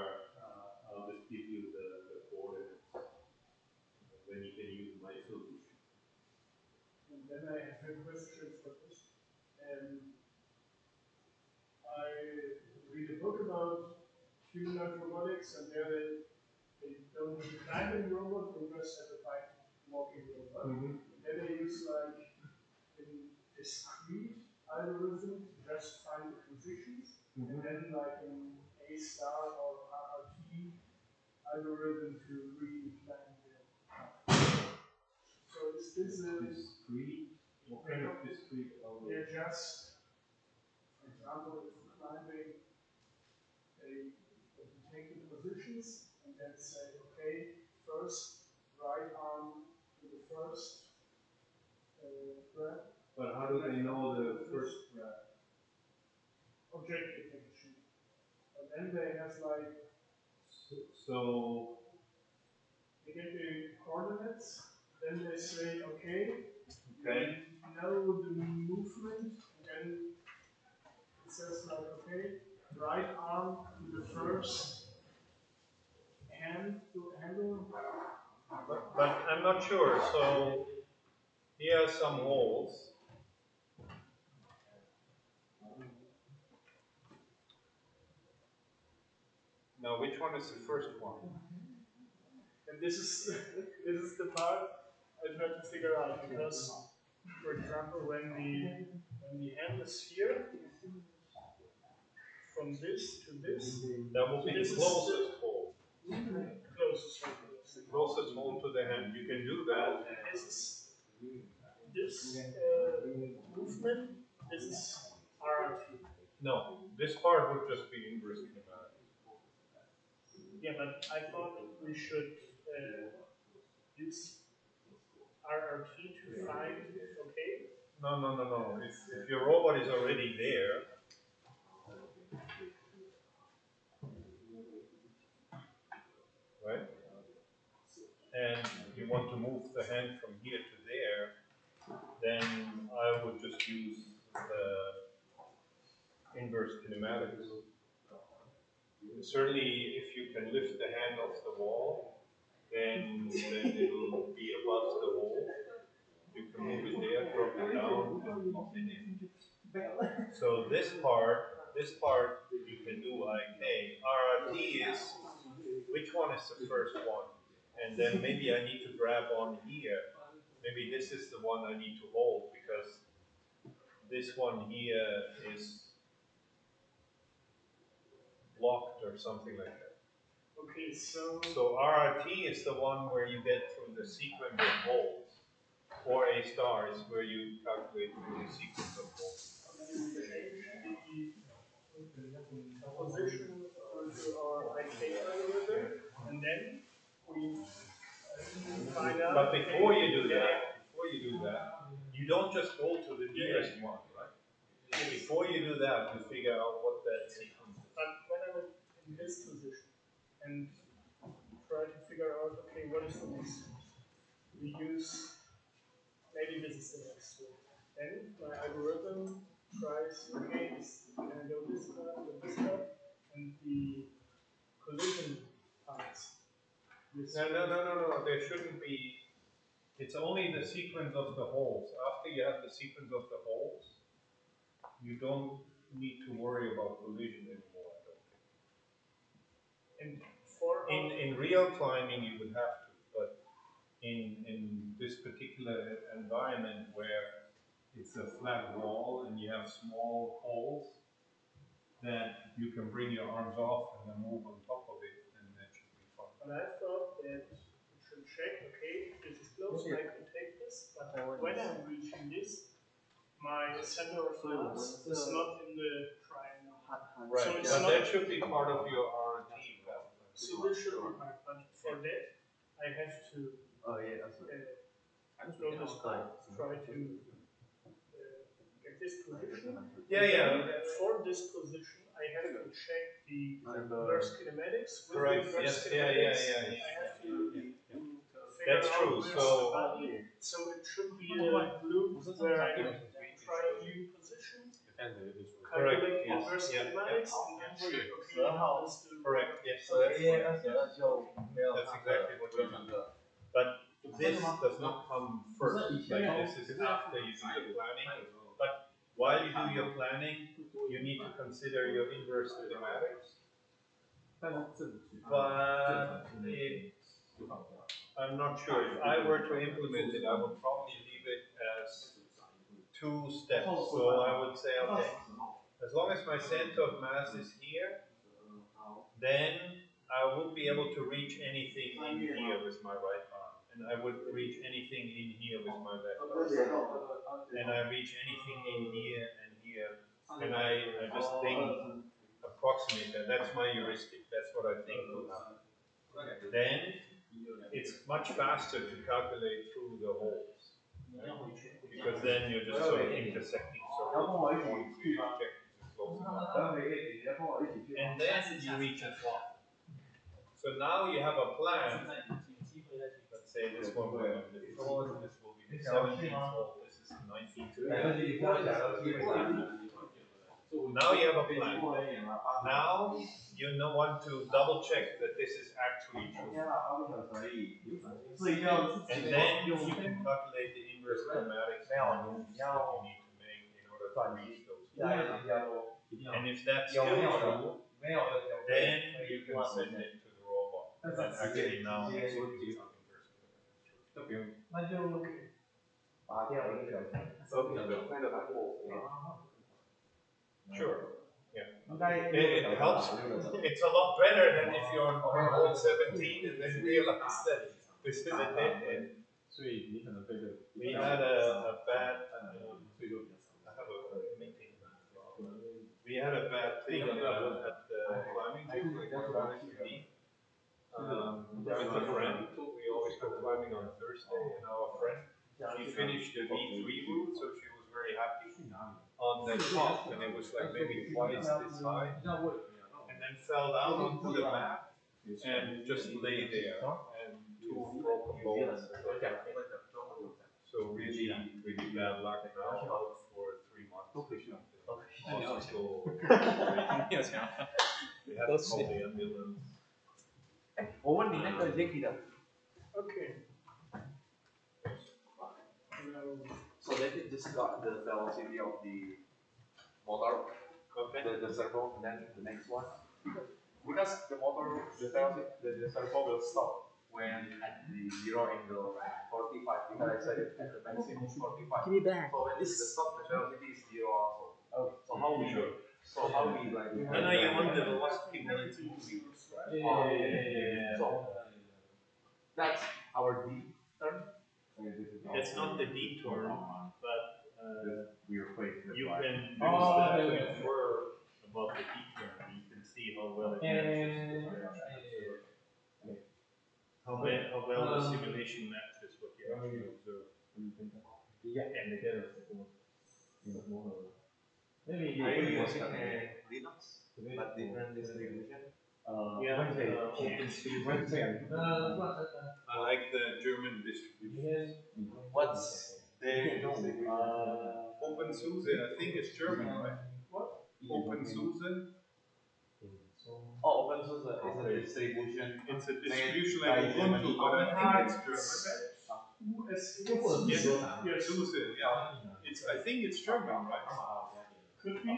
I'll just give you the coordinates. Then you can use my solution. And then I have a question for this. I read a book about humanoid robotics, and there they don't use a climbing robot, they just have a bike walking robot. Mm-hmm. And then they use like a discrete algorithm to just find the positions, and then like an A star or RRT algorithm to really climb the path. So is this a discrete? What kind of discrete algorithm? they're just, for example, if you're climbing, they take the positions, and then say, okay, first right arm to the first grab. But how do they know the first grab? Object detection. And then they have like, So they get the coordinates, then they say, okay, okay. know the movement, and then it says like, okay, right arm to the first hand to handle. But I'm not sure. So here are some holes. Now, which one is the first one? And this is this is the part I try to figure out because, for example, when the hand is here, from this to this, That will be the closest hole. Closest hole. Closest hole to the hand. You can do that. This movement, this is RRT. No, this part would just be inverse kinematic. Yeah, but I thought we should use RRT to find, okay? No. If your robot is already there, right? And you want to move the hand from here to there, then I would just use the inverse kinematics. Certainly, if you can lift the hand off the wall, then it'll be above the hole. You can move it there, drop it down, and pop it in. So this part you can do like, hey, RRT is, which one is the first one? And then maybe I need to grab on here. Maybe this is the one I need to hold because this one here is blocked or something like that. Okay, so RRT is the one where you get through the sequence of holes, or A star is where you calculate through the sequence of holes. the position to our IK algorithm, and then we find out. But before you do that, you don't just go to the nearest one, right? Before you do that, you figure out what that sequence is. But when I'm in this position and try to figure out, okay, what is the next? We use, maybe this is the next one. Then my algorithm tries, okay, can I go this path, and the collision paths. No. There shouldn't be. It's only the sequence of the holes. After you have the sequence of the holes, you don't need to worry about collision anymore, I don't think. And for in real climbing, you would have to, but in this particular environment where it's a flat wall and you have small holes, then you can bring your arms off and then move on top of it, and that should be fine. But I thought that it should check, okay, this is close, I can take this, but when I'm reaching this, my center of mass is not in the triangle. Right, So it's but not, that should be part of your R&D path. so this should be part, but for that, I have to go this path, try to get this position. Yeah. For this position, I have to check the inverse kinematics. With Correct. the inverse Yes. Yeah. kinematics, I have to figure That's out true. where's So the body. So it should be a loop where I try a new position, correct. calculate Yes. inverse Yeah. kinematics, and then check, okay, how does the Correct. Yes. That's exactly what we do. But this does not come first. Like this is after you do the planning. But while you do your planning, you need to consider your inverse kinematics. But I'm not sure. If I were to implement it, I would probably leave it as 2 steps. So I would say, okay, as long as my center of mass is here, then I would be able to reach anything in here with my right arm. And I would reach anything in here with my left arm. And I reach anything in here and here. And I just think, approximate that. That's my heuristic. That's what I think will happen. then it's much faster to calculate through the holes. Because then you're just sort of intersecting circles with points, so you check if it's close enough. And then you reach a top. So now you have a plan. Let's say this one will be the 4th, this will be the 17th hole, this is the 19th. Now you have a plan. Now you want to double check that this is actually true. And then you can calculate the inverse chromatic moves that you need to make in order to reach those. And if that's still true, then you can send it to the robot. And actually now execute some inverse chromatic. Sure. Yeah. It helps. It's a lot better than if you're on hole 17 and then realize that this is a dead end. We had a bad. I have a meeting. We had a bad thing at the climbing gym, like where I wanted to be. With a friend, we always go climbing on Thursday, and our friend, she finished the V3 route, so she was very happy on the top, and it was like maybe twice this high, and then fell down onto the mat and just lay there, and 2 broken bones. So really, really bad luck now, out for 3 months. Hospital. We have to call the ambulance. Okay. So then it just got the velocity of the motor, the servo, and then the next one. Because the motor, the velocity, the servo will stop when at the 0 angle 45. Because I said it at the maximum 45. Give me back. So when it's the stop, the velocity is 0 also. Oh. So how we like? I know you want the velocity when it's moving. Yeah. So that's our D term. It's not the D term, but you can use that to infer about the D term. You can see how well it matches. How well the simulation matches what you actually observe. Maybe are you using Linux, but different distribution? I like the German distribution. What's their distribution? OpenSUSE, I think it's German, right? What? OpenSUSE? Oh, OpenSUSE is a distribution. It's a distribution like Ubuntu, but I think it's German. Yes, SUSE, yeah. I think it's German, right? Could be.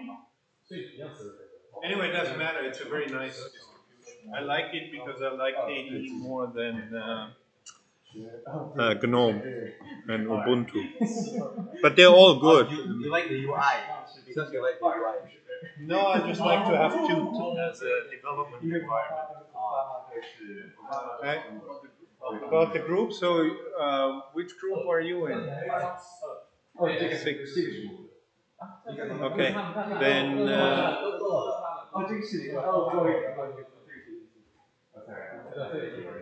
Anyway, it doesn't matter. It's a very nice distribution. I like it because I like KDE more than GNOME and Ubuntu. But they're all good. You like the UI because you like the UI. No, I just like to have Qt as a development environment. About the group, so which group are you in? 6. Okay,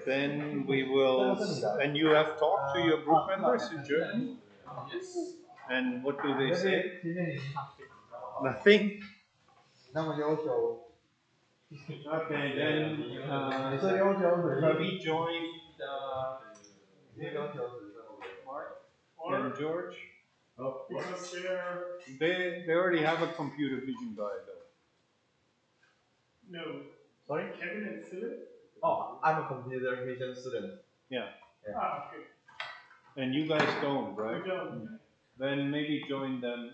then we will. And you have talked to your group members in German? Yes. And what do they say? Nothing. Okay, then maybe join Mark and George. Because They already have a computer vision guy though. no. Sorry? Kevin and Philip? Oh, I'm a computer vision student. Yeah. Ah, okay. And you guys don't, right? We don't. Then maybe join them